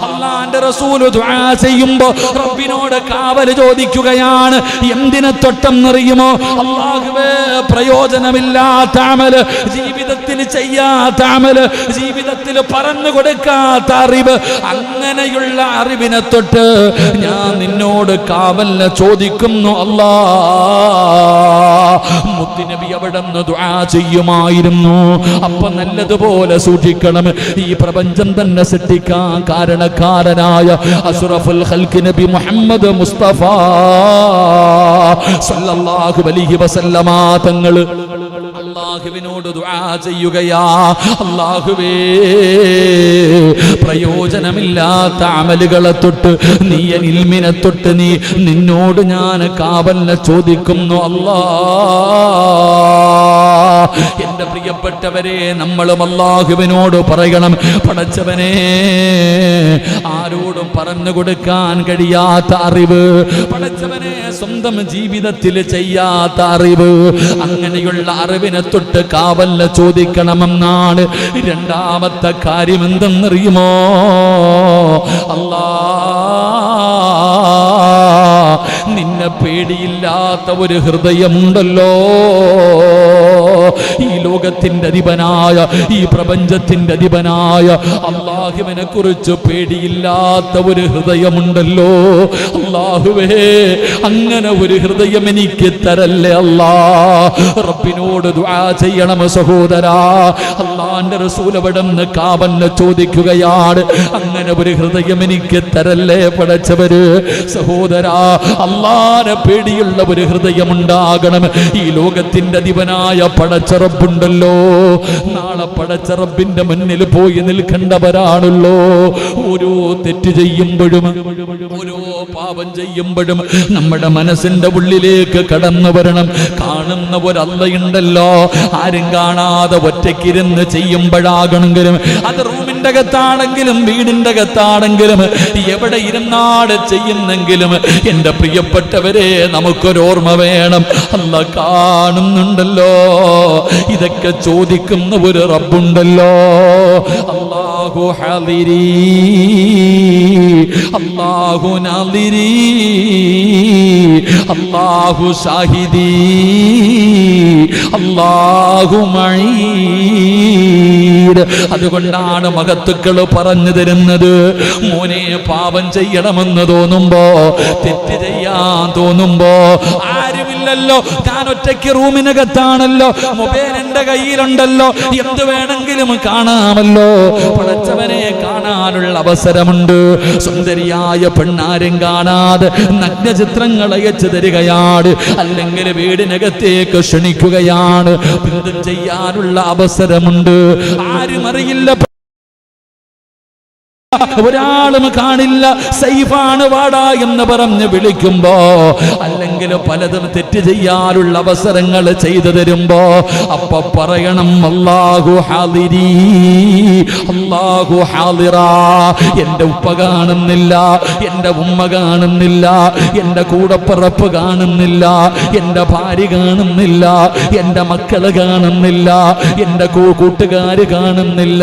അല്ലാഹുവിന്റെ റസൂൽ ദുആ ചെയ്യുമ്പോൾ റബ്ബിനോട് കാവൽ ചോദിക്കുകയാണ്. എന്തിനെ തൊട്ടെന്നറിയുമോ? അല്ലാഹുവേ പ്രയോജനമില്ലാത്ത അമല്, ജീവിതത്തിൽ ചെയ്യാത്ത അമല്, ജീവിതത്തിൽ പറഞ്ഞു കൊടുക്കാത്ത അറിവ്, അങ്ങനെയുള്ള അറിവിനെ തൊട്ട് ഞാൻ നിന്നോട് കാവലിനെ ചോദിക്കുന്നു അല്ലാ. മുത്തുനബി അവിടുന്ന് ദുആ ചെയ്യുമായിരുന്നു. അപ്പൊ നല്ലതുപോലെ സൂക്ഷിക്കണം. ഈ പ്രപഞ്ചം തന്നെ സൃഷ്ടിക്കാൻ കാരണക്കാരനായ അസ്റഫുൽ ഖൽഖ് നബി മുഹമ്മദ് മുസ്തഫ സല്ലല്ലാഹു അലൈഹി വസല്ലമ തങ്ങൾ അല്ലാഹുവിനോട് ദുആ ചെയ്യുകയാ. അല്ലാഹുവേ പ്രയോജനമില്ലാത്ത അമലുകളെ തൊട്ട്, നീ ഇൽമിനെ തൊട്ട് നിന്നോട് ഞാൻ കാവലിനെ ചോദിക്കുന്നു അല്ലാ. എന്റെ പ്രിയപ്പെട്ടവരെ, നമ്മളും അല്ലാഹുവിനോട് പറയണം, പടച്ചവനെ ആരോടും പറഞ്ഞു കൊടുക്കാൻ കഴിയാത്ത അറിവ്, പടച്ചവനെ സ്വന്തം ജീവിതത്തിൽ ചെയ്യാത്ത അറിവ്, അങ്ങനെയുള്ള അറിവിനെ തൊട്ട് കാവലിനെ ചോദിക്കണമെന്നാണ്. രണ്ടാമത്തെ കാര്യം എന്തെന്നറിയുമോ? അല്ലാ, നിന്നെ പേടിയില്ലാത്ത ഒരു ഹൃദയമുണ്ടല്ലോ. ഈ ലോകത്തിന്റെ അധിപനായ, ഈ പ്രപഞ്ചത്തിന്റെ അധിപനായ അല്ലാഹുവിനെ കുറിച്ച് പേടിയില്ലാത്ത ഒരു ഹൃദയമുണ്ടല്ലോ. അല്ലാഹുവേ, അങ്ങനെ ഒരു ഹൃദയം എനിക്ക് തരല്ലേ അല്ലാ. റബ്ബിനോട് ദുആ ചെയ്യണം സഹോദരാ. അല്ലാഹുവിന്റെ റസൂൽ അവിടുന്ന് കാവലിനെ ചോദിക്കുകയാണ്. അങ്ങനെ ഒരു ഹൃദയം എനിക്ക് തരല്ലേ പടച്ചവര്. സഹോദരാ, അല്ലാഹുവിനെ പേടിയുള്ള ഒരു ഹൃദയം ഉണ്ടാകണം. ഈ ലോകത്തിന്റെ അധിപനായ പടച്ച റബ്ബുണ്ടല്ലോ. നാളെ പടച്ച റബ്ബിന്റെ മുന്നിൽ പോയി നിൽക്കേണ്ടവരാണല്ലോ. ഓരോ തെറ്റ് ചെയ്യുമ്പോഴും ഓരോ പാപം ചെയ്യുമ്പോഴും നമ്മുടെ മനസ്സിന്റെ ഉള്ളിലേക്ക് കടന്നു വരണം. കാണുന്ന ഒരല്ലയുണ്ടല്ലോ, ആരും കാണാതെ ഒറ്റയ്ക്കിരുന്ന് ചെയ്യുമ്പോഴാകണമെങ്കിലും, അത് റൂമിന്റെ അകത്താണെങ്കിലും വീടിന്റെ അകത്താണെങ്കിലും എവിടെ ഇരുന്നാട് ചെയ്യുന്നെങ്കിലും, എന്റെ പ്രിയപ്പെട്ടവരെ നമുക്കൊരോർമ്മ വേണം. അല്ല കാണുന്നുണ്ടല്ലോ. ഇതൊക്കെ ചോദിക്കുന്ന ഒരു റബ്ബുണ്ടല്ലോ. അല്ലാഹു ഹാദിരി, അല്ലാഹു നാദിരി, അല്ലാഹു ഷാഹിദി, അല്ലാഹു മഈദ്. അതുകൊണ്ടാണ് മഹത്തുക്കൾ പറഞ്ഞു തരുന്നത്, മോനെ പാപം ചെയ്യണമെന്ന് തോന്നുമ്പോ, തെറ്റ് ചെയ്യാൻ തോന്നുമ്പോ, ആരുമില്ലല്ലോ, ഞാൻ ഒറ്റയ്ക്ക് റൂമിനകത്താണല്ലോ, മൊബൈൽ എന്റെ കയ്യിലുണ്ടല്ലോ, എന്ത് വേണമെങ്കിലും കാണാമല്ലോ, പടച്ചവനെ കാണാനുള്ള അവസരമുണ്ട്. സുന്ദരിയായ പെണ്ണാരും കാണാതെ നഗ്നചിത്രങ്ങൾ അയച്ചു തരികയാണ്, അല്ലെങ്കിൽ വീടിനകത്തേക്ക് ക്ഷണിക്കുകയാണ്. ബന്ധം ചെയ്യാനുള്ള അവസരമുണ്ട്. ആരും അറിയില്ല, ഒരാളും കാണില്ല. സൈഫാണ് വാടാ എന്ന് പറഞ്ഞ് വിളിക്കുമ്പോ, അല്ലെങ്കിൽ പലതും തെറ്റ് ചെയ്യാനുള്ള അവസരങ്ങൾ ചെയ്തു തരുമ്പോ, അപ്പൊ പറയണം അല്ലാഹു ഹാദിരി, അല്ലാഹു ഹാദിറാ. എന്റെ ഉപ്പ കാണുന്നില്ല, എന്റെ ഉമ്മ കാണുന്നില്ല, എന്റെ കൂടപ്പിറപ്പ് കാണുന്നില്ല, എന്റെ ഭാര്യ കാണുന്നില്ല, എന്റെ മക്കള് കാണുന്നില്ല, എന്റെ കൂട്ടുകാര് കാണുന്നില്ല,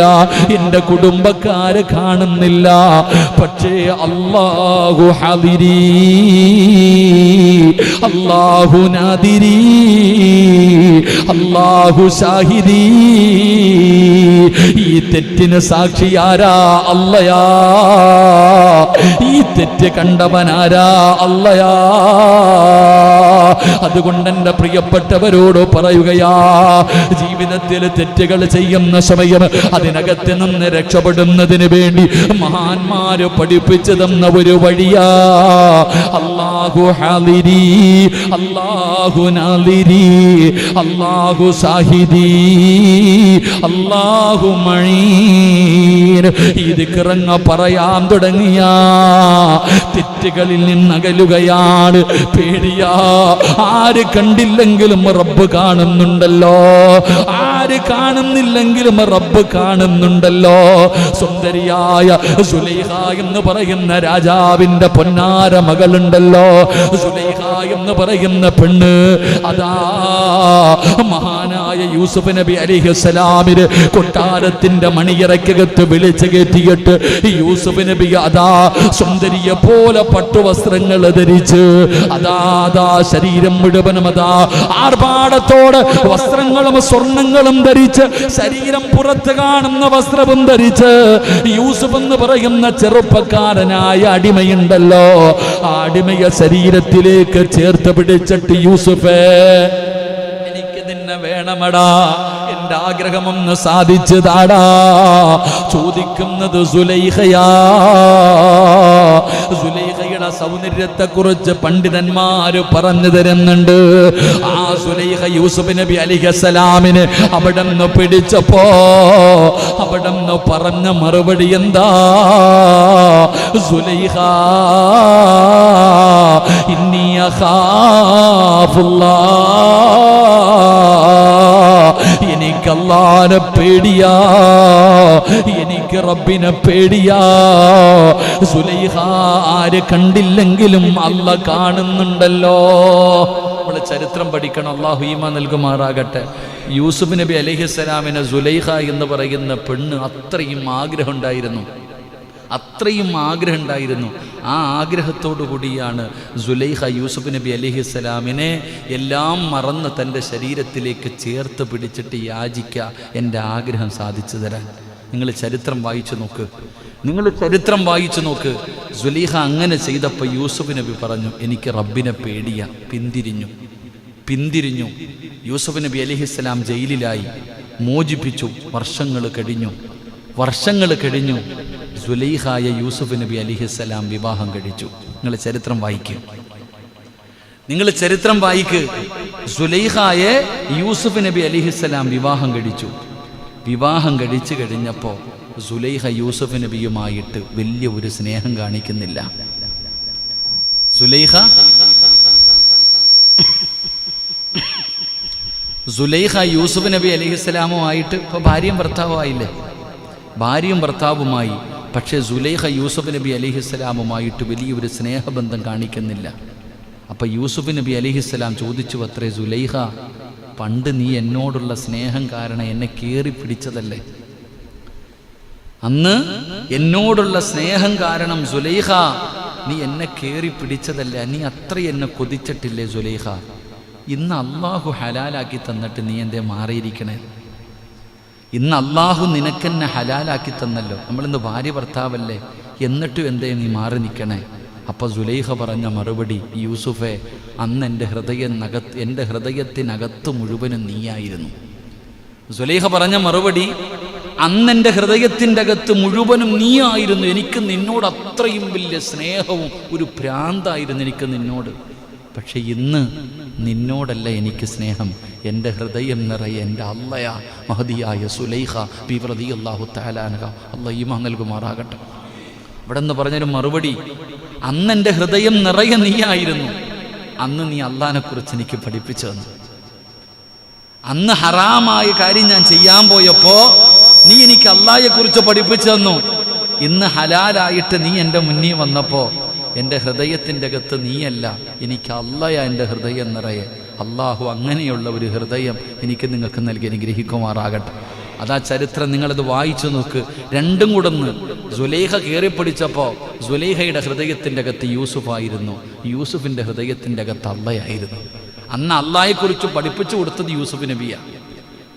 എന്റെ കുടുംബക്കാര് കാണുന്നില്ല. പക്ഷേ അല്ലാഹു ഹാദിരി, അല്ലാഹു നാദിരി, അല്ലാഹു ഷാഹിദി. ഈ തെറ്റിന് സാക്ഷിയാരാ? അല്ലയാ. ഈ തെറ്റ് കണ്ടവനാരാ? അല്ലയാ. അതുകൊണ്ട് എന്റെ പ്രിയപ്പെട്ടവരോട് പറയുകയാ, ജീവിതത്തിൽ തെറ്റുകൾ ചെയ്യുന്ന സമയം അതിനകത്ത് നിന്ന് രക്ഷപ്പെടുന്നതിന് വേണ്ടി മഹാന്മാര് പഠിപ്പിച്ചു തന്ന ഒരു വഴിയാ അല്ലാഹു ഹാദിരി, അല്ലാഹു നാദിരി, അല്ലാഹു ഷാഹിദി, അല്ലാഹു മഈൻ. ഈ ദിക്റങ്ങ പറയാൻ തുടങ്ങിയ തെറ്റുകളിൽ നിന്നകലുകയാണ്. പേടിയാ. ആര് കണ്ടില്ലെങ്കിലും റബ്ബ് കാണുന്നുണ്ടല്ലോ, ആര് കാണുന്നില്ലെങ്കിലും റബ്ബ് കാണുന്നുണ്ടല്ലോ. സുന്ദരിയായ സുലൈഖ എന്ന് പറയുന്ന രാജാവിന്റെ പൊന്നാര മകളുണ്ടല്ലോ, സുലൈഖ എന്ന് പറയുന്ന പെണ്ണ്, അതാ മഹാനായ യൂസുഫ് നബി അലൈഹിസ്സലാമിന് കൊട്ടാരത്തിന്റെ മണിയറയ്ക്കകത്ത് വിളിച്ചു കയറ്റിയിട്ട് യൂസുഫ് നബി അതാ സുന്ദരിയെ പോലെ പട്ടുവസ്ത്രങ്ങൾ ധരിച്ച് അതാ ശരീരം മുഴുവനും അതാ ആർഭാടത്തോടെ വസ്ത്രങ്ങളും സ്വർണങ്ങളും ധരിച്ച്, ശരീരം പുറത്ത് കാണുന്ന വസ്ത്രവും ധരിച്ച്, യൂസുഫ് എന്ന് പറയുന്ന ചെറുപ്പക്കാരനായ അടിമയുണ്ടല്ലോ, ആ അടിമയെ ശരീരത്തിലേക്ക് ചേർത്ത് പിടിച്ചിട്ട്, യൂസുഫേ എനിക്ക് നിന്നെ വേണമടാ, എന്റെ ആഗ്രഹമൊന്ന് സാധിച്ചു താടാ. ചോദിക്കുന്നത് സുലൈഖയാ. സുലൈഖയുടെ സൗന്ദര്യത്തെ കുറിച്ച് പണ്ഡിതന്മാര് പറഞ്ഞു തരുന്നുണ്ട്. ആ സുലൈഖ യൂസുഫ് നബി അലൈഹിസ്സലാമിന് അവിടെ നിന്ന് പിടിച്ചപ്പോ അവിടെ നിന്ന് പറഞ്ഞ മറുപടി എന്താ? സുലൈഖ ഇന്നി അഖാഫുല്ലാഹ്, എനിക്ക് അല്ലാഹുവിനെ പേടിയാ, എനിക്ക് റബ്ബിനെ പേടിയാ. സുലൈഖ ആര് കണ്ടില്ലെങ്കിലും അല്ലാഹ് കാണുന്നുണ്ടല്ലോ. നമ്മൾ ചരിത്രം പഠിക്കണം. അല്ലാഹു ഈമാൻ നൽകുമാറാകട്ടെ. യൂസുഫ് നബി അലൈഹിസ്സലാമിന് സുലൈഖ എന്ന് പറയുന്ന പെണ്ണ് അത്രയും ആഗ്രഹം ഉണ്ടായിരുന്നു, അത്രയും ആഗ്രഹം ഉണ്ടായിരുന്നു. ആ ആഗ്രഹത്തോടു കൂടിയാണ് സുലൈഖ യൂസുഫ് നബി അലൈഹിസ്സലാമിനെ എല്ലാം മറന്ന് തൻ്റെ ശരീരത്തിലേക്ക് ചേർത്ത് പിടിച്ചിട്ട് യാചിക്കുക, എൻ്റെ ആഗ്രഹം സാധിച്ചു തരാൻ. നിങ്ങൾ ചരിത്രം വായിച്ചു നോക്ക്, നിങ്ങൾ ചരിത്രം വായിച്ചു നോക്ക്. സുലൈഖ അങ്ങനെ ചെയ്തപ്പോൾ യൂസുഫ് നബി പറഞ്ഞു, എനിക്ക് റബ്ബിനെ പേടിയാ. പിന്തിരിഞ്ഞു. യൂസുഫ് നബി അലൈഹിസ്സലാം ജയിലിലായി, മോചിപ്പിച്ചു. വർഷങ്ങൾ കഴിഞ്ഞു. സുലൈഖായ യൂസുഫ് നബി അലൈഹിസ്സലാം വിവാഹം കഴിച്ചു. നിങ്ങൾ ചരിത്രം വായിക്ക്. സുലൈഖയെ യൂസുഫ് നബി അലൈഹിസ്സലാം വിവാഹം കഴിച്ചു കഴിഞ്ഞപ്പോൾ സുലൈഖ യൂസുഫ് നബിയുമായിട്ട് വലിയ ഒരു സ്നേഹം കാണിക്കുന്നില്ല. സുലൈഖ യൂസുഫ് നബി അലൈഹിസ്സലാമുമായിട്ട് ഇപ്പോൾ ഭാര്യയും ഭർത്താവുമായി. പക്ഷേ സുലൈഖ യൂസുഫ് നബി അലൈഹിസ്സലാമുമായിട്ട് വലിയൊരു സ്നേഹബന്ധം കാണിക്കുന്നില്ല. അപ്പം യൂസുഫ് നബി അലൈഹിസ്സലാം ചോദിച്ചു അത്രേ, സുലൈഖ, പണ്ട് നീ എന്നോടുള്ള സ്നേഹം കാരണം എന്നെ കയറി പിടിച്ചതല്ലേ? അന്ന് എന്നോടുള്ള സ്നേഹം കാരണം സുലൈഖ നീ എന്നെ കയറി പിടിച്ചതല്ലേ? നീ അത്ര എന്നെ കൊതിച്ചിട്ടില്ലേ സുലൈഖ? ഇന്ന് അള്ളാഹു ഹലാലാക്കി തന്നിട്ട് നീ എന്തേ മാറിയിരിക്കണേ? ഇന്ന് അള്ളാഹു നിനക്കെന്നെ ഹലാലാക്കി തന്നല്ലോ, നമ്മളിന്ന് ഭാര്യ ഭർത്താവല്ലേ, എന്നിട്ടും എന്തേ നീ മാറി നിൽക്കണേ? അപ്പോൾ സുലൈഖ പറഞ്ഞ മറുപടി, യൂസുഫെ, അന്ന് എൻ്റെ ഹൃദയത്തിനകത്ത് മുഴുവനും നീയായിരുന്നു. സുലൈഖ പറഞ്ഞ മറുപടി, അന്ന് എൻ്റെ ഹൃദയത്തിൻ്റെ അകത്ത് മുഴുവനും നീയായിരുന്നു. എനിക്ക് നിന്നോട് അത്രയും വലിയ സ്നേഹവും ഒരു ഭ്രാന്തായിരുന്നു എനിക്ക് നിന്നോട്. പക്ഷെ ഇന്ന് നിന്നോടല്ല എനിക്ക് സ്നേഹം, എൻ്റെ ഹൃദയം നിറയെ എൻ്റെ അള്ളയാ മഹദിയായ സുലൈഖ ബീവി റളിയല്ലാഹു തആല അൻഹ, അല്ലാഹു ഈമാൻ നൽകുമാറാകട്ടെ. ഇവിടെ നിന്ന് പറഞ്ഞൊരു മറുപടി, അന്ന് എൻ്റെ ഹൃദയം നിറയെ നീയായിരുന്നു. അന്ന് നീ അള്ളാഹിനെക്കുറിച്ച് എനിക്ക് പഠിപ്പിച്ചു തന്നു. അന്ന് ഹറാമായ കാര്യം ഞാൻ ചെയ്യാൻ പോയപ്പോൾ നീ എനിക്ക് അള്ളാഹിനെക്കുറിച്ച് പഠിപ്പിച്ചു തന്നു. ഇന്ന് ഹലാലായിട്ട് നീ എൻ്റെ മുന്നിൽ വന്നപ്പോൾ എൻ്റെ ഹൃദയത്തിൻ്റെ അകത്ത് നീയല്ല, എനിക്ക് അള്ളയാ എൻ്റെ ഹൃദയം നിറയെ. അള്ളാഹു അങ്ങനെയുള്ള ഒരു ഹൃദയം എനിക്ക് നിങ്ങൾക്ക് നൽകി അനുഗ്രഹിക്കുമാറാകട്ടെ. അതാ ചരിത്രം, നിങ്ങളത് വായിച്ചു നോക്ക്. രണ്ടും കൂടൊന്ന്. സുലൈഖ കയറിപ്പിടിച്ചപ്പോൾ സുലൈഖയുടെ ഹൃദയത്തിൻ്റെ അകത്ത് യൂസുഫായിരുന്നു, യൂസുഫിൻ്റെ ഹൃദയത്തിൻ്റെ അകത്ത് അള്ളയായിരുന്നു. അന്ന് അള്ളാഹിനെക്കുറിച്ച് പഠിപ്പിച്ചു കൊടുത്തത് യൂസുഫ് നബിയാണ്.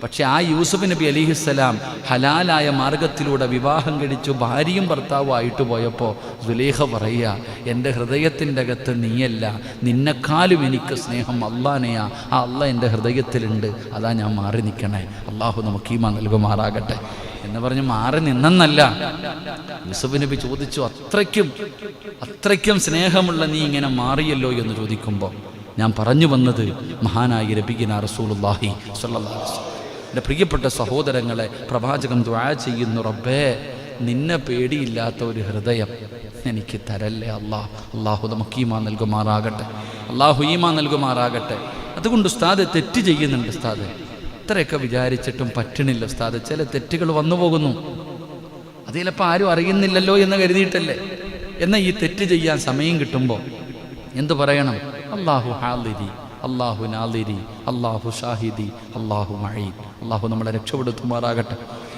പക്ഷെ ആ യൂസുഫ് നബി അലിഹിസ്സലാം ഹലാലായ മാർഗത്തിലൂടെ വിവാഹം കഴിച്ചു ഭാര്യയും ഭർത്താവുമായിട്ട് പോയപ്പോൾ സുലൈഖ പറയുക, എൻ്റെ ഹൃദയത്തിൻ്റെ അകത്ത് നീയല്ല, നിന്നെക്കാളും എനിക്ക് സ്നേഹം അള്ളാനെയാ. ആ അള്ളാഹ് എൻ്റെ ഹൃദയത്തിലുണ്ട്, അതാ ഞാൻ മാറി നിൽക്കണേ. അള്ളാഹു നമുക്ക് ഈമാൻ നൽകുമാറാകട്ടെ എന്ന് പറഞ്ഞ് മാറി നിന്നല്ല. യൂസുഫ് നബി ചോദിച്ചു, അത്രയ്ക്കും സ്നേഹമുള്ള നീ ഇങ്ങനെ മാറിയല്ലോ എന്ന് ചോദിക്കുമ്പോൾ ഞാൻ പറഞ്ഞു വന്നത് മഹാനായ നബിയിനാ റസൂലുള്ളാഹി സ്വല്ലല്ലാഹു അലൈഹി വസല്ലം. എൻ്റെ പ്രിയപ്പെട്ട സഹോദരങ്ങളെ, പ്രവാചകൻ ദുആ ചെയ്യുന്നു, റബ്ബേ, നിന്നെ പേടിയില്ലാത്ത ഒരു ഹൃദയം എനിക്ക് തരല്ലേ അള്ളാഹു നമുക്ക് ഈമാൻ നൽകുമാറാകട്ടെ. അതുകൊണ്ട് ഉസ്താദ് തെറ്റ് ചെയ്യുന്നുണ്ട്. ഉസ്താദ് ഇത്രയൊക്കെ വിചാരിച്ചിട്ടും പറ്റണില്ല ഉസ്താദ്, ചില തെറ്റുകൾ വന്നു പോകുന്നു. അത് ചിലപ്പോൾ ആരും അറിയുന്നില്ലല്ലോ എന്ന് കരുതിയിട്ടല്ലേ. എന്നാൽ ഈ തെറ്റ് ചെയ്യാൻ സമയം കിട്ടുമ്പോൾ എന്തു പറയണം? അല്ലാഹു ഹാദിരി, അല്ലാഹു നാദിരി, അല്ലാഹു ഷാഹിദി, അല്ലാഹു മഈൻ. അല്ലാഹു നമ്മളെ രക്ഷപ്പെടുത്തുമാറാകട്ടെ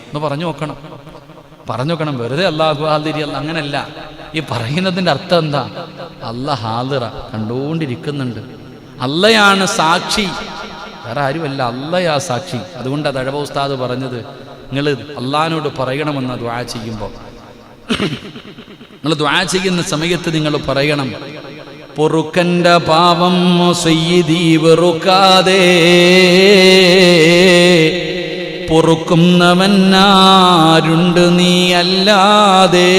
എന്ന് പറഞ്ഞു നോക്കണം. വെറുതെ അല്ലാഹു ഹാദിരി അല്ല, അങ്ങനല്ല. ഈ പറയുന്നതിൻ്റെ അർത്ഥം എന്താ? അല്ലാഹ് ഹാദിറ, കണ്ടുകൊണ്ടിരിക്കുന്നുണ്ട്. അള്ളയാണ് സാക്ഷി, വേറെ ആരുമല്ല, അള്ളയാ സാക്ഷി. അതുകൊണ്ട് തഴവ ഉസ്താദ് പറഞ്ഞത്, നിങ്ങൾ അള്ളാഹിനോട് പറയണമെന്ന് ദുആ ചെയ്യുമ്പോൾ, നിങ്ങൾ ദുആ ചെയ്യുന്ന സമയത്ത് നിങ്ങൾ പറയണം, പൊറുക്കൻ്റെ പാവം സയ്യിദി വെറുക്കാതെ പൊറുക്കുന്നവനാരുണ്ട് നീ അല്ലാതെ.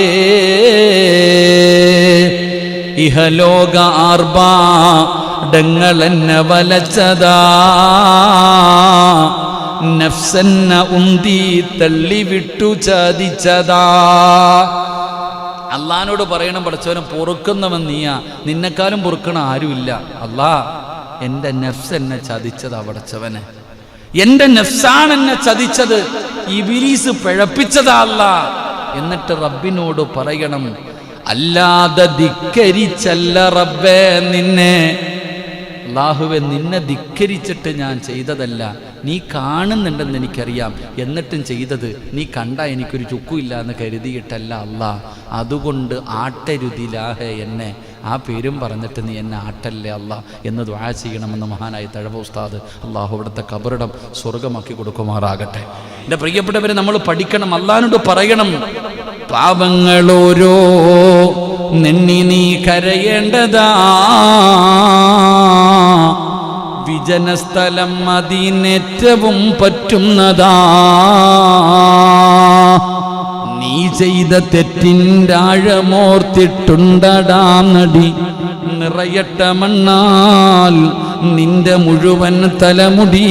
ഇഹലോക ആർഭാടങ്ങളെന്നെ വലച്ചതാ, നഫ്സെന്ന ഉന്തി തള്ളിവിട്ടു ചതിച്ചതാ. അള്ളാഹിനോട് പറയണം, പഠിച്ചവനെ പൊറുക്കുന്നവൻ നീയാ, നിന്നെക്കാളും പൊറുക്കണ ആരുമില്ല. അള്ളാ, എൻ്റെ നഫ്സ് എന്നെ ചതിച്ചതാ പഠിച്ചവനെ, എൻ്റെ നഫ്സാണ് എന്നെ ചതിച്ചത്, ഇബ്ലീസ് പിഴപ്പിച്ചതാ അല്ലാ. എന്നിട്ട് റബ്ബിനോട് പറയണം, അല്ലാതെ ധിക്കരിച്ചല്ല റബ്ബേ നിന്നെ, അല്ലാഹുവേ നിന്നെ ധിക്കരിച്ചിട്ട് ഞാൻ ചെയ്തതല്ല, നീ കാണുന്നുണ്ടെന്ന് എനിക്കറിയാം, എന്നിട്ടും ചെയ്തത് നീ കണ്ടാ എനിക്കൊരു ചുക്കുമില്ല എന്ന് കരുതിയിട്ടല്ല അല്ലാ. അതുകൊണ്ട് ആട്ടരുതിലാഹേ എന്നെ, ആ പേരും പറഞ്ഞിട്ട് നീ എന്നെ ആട്ടല്ലേ അല്ലാ എന്ന് ദുആ ചെയ്യണമെന്ന് മഹാനായ തഴവ ഉസ്താദ്, അള്ളാഹു അവിടുത്തെ ഖബറിടം സ്വർഗമാക്കി കൊടുക്കുമാറാകട്ടെ. എൻ്റെ പ്രിയപ്പെട്ടവരെ, നമ്മൾ പഠിക്കണം, അള്ളാഹിനോട് പറയണം, പാപങ്ങളോരോ നെണ്ണി നീ കരയേണ്ടതാ, വിജനസ്ഥലം അതിനേറ്റവും പറ്റുന്നതാ, നീ നീ ചെയ്ത തെറ്റിൻ്റെ ആഴമോർത്തിട്ടുണ്ടടാം നടി, നിറയട്ട മണ്ണാൽ നിന്റെ മുഴുവൻ തലമുടി.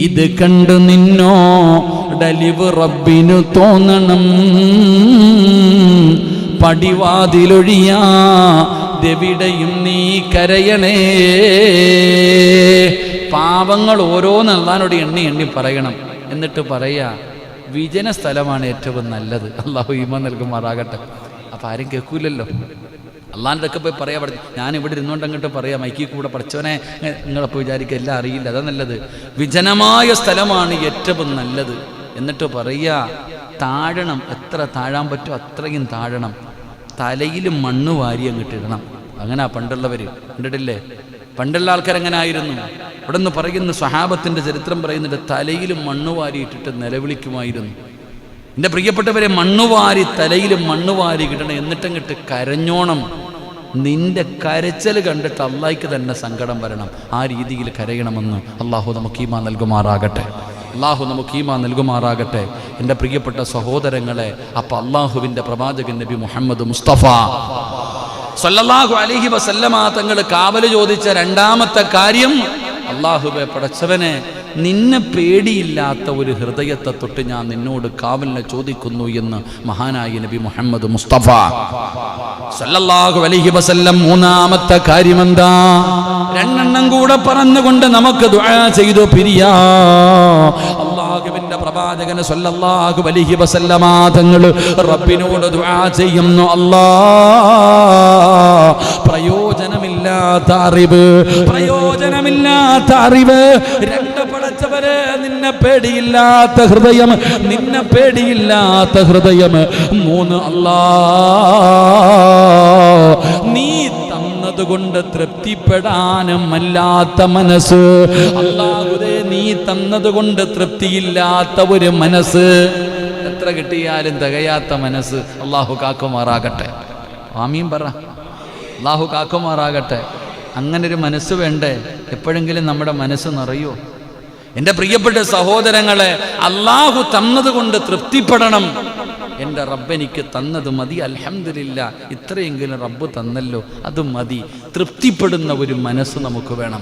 ഇത് കണ്ട് നിന്നോടലിവ് റബ്ബിനു തോന്നണം, പടിവാതിലൊഴിയാതെവിടെയും നീ കരയണേ. പാപങ്ങൾ ഓരോന്ന് അല്ലാഹുവോട് എണ്ണി എണ്ണി പറയണം. എന്നിട്ട് പറയാ വിജന സ്ഥലമാണ് ഏറ്റവും നല്ലത്. അള്ളാഹു ഈമാൻ നൽകുമാറാകട്ടെ. അപ്പം ആരും കേൾക്കൂലല്ലോ. അള്ളാഹിൻ്റെ ഒക്കെ പോയി പറയാൻ പഠിച്ചു. ഞാൻ ഇവിടെ ഇരുന്നുകൊണ്ട് അങ്ങോട്ട് പറയാം മൈക്കിൽ കൂടെ പഠിച്ചവനെ നിങ്ങളപ്പോൾ വിചാരിക്കുക എല്ലാം അറിയില്ല. അതാ നല്ലത്. വിജനമായ സ്ഥലമാണ് ഏറ്റവും നല്ലത്. എന്നിട്ട് പറയുക താഴണം, എത്ര താഴാൻ പറ്റുമോ അത്രയും താഴണം. തലയിൽ മണ്ണ് വാരി അങ്ങോട്ട് ഇടണം. അങ്ങനെ പണ്ടുള്ളവർ കണ്ടിട്ടില്ലേ? പണ്ടുള്ള ആൾക്കാരെങ്ങനെ ആയിരുന്നു? ഇവിടെ നിന്ന് പറയുന്ന സ്വഹാബത്തിൻ്റെ ചരിത്രം പറയുന്നുണ്ട്, തലയിൽ മണ്ണ് വാരിയിട്ടിട്ട് നിലവിളിക്കുമായിരുന്നു. എൻ്റെ പ്രിയപ്പെട്ടവരെ, മണ്ണുവാരി തലയിൽ മണ്ണുവാരി കിട്ടണം. എന്നിട്ടങ്ങിട്ട് കരഞ്ഞോണം. നിന്റെ കരച്ചൽ കണ്ടിട്ട് അള്ളാഹിക്ക് തന്നെ സങ്കടം വരണം. ആ രീതിയിൽ കരയണമെന്ന് അള്ളാഹു നമുക്ക് ഈമാൻ നൽകുമാറാകട്ടെ. അള്ളാഹു നമുക്ക് ഈമാൻ നൽകുമാറാകട്ടെ. എൻ്റെ പ്രിയപ്പെട്ട സഹോദരങ്ങളെ, അപ്പം അള്ളാഹുവിൻ്റെ പ്രവാചകൻ നബി മുഹമ്മദ് മുസ്തഫ സല്ലല്ലാഹു അലൈഹി വസല്ലമ തങ്ങൾ കാവൽ ചോദിച്ച രണ്ടാമത്തെ കാര്യം, അള്ളാഹുവേ പടച്ചവനെ, നിന്നെ പേടിയില്ലാത്ത ഒരു ഹൃദയത്തെ തൊട്ട് ഞാൻ നിന്നോട് കാവലിനെ ചോദിക്കുന്നു എന്ന് മഹാനായ നബി മുഹമ്മദ് മുസ്തഫ സല്ലല്ലാഹു അലൈഹി വസല്ലം. മൂന്നാമത്തെ കാര്യമെന്താ? രണ്ടെണ്ണം കൂടെ പറഞ്ഞുകൊണ്ട് നമുക്ക് ദുആ ചെയ്തു പിരിയാ. അല്ലാഹുവിന്റെ പ്രവാചകൻ സല്ലല്ലാഹു അലൈഹി വസല്ലമ തങ്ങൾ റബ്ബിനോട് ദുആ ചെയ്യുന്നു, പ്രയോജനമില്ലാത്ത അറിവ്, പ്രയോജനമില്ലാത്ത അറിവ്. രണ്ട് പടച്ചവരെ, നിന്നെ പേടിയില്ലാത്ത ഹൃദയം, നിന്നെ പേടിയില്ലാത്ത ഹൃദയം. മൂന്ന്, നീ തന്നതുകൊണ്ട് തൃപ്തിപ്പെടാനും അല്ലാത്ത മനസ്സ്. അല്ലാഹുവേ, നീ തന്നതുകൊണ്ട് തൃപ്തിയില്ലാത്ത ഒരു മനസ്സ്. എത്ര കിട്ടിയാലും തികയാത്ത മനസ്സ്. അല്ലാഹു കാക്കുമാറാകട്ടെ. ആമീൻ പറ. അല്ലാഹു കാക്കുമാറാകട്ടെ. അങ്ങനൊരു മനസ്സ് വേണ്ടേ? എപ്പോഴെങ്കിലും നമ്മുടെ മനസ്സ് നിറയോ? എൻ്റെ പ്രിയപ്പെട്ട സഹോദരങ്ങളെ, അല്ലാഹു തന്നതുകൊണ്ട് തൃപ്തിപ്പെടണം. എൻ്റെ റബ്ബ് എനിക്ക് തന്നത് മതി, അൽഹംദുലില്ലാ, ഇത്രയെങ്കിലും റബ്ബ് തന്നല്ലോ, അത് മതി. തൃപ്തിപ്പെടുന്ന ഒരു മനസ്സ് നമുക്ക് വേണം.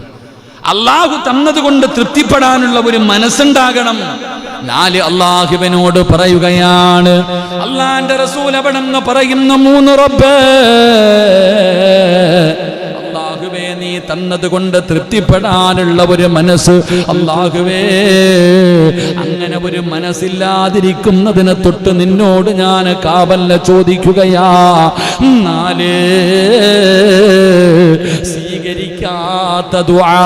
അല്ലാഹു തന്നതുകൊണ്ട് തൃപ്തിപ്പെടാനുള്ള ഒരു മനസ്സുണ്ടാകണം. 4 അല്ലാഹുവിനോട് പറയുകയാണ്. അല്ലാഹുവിന്റെ റസൂൽ അവിടെന്ന് പറയുന്ന 3 റബ്ബേ, അല്ലാഹുവേ, നീ തന്നതുകൊണ്ട് തൃപ്തിപ്പെടാനുള്ള ഒരു മനസ്സ്. അല്ലാഹുവേ, അങ്ങനെ ഒരു മനസ്സില്ലാതിരിക്കുന്നതിനെ തൊട്ട് നിന്നോട് ഞാൻ കാവലിനെ ചോദിക്കുകയാ. 4 സ്വീകരിക്കാത്ത ദുആ.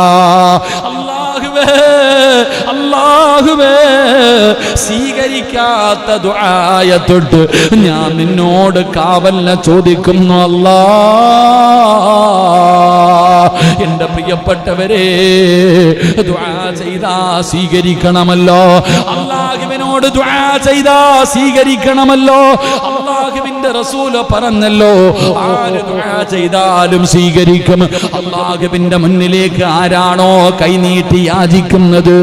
അല്ലാഹുവേ, അല്ലാഹുവേ, സ്വീകരിക്കാത്ത ദുആയെ തൊട്ട് ഞാൻ നിന്നോട് കാവലിനെ ചോദിക്കുന്നു. എൻ്റെ പ്രിയപ്പെട്ടവരെ, ദുആ ചെയ്താ സ്വീകരിക്കണമല്ലോ. അല്ലാഹുവിനോട് ദുആ ചെയ്താ സ്വീകരിക്കണമല്ലോ. അല്ലാഹുവിന്റെ റസൂൽ പറഞ്ഞല്ലോ, ആര് ദുആ ചെയ്താലും സ്വീകരിക്കും. അല്ലാഹുവിന്റെ മുന്നിലേക്ക് ആരാണോ കൈനീട്ടി യാചിക്കുന്നത്,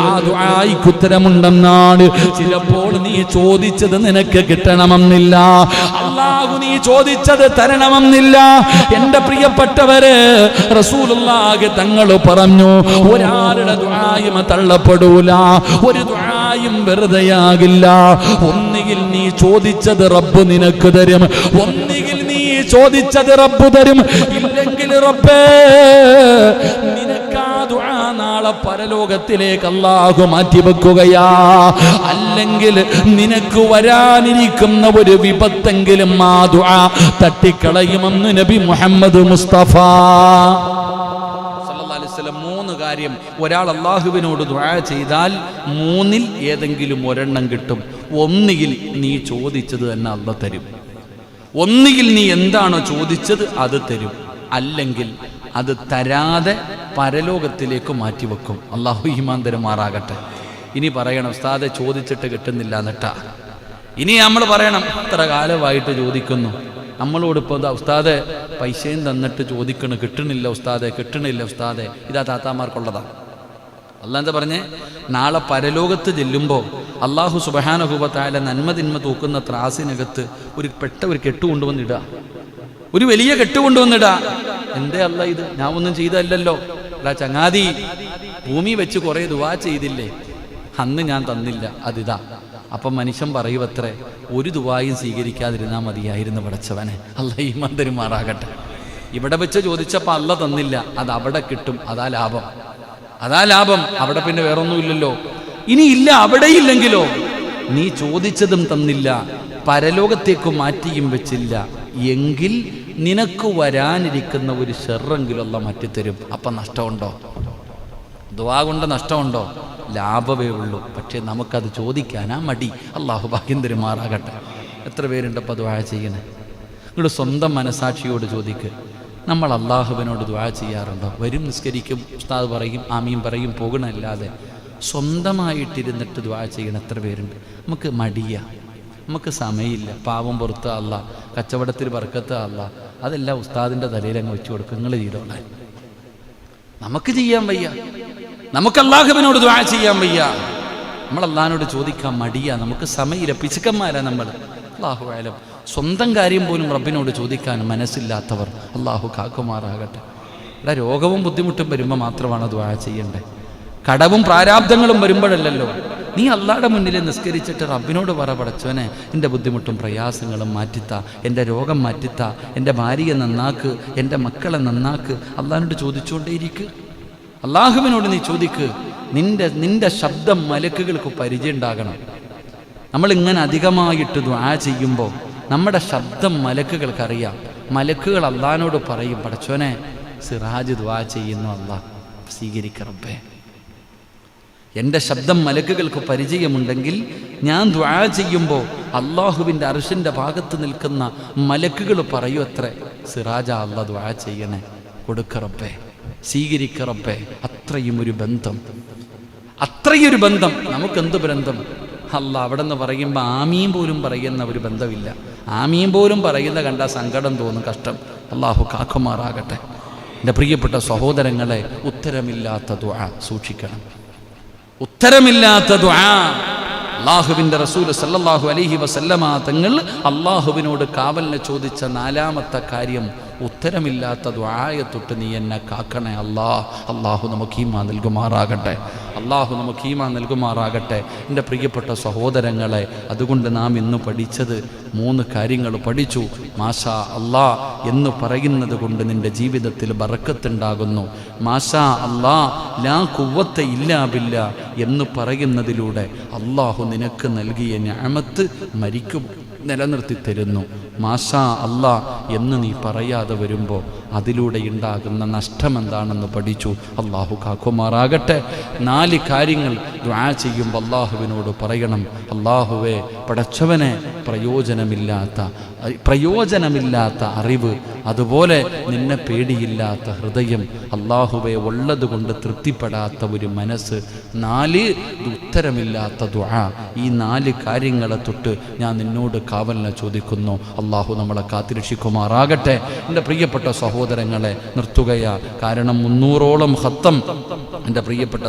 ആ ദുആയ്ക്ക് ഉത്തരമുണ്ടെന്നാണ്. ചിലപ്പോൾ നീ ചോദിച്ചത് നിനക്ക് കിട്ടണമെന്നില്ല, അല്ലാഹു നീ ചോദിച്ചത് തരണമെന്നില്ല. എൻ്റെ പ്രിയപ്പെട്ടവരെ, റസൂലുള്ളാഹി തങ്ങൾ പറഞ്ഞു, ഒരാളുടെ ദുആയും തള്ളപ്പെടൂല, ഒരു ദുആയും വെറുതെയാകില്ല. ഒന്നുകിൽ നീ ചോദിച്ചത് റബ്ബ് നിനക്ക് തരും, ഒന്നുകിൽ നീ ചോദിച്ചത് റബ്ബ് തരും, ഇല്ലെങ്കിൽ റബ്ബേ നിനക്ക് ആ ദുആ നാളെ പരലോകത്തിലേക്ക് അല്ലാഹു മാറ്റിവെക്കുകയാ. അല്ലെങ്കിൽ നിനക്ക് വരാനിരിക്കുന്ന ഒരു വിപത്തെങ്കിലും ആ ദുആ തട്ടിക്കളയുമെന്ന് നബി മുഹമ്മദ് മുസ്തഫ സല്ലല്ലാഹു അലൈഹി വസല്ലം. 3 കാര്യം. ഒരാൾ അല്ലാഹുവിനോട് ദുആ ചെയ്താൽ 3-ൽ ഏതെങ്കിലും ഒരെണ്ണം കിട്ടും. ഒന്നുകിൽ നീ ചോദിച്ചത് തന്നെ അല്ലാഹു തരും, ഒന്നുകിൽ നീ എന്താണോ ചോദിച്ചത് അത് തരും, അല്ലെങ്കിൽ അത് തരാതെ പരലോകത്തിലേക്ക് മാറ്റിവെക്കും. അല്ലാഹു ഈമാൻ തരുമാറാകട്ടെ. ഇനി പറയണം, ഉസ്താദെ ചോദിച്ചിട്ട് കിട്ടുന്നില്ല എന്നിട്ടാ. ഇനി നമ്മൾ പറയണം, ഇത്ര കാലമായിട്ട് ചോദിക്കുന്നു, നമ്മളോട് ഇപ്പോൾ എന്താ ഉസ്താദെ പൈസയും തന്നിട്ട് ചോദിക്കണം, കിട്ടണില്ല ഉസ്താദെ, കിട്ടണില്ല ഉസ്താദെ. ഇതാ താത്താമാർക്കുള്ളതാ. അള്ളാഹ് എന്താ പറഞ്ഞേ? നാളെ പരലോകത്ത് ചെല്ലുമ്പോൾ അള്ളാഹു സുബ്ഹാനഹു വ തആല നന്മ തിന്മ തൂക്കുന്ന ത്രാസിനകത്ത് ഒരു കെട്ട് കൊണ്ടുവന്നിടുക, ഒരു വലിയ കെട്ട് കൊണ്ടുവന്നിടുക. എന്തേ അല്ല ഇത്? ഞാൻ ഒന്നും ചെയ്തല്ലോ. അല്ല ചങ്ങാതി, ഭൂമി വെച്ച് കുറെ ദുആ ചെയ്തില്ലേ, അന്ന് ഞാൻ തന്നില്ല, അതിതാ. അപ്പം മനുഷ്യൻ പറയുവത്രേ, ഒരു ദുആയും സ്വീകരിക്കാതിരുന്നാൽ മതിയായിരുന്നു പടച്ചവനെ. അല്ലാഹ് ഈമാൻ തരുമാറാകട്ടെ. ഇവിടെ വെച്ച് ചോദിച്ചപ്പോൾ അല്ല തന്നില്ല, അത് അവിടെ കിട്ടും, അതാ ലാഭം, അതാ ലാഭം. അവിടെ പിന്നെ വേറൊന്നുമില്ലല്ലോ. ഇനി ഇല്ല, അവിടെ ഇല്ലെങ്കിലോ? നീ ചോദിച്ചതും തന്നില്ല, പരലോകത്തേക്ക് മാറ്റിയും വെച്ചില്ല എങ്കിൽ നിനക്ക് വരാനിരിക്കുന്ന ഒരു ഷെറെങ്കിലും അല്ലാഹ് മാറ്റിത്തരും. അപ്പം നഷ്ടമുണ്ടോ? ദുആ കൊണ്ട് നഷ്ടമുണ്ടോ? ലാഭമേ ഉള്ളൂ. പക്ഷെ നമുക്കത് ചോദിക്കാനാ മടി. അള്ളാഹു ഭാഗ്യം തരുമാറാകട്ടെ. എത്ര പേരുണ്ട് അപ്പോൾ ദുആ ചെയ്യണേ? നിങ്ങളുടെ സ്വന്തം മനസാക്ഷിയോട് ചോദിക്ക്. നമ്മൾ അള്ളാഹുവിനോട് ദുആ ചെയ്യാറുണ്ടോ? വരും, നിസ്കരിക്കും, ഉസ്താദ് പറയും, ആമീൻ പറയും, പോകണമല്ലാതെ സ്വന്തമായിട്ടിരുന്നിട്ട് ദുആ ചെയ്യണം എത്ര പേരുണ്ട്? നമുക്ക് മടിയാ, നമുക്ക് സമയമില്ല. പാവം പുറത്ത് അല്ല, കച്ചവടത്തിൽ ബർക്കത്ത് അല്ല, അതെല്ലാം ഉസ്താദിൻ്റെ തലയിലങ്ങ് വെച്ച് കൊടുക്കും, നിങ്ങൾ ചെയ്തോളാൻ. നമുക്ക് ചെയ്യാൻ വയ്യ, നമുക്ക് അള്ളാഹുവിനോട് ദുആ ചെയ്യാൻ വയ്യ. നമ്മൾ അള്ളാഹിനോട് ചോദിക്കാൻ മടിയാ, നമുക്ക് സമയമില്ല, പിശുക്കന്മാരാ നമ്മൾ. അല്ലാഹു അഅലം. സ്വന്തം കാര്യം പോലും റബ്ബിനോട് ചോദിക്കാൻ മനസ്സില്ലാത്തവർ അള്ളാഹു കാക്കുമാറാകട്ടെ. ഇവിടെ രോഗവും ബുദ്ധിമുട്ടും വരുമ്പോൾ മാത്രമാണ് ദുആ ചെയ്യേണ്ടത്. കടവും പ്രാരാബ്ദങ്ങളും വരുമ്പോഴല്ലല്ലോ. നീ അള്ളാഹുടെ മുന്നിൽ നിസ്കരിച്ചിട്ട് റബ്ബിനോട് പറ, പടച്ചോനെ എൻ്റെ ബുദ്ധിമുട്ടും പ്രയാസങ്ങളും മാറ്റിത്താ, എൻ്റെ രോഗം മാറ്റിത്താ, എൻ്റെ ഭാര്യയെ നന്നാക്ക്, എൻ്റെ മക്കളെ നന്നാക്ക്. അള്ളാഹിനോട് ചോദിച്ചുകൊണ്ടേയിരിക്കുക. അള്ളാഹുവിനോട് നീ ചോദിക്ക്. നിന്റെ ശബ്ദം മലക്കുകൾക്ക് പരിചയം ഉണ്ടാകണം. നമ്മളിങ്ങനെ അധികമായിട്ട് ദുആ ചെയ്യുമ്പോൾ നമ്മുടെ ശബ്ദം മലക്കുകൾക്കറിയാം. മലക്കുകൾ അള്ളാഹിനോട് പറയും, പടച്ചോനെ സിറാജ് ദുആ ചെയ്യുന്നു, അള്ളാഹ് സ്വീകരിക്ക റബ്ബേ. എൻ്റെ ശബ്ദം മലക്കുകൾക്ക് പരിചയമുണ്ടെങ്കിൽ ഞാൻ ദുആ ചെയ്യുമ്പോൾ അള്ളാഹുവിൻ്റെ അർശിൻ്റെ ഭാഗത്ത് നിൽക്കുന്ന മലക്കുകൾ പറയൂ അത്രേ, സിറാജ അള്ളാഹ് ദുആ ചെയ്യണേ, കൊടുക്ക റബ്ബേ, സ്വീകരിക്ക റബ്ബേ. അത്രയുമൊരു ബന്ധം, അത്രയൊരു ബന്ധം. നമുക്കെന്ത് ബന്ധം? അല്ലാഹ് അവിടെ നിന്ന് പറയുമ്പോൾ ആമീൻ പോലും പറയുന്ന ഒരു ബന്ധമില്ല. ആമീൻ പോലും പറയുന്ന കണ്ടാൽ സങ്കടം തോന്നും, കഷ്ടം. അള്ളാഹു കാക്കുമാറാകട്ടെ. എൻ്റെ പ്രിയപ്പെട്ട സഹോദരങ്ങളെ, ഉത്തരമില്ലാത്ത ദുആ സൂക്ഷിക്കണം. ഉത്തരമില്ലാത്ത ദുആ. അല്ലാഹുവിൻ്റെ റസൂൽ സല്ലല്ലാഹു അലൈഹി വസല്ലമ തങ്ങൾ അള്ളാഹുവിനോട് കാവലിനെ ചോദിച്ച 4-ാമത്തെ കാര്യം, ഉത്തരമില്ലാത്ത ദുആയെ തൊട്ട് നീ എന്നെ കാക്കണേ അല്ലാഹ്. അള്ളാഹു നമുക്ക് ഈമാൻ നൽകുമാറാകട്ടെ. അള്ളാഹു നമുക്ക് ഈമാൻ നൽകുമാറാകട്ടെ. എൻ്റെ പ്രിയപ്പെട്ട സഹോദരങ്ങളെ, അതുകൊണ്ട് നാം ഇന്ന് പഠിച്ചത് 3 കാര്യങ്ങൾ പഠിച്ചു. മാഷാ അല്ലാ എന്ന് പറയുന്നത് കൊണ്ട് നിൻ്റെ ജീവിതത്തിൽ ബറക്കത്തുണ്ടാകുന്നു. മാഷാ അല്ലാ ലാ ഖുവ്വത ഇല്ലാ ബില്ലാ എന്ന് പറയുന്നതിലൂടെ അള്ളാഹു നിനക്ക് നൽകിയ നിഅമത്ത് മരിക്കും നിലനിർത്തി തരുന്നു. മാഷാ അല്ലാ എന്ന് നീ പറയാതെ വരുമ്പോൾ അതിലൂടെ ഉണ്ടാകുന്ന നഷ്ടം എന്താണെന്ന് പഠിച്ചു. അള്ളാഹു കാക്കുമാറാകട്ടെ. 4 കാര്യങ്ങൾ ദുആ ചെയ്യുമ്പോൾ അള്ളാഹുവിനോട് പറയണം. അള്ളാഹുവേ, പടച്ചവനെ, പ്രയോജനമില്ലാത്ത അറിവ്, അതുപോലെ നിന്നെ പേടിയില്ലാത്ത ഹൃദയം, അള്ളാഹുവേ ഉള്ളതുകൊണ്ട് തൃപ്തിപ്പെടാത്ത ഒരു മനസ്സ്, 4 ഉത്തരമില്ലാത്ത ദുആ. ഈ 4 കാര്യങ്ങളെ തൊട്ട് ഞാൻ നിന്നോട് കാവലിനെ ചോദിക്കുന്നു. അള്ളാഹു നമ്മളെ കാത്തിരക്ഷിക്കുമാറാകട്ടെ. എൻ്റെ പ്രിയപ്പെട്ട സഹോദരങ്ങളെ, നിർത്തുകയാ. കാരണം 300ഓളം ഖത്തം എൻ്റെ പ്രിയപ്പെട്ട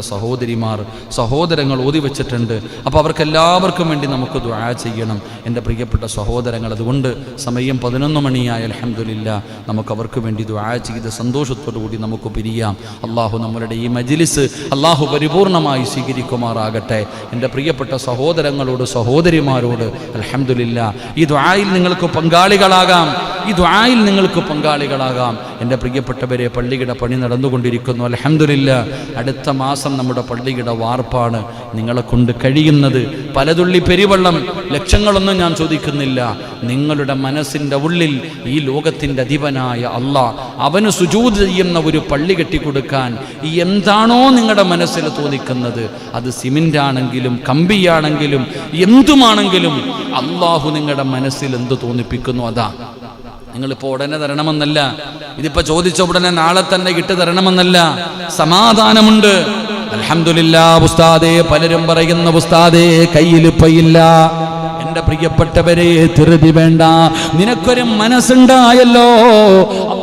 സഹോദരങ്ങൾ ഓതി വെച്ചിട്ടുണ്ട്. അപ്പോൾ അവർക്കെല്ലാവർക്കും വേണ്ടി നമുക്ക് ദുആ ചെയ്യണം എൻ്റെ പ്രിയപ്പെട്ട സഹോദരങ്ങൾ. അതുകൊണ്ട് സമയം 11 മണിയായ അൽഹംദുലില്ലാ, നമുക്ക് അവർക്ക് വേണ്ടി ദുആ ചെയ്ത് സന്തോഷത്തോടു കൂടി നമുക്ക് പിരിയാം. അള്ളാഹു നമ്മളുടെ ഈ മജ്ലിസ് അള്ളാഹു പരിപൂർണമായി സ്വീകരിക്കുമാറാകട്ടെ. എൻ്റെ പ്രിയപ്പെട്ട സഹോദരങ്ങളോട്, സഹോദരിമാരോട് അൽഹംദുലില്ലാ, ഈ ദുആയിൽ നിങ്ങൾക്ക് പങ്കാളികളാകാം, ഈ ദുആയിൽ നിങ്ങൾക്ക് പങ്കാളികളാകാം. എൻ്റെ പ്രിയപ്പെട്ടവരെ, പള്ളിയുടെ പണി നടന്നുകൊണ്ടിരിക്കുന്നു. അൽഹംദുലില്ലാ, അടുത്ത മാസം നമ്മുടെ പള്ളിയുടെ വാർപ്പാണ്. നിങ്ങളെ കൊണ്ട് കഴിയുന്നത് പലതുള്ളി പെരുവെള്ളം, ലക്ഷങ്ങളൊന്നും ഞാൻ ചോദിക്കുന്നില്ല. നിങ്ങളുടെ മനസ്സിൻ്റെ ഉള്ളിൽ ഈ ലോകത്തിൻ്റെ അധിപനായ അല്ലാഹ്, അവന് സുജൂദ് ചെയ്യുന്ന ഒരു പള്ളി കെട്ടിക്കൊടുക്കാൻ എന്താണോ നിങ്ങളുടെ മനസ്സിൽ തോന്നിക്കുന്നത്, അത് സിമൻ്റ് ആണെങ്കിലും കമ്പിയാണെങ്കിലും എന്തുമാണെങ്കിലും അള്ളാഹു നിങ്ങളുടെ മനസ്സിൽ എന്ത് തോന്നിപ്പിക്കുന്നു അതാ. നിങ്ങളിപ്പോൾ ഉടനെ തരണമെന്നല്ല, ഇതിപ്പോൾ ചോദിച്ച ഉടനെ നാളെ തന്നെ ഇട്ട് തരണമെന്നല്ല. സമാധാനമുണ്ട്. അൽഹംദുലില്ലാ. ഉസ്താദേ, പലരും പറയുന്ന ഉസ്താദേ കയ്യിലിപ്പയില്ല. എൻ്റെ പ്രിയപ്പെട്ടവരെ, ധൃതി വേണ്ട. നിനക്കൊരു മനസ്സുണ്ടായല്ലോ.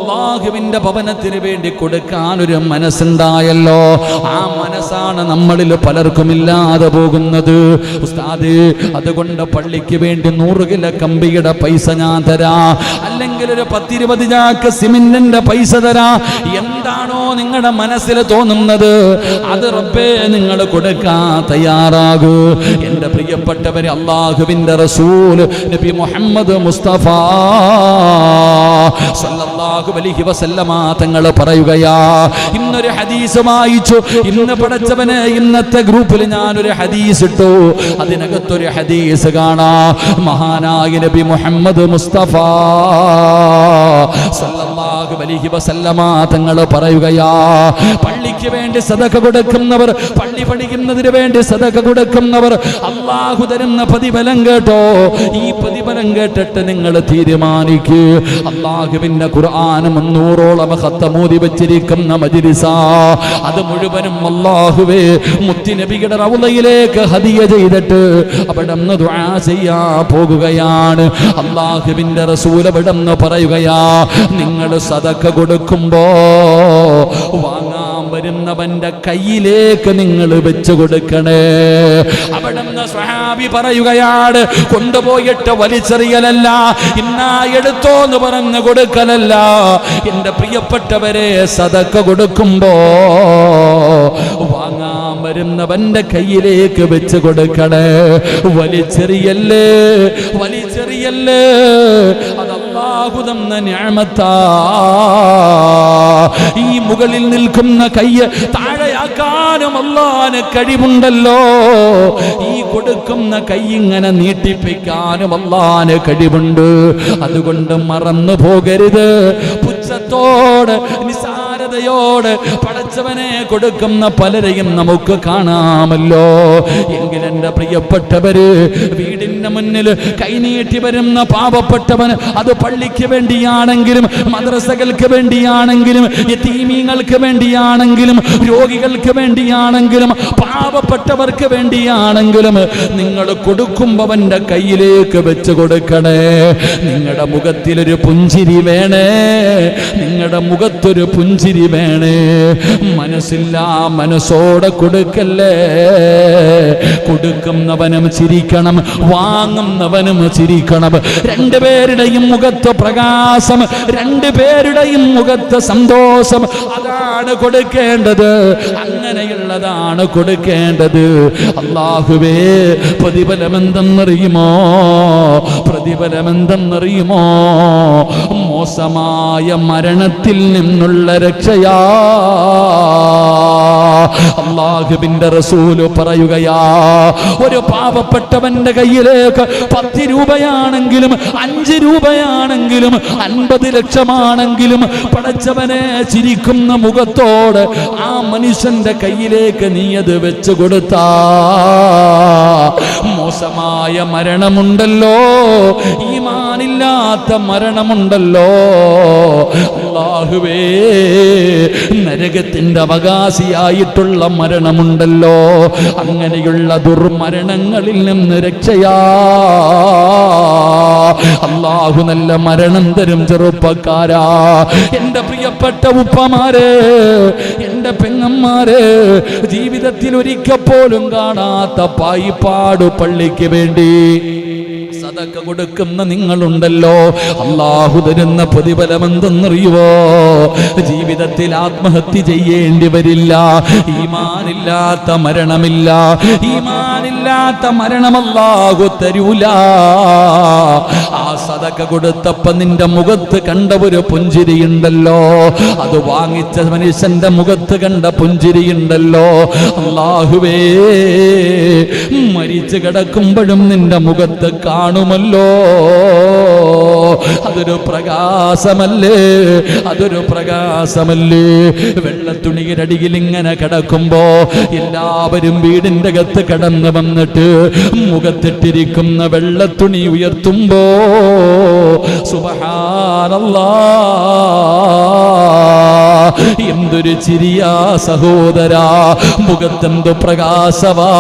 അല്ലാഹുവിന്റെ ഭവനത്തിന് വേണ്ടി കൊടുക്കാൻ ഒരു മനസ്സുണ്ടായല്ലോ. ആ മനസ്സാണ് നമ്മളിൽ പലർക്കും ഇല്ലാതെ പോകുന്നത്. ഉസ്താദ്, അതുകൊണ്ട് പള്ളിക്ക് വേണ്ടി 100 കിലോ കമ്പിയുടെ പൈസ ഞാൻ തരാ, അല്ലെങ്കിൽ ഒരു 10-20 ചാക്ക് സിമന്റിന്റെ പൈസ തരാ. എന്താണോ നിങ്ങളുടെ മനസ്സിൽ തോന്നുന്നത് അത് റബ്ബേ നിങ്ങൾ കൊടുക്കാൻ തയ്യാറാകൂ. എന്റെ പ്രിയപ്പെട്ടവരെ, അല്ലാഹുവിന്റെ റസൂൽ നബി മുഹമ്മദ് മുസ്തഫ സല്ലല്ലാഹു അലൈഹി വസല്ലമ തങ്ങൾ പറയുകയാ, ഇന്നൊരു ഹദീസ് വായിച്ചു. ഇന്ന് പഠിച്ചവനെ, ഇന്നത്തെ ഗ്രൂപ്പിൽ ഞാനൊരു ഹദീസ് ഇട്ടു. അതിനകത്തൊരു ഹദീസ് കാണാ. മഹാനായ നബി മുഹമ്മദ് മുസ്തഫ സല്ലല്ലാഹു അലൈഹി വസല്ലമ തങ്ങൾ പറയുകയാ, പള്ളിക്ക് വേണ്ടി സദഖ കൊടുക്കുന്നവർ, പള്ളി പണിയുന്നതിന് വേണ്ടി സദഖ കൊടുക്കുന്നവർ അല്ലാഹു തരുന്ന പ്രതിഫലം കേട്ടോ. ഈ പ്രതിഫലം കേട്ടിട്ട് നിങ്ങൾ തീരുമാനിക്കൂ. അല്ലാഹുവിന്റെ ഖുർആൻ 300ഓളം ഖത്തമോദി വെച്ചിരിക്കുന്ന മജ്ലിസാ. അത് മുഴുവനും അല്ലാഹുവേ മുത്തുനബിയുടെ റൗളയിലേക്ക് ഹദിയ ചെയ്തിട്ട് അവിടുന്ന് ദുആ ചെയ്യാ പോകുകയാണ്. അല്ലാഹുവിന്റെ റസൂൽ അവിടുന്ന് പറയുകയാ, നിങ്ങൾ സദഖ കൊടുക്കുമ്പോ വാങ്ങാൻ വരുന്നവന്റെ കയ്യിലേക്ക് നിങ്ങൾ വെച്ച് കൊടുക്കണേ. അവിടുന്ന് സ്വഹാബി പറയുകയാണ്, കൊണ്ടുപോയിട്ട് വലിച്ചെറിയലല്ല, ഇന്നാ എടുത്തോന്ന് പറഞ്ഞ് കൊടുക്കലല്ല. എന്റെ പ്രിയപ്പെട്ടവരെ, സദഖ കൊടുക്കുമ്പോ വാങ്ങാൻ വരുന്നവന്റെ കയ്യിലേക്ക് വെച്ച് കൊടുക്കണേ. വലിച്ചെറിയല്ലേ, വലിച്ചെറിയല്ലേ. അത് അല്ലാഹു തന്ന നിഅമത്താ. ഈ മുകളിൽ നിൽക്കുന്ന കയ്യ് താഴെയാക്കാനും അല്ലാഹുവിന് കഴിവുണ്ടല്ലോ. ഈ കൊടുക്കുന്ന കൈ ഇങ്ങനെ നീട്ടിപ്പിക്കാനും അല്ലാഹുവിന് കഴിവുണ്ട്. അതുകൊണ്ട് മറന്നു പോകരുത്. പുച്ഛത്തോടെ, നിസാരതയോടെ പടച്ചവനെ കൊടുക്കുന്ന പലരെയും നമുക്ക് കാണാമല്ലോ. എങ്കിൽ എൻ്റെ പ്രിയപ്പെട്ടവര്, വീടിന്റെ മുന്നിൽ കൈനീട്ടി വരുന്ന പാവപ്പെട്ടവന്, അത് പള്ളിക്ക് വേണ്ടിയാണെങ്കിലും മദ്രസകൾക്ക് വേണ്ടിയാണെങ്കിലും യതീമീങ്ങൾക്ക് വേണ്ടിയാണെങ്കിലും രോഗികൾക്ക് വേണ്ടിയാണെങ്കിലും പാവപ്പെട്ടവർക്ക് വേണ്ടിയാണെങ്കിലും നിങ്ങൾ കൊടുക്കുമ്പവന്റെ കയ്യിലേക്ക് വെച്ച് കൊടുക്കണേ. നിങ്ങളുടെ മുഖത്തിലൊരു പുഞ്ചിരി വേണേ, നിങ്ങളുടെ മുഖത്തൊരു പുഞ്ചിരി വേണേ. മനസ്സില്ല, മനസ്സോടെ കൊടുക്കല്ലേ. കൊടുക്കുന്നവനും ചിരിക്കണം, വാങ്ങുന്നവനും ചിരിക്കണം. രണ്ടുപേരുടെയും മുഖത്ത് പ്രകാശം, രണ്ടുപേരുടെയും മുഖത്ത് സന്തോഷം. അതാണ് കൊടുക്കേണ്ടത്, അങ്ങനെയുള്ളതാണ് കൊടുക്കേണ്ടത്. അല്ലാഹുവേ, പ്രതിഫലമെന്തെന്നറിയുമോ? പ്രതിഫലമെന്തെന്നറിയുമോ? മോശമായ മരണത്തിൽ നിന്നുള്ള രക്ഷയാ. അല്ലാഹുവിന്റെ റസൂല് പറയുകയാ, ഒരു പാവപ്പെട്ടവന്റെ കയ്യിലേക്ക് 10 രൂപയാണെങ്കിലും 5 രൂപയാണെങ്കിലും 50 ലക്ഷമാണെങ്കിലും പടച്ചവനെ ചിരിക്കുന്ന മുഖത്തോടെ ആ മനുഷ്യന്റെ കയ്യിലേക്ക് നീ അത് വെച്ചു കൊടുത്താ, മോശമായ മരണമുണ്ടല്ലോ, ഈമാനില്ലാത്ത മരണമുണ്ടല്ലോ, അല്ലാഹുവേ, നരകത്തിന്റെ അവകാശിയായിട്ടുള്ള മരണമുണ്ടല്ലോ, അങ്ങനെയുള്ള ദുർമരണങ്ങളിൽ നിന്ന് രക്ഷയാ. അല്ലാഹു നല്ല മരണം തരും ചെറുപ്പക്കാരാ. എന്റെ പ്രിയപ്പെട്ട ഉപ്പമാരെ, എന്റെ പെങ്ങന്മാരെ, ജീവിതത്തിൽ ഒരിക്കൽ പോലും കാണാത്ത പായിപ്പാട് പള്ളിക്ക് വേണ്ടി സദഖ കൊടുക്കുന്ന നിങ്ങളുണ്ടല്ലോ, അല്ലാഹു തരുന്ന പ്രതിഫലം എന്തെന്നറിയുവോ? ജീവിതത്തിൽ ആത്മഹത്യ ചെയ്യേണ്ടി വരില്ല. ഈമാനില്ലാത്ത മരണമില്ല, ഈമാനില്ലാത്ത മരണം അല്ലാഹു തരൂല. ആ സദഖ കൊടുത്തപ്പോ നിന്റെ മുഖത്ത് കണ്ട ഒരു പുഞ്ചിരിയുണ്ടല്ലോ, അത് വാങ്ങിച്ച മനുഷ്യന്റെ മുഖത്ത് കണ്ട പുഞ്ചിരിയുണ്ടല്ലോ. അല്ലാഹുവേ, മരിച്ചു കിടക്കുമ്പോഴും നിന്റെ മുഖത്ത് കാണുമല്ലോ. അതൊരു പ്രകാശമല്ലേ, അതൊരു പ്രകാശമല്ലേ. വെള്ളത്തുണിയിലടിയിൽ ഇങ്ങനെ കിടക്കുമ്പോ എല്ലാവരും വീടിന്റെ അകത്ത് കടന്നു വന്നിട്ട് മുഖത്തിട്ടിരിക്കുന്ന വെള്ളത്തുണി ഉയർത്തുമ്പോ സുബ്ഹാനല്ലാഹ്, എന്തൊരു ചിരിയാ സഹോദരാ, മുഖത്തെന്തു പ്രകാശവാ.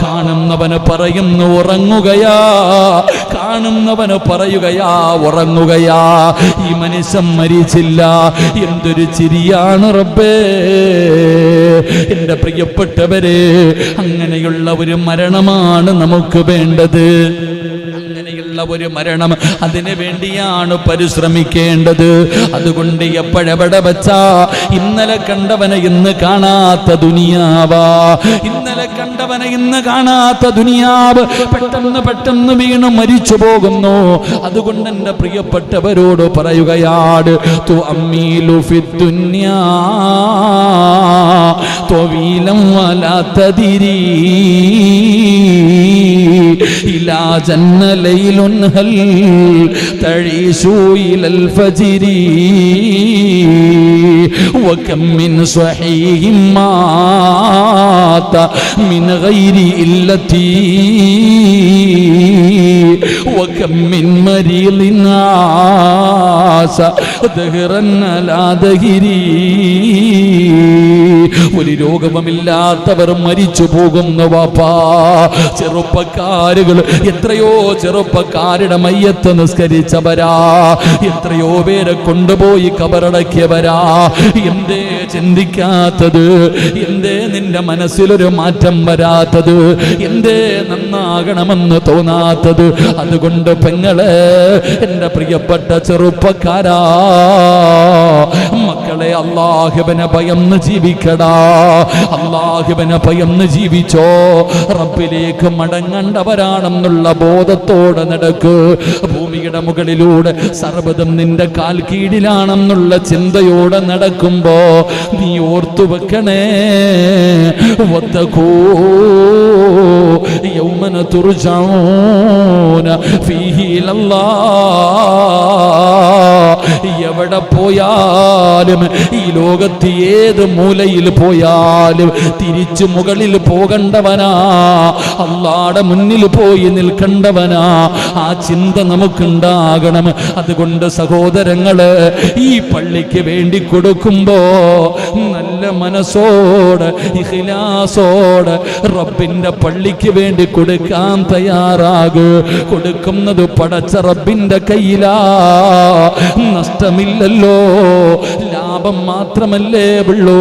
കാണുന്നവന് പറയുന്നു ഉറങ്ങുകയാ, കാണുന്നവന് പറയുകയാ ഉറങ്ങുകയാ. ഈ മനുഷ്യൻ മരിച്ചില്ല, എന്തൊരു ചിരിയാണ് റബ്ബേ. എന്റെ പ്രിയപ്പെട്ടവരെ, അങ്ങനെയുള്ള ഒരു മരണമാണ് നമുക്ക് വേണ്ടത്. അങ്ങനെയുള്ള ഒരു മരണം, അതിനു വേണ്ടിയാണ് പരിശ്രമിക്കേണ്ടത്. അതുകൊണ്ട് എപ്പോഴെവിടെ വച്ചാ ഇന്നലെ കണ്ടവനെ ഇന്ന് കാണാത്ത ദുനിയാവാ, ഇന്നലെ കണ്ടവനെ ഇന്ന് കാണാത്ത ദുനിയാവ് പെട്ടെന്ന് പെട്ടെന്ന് വീണ് മരിച്ചു പോകുന്നു. അതുകൊണ്ട് എൻ്റെ പ്രിയപ്പെട്ടവരോട് പറയുകയാണ്, തു അമ്മീലു ഫിദ്ദുന്യാ ത്വവീലം വലാ തദിരീ ഇലാ ജന്ന ലൈലുൻ ഹൽ തഈശു ഇലൽ ഫജ്രി വകം മിൻ സ്വഹീഹിൻ മാത മിൻ ഗൈരി ഇല്ലതി വകം മിൻ മരീലിൻ ആസ ദഹ്റൻ അലാ ദഹ്രി. ഒരു രോഗവുമില്ലാത്തവർ മരിച്ചു പോകുന്നു വാപ്പാ. ചെറുപ്പക്കാരുകൾ, എത്രയോ ചെറുപ്പക്കാരുടെ മയ്യത്ത് നിസ്കരിച്ചവരാ, എത്രയോ പേരെ കൊണ്ടുപോയി കബറടക്കിയവരാ. എന്തേ ചിന്തിക്കാത്തത്? എന്തേ നിന്റെ മനസ്സിലൊരു മാറ്റം വരാത്തത്? എന്തേ നന്നാകണമെന്ന് തോന്നാത്തത്? അതുകൊണ്ട് പെങ്ങളെ, എൻ്റെ പ്രിയപ്പെട്ട ചെറുപ്പക്കാരാ, മക്കളെ, അല്ലാഹുവിനെ ഭയന്ന് ജീവിക്കടാ, അല്ലാഹുവിനെ ഭയന്ന് ജീവിച്ചോ. റബ്ബിലേക്ക് മടങ്ങേണ്ടവരാണെന്നുള്ള ബോധത്തോടെ നടക്ക്. ഭൂമിയുടെ മുകളിലൂടെ സർവ്വതും നിന്റെ കാൽ കീഴിലാണെന്നുള്ള ചിന്തയോടെ നടക്കുമ്പോ നീ ഓർത്തു വെക്കണേ, വത്തഖൂ യൗമന തുർജഊന ഫീഹി ഇലല്ലാഹ്. എവിടെ പോയാലും, ഈ ലോകത്ത് ഏത് മൂലയിൽ പോയാലും തിരിച്ചു മുകളിൽ പോകണ്ടവനാ, അല്ലാഹുവിന്റെ മുന്നിൽ പോയി നിൽക്കണ്ടവനാ. ആ ചിന്ത നമുക്കുണ്ടാകണം. അതുകൊണ്ട് സഹോദരങ്ങള്, ഈ പള്ളിക്ക് വേണ്ടി കൊടുക്കുമ്പോ നല്ല മനസ്സോടെ ഇഖ്ലാസോടെ റബ്ബിന്റെ പള്ളിക്ക് വേണ്ടി കൊടുക്കാൻ തയ്യാറാകൂ. കൊടുക്കുന്നത് പടച്ച റബ്ബിന്റെ കയ്യിലാ, നഷ്ടമില്ലല്ലോ, ലാഭം മാത്രമല്ലേ ഉള്ളൂ.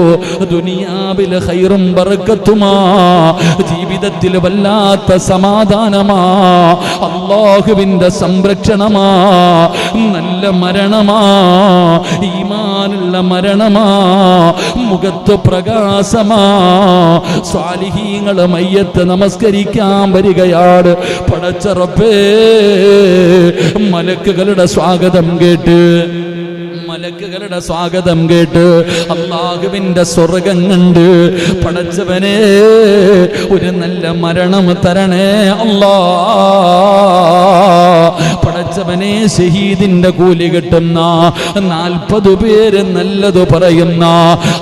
ദുനിയാവിലെ ഖൈറും ബർക്കത്തുമാ, ജീവിതത്തിൽ വല്ലാത്ത സമാധാനമാ, അല്ലാഹുവിന്റെ സംരക്ഷണമാ, നല്ല മരണമാ, ഈമാനുള്ള മരണമാ, മുഖത്ത് പ്രകാശമാ. സ്വാലിഹീങ്ങളെ മയ്യത്ത് നമസ്കരിക്കാൻ വരികയാണ്. പടച്ച റബ്ബേ, മലക്കുകളുടെ സ്വാഗതം കേട്ട്, മലക്കുകളുടെ സ്വാഗതം കേട്ട് അല്ലാഹുവിന്റെ സ്വർഗ്ഗം കണ്ട്, പടച്ചവനെ ഒരു നല്ല മരണം തരണേ അല്ലാഹ്. പടച്ചവനെ, ഷഹീദിന്റെ കൂലി കിട്ടുന്ന 40 പേര് നല്ലത് പറയുന്ന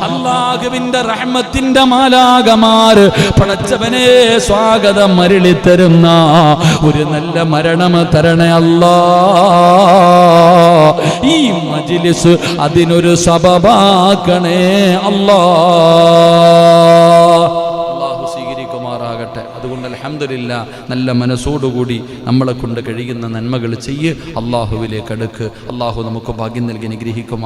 അല്ലാഹുവിന്റെ റഹ്മത്തിന്റെ മാലാകമാർ പടച്ചവനെ സ്വാഗതം അരുളിത്തരുന്ന ഒരു നല്ല മരണം തരണേ അല്ലാഹ്. ഈ മജ്ലിസ് അതിനൊരു സബബാക്കണേ അല്ലാഹ് സ്വീകരിക്കുമാറാകട്ടെ. അതുകൊണ്ട് അൽഹംദുലില്ലാ, നല്ല മനസ്സോടുകൂടി നമ്മളെ കൊണ്ട് കഴിയുന്ന നന്മകൾ ചെയ്യ്, അല്ലാഹുവിലേക്ക് അടുക്ക്. അല്ലാഹു നമുക്ക് ഭാഗ്യം നൽകി അനുഗ്രഹിക്കുമാറാകട്ടെ.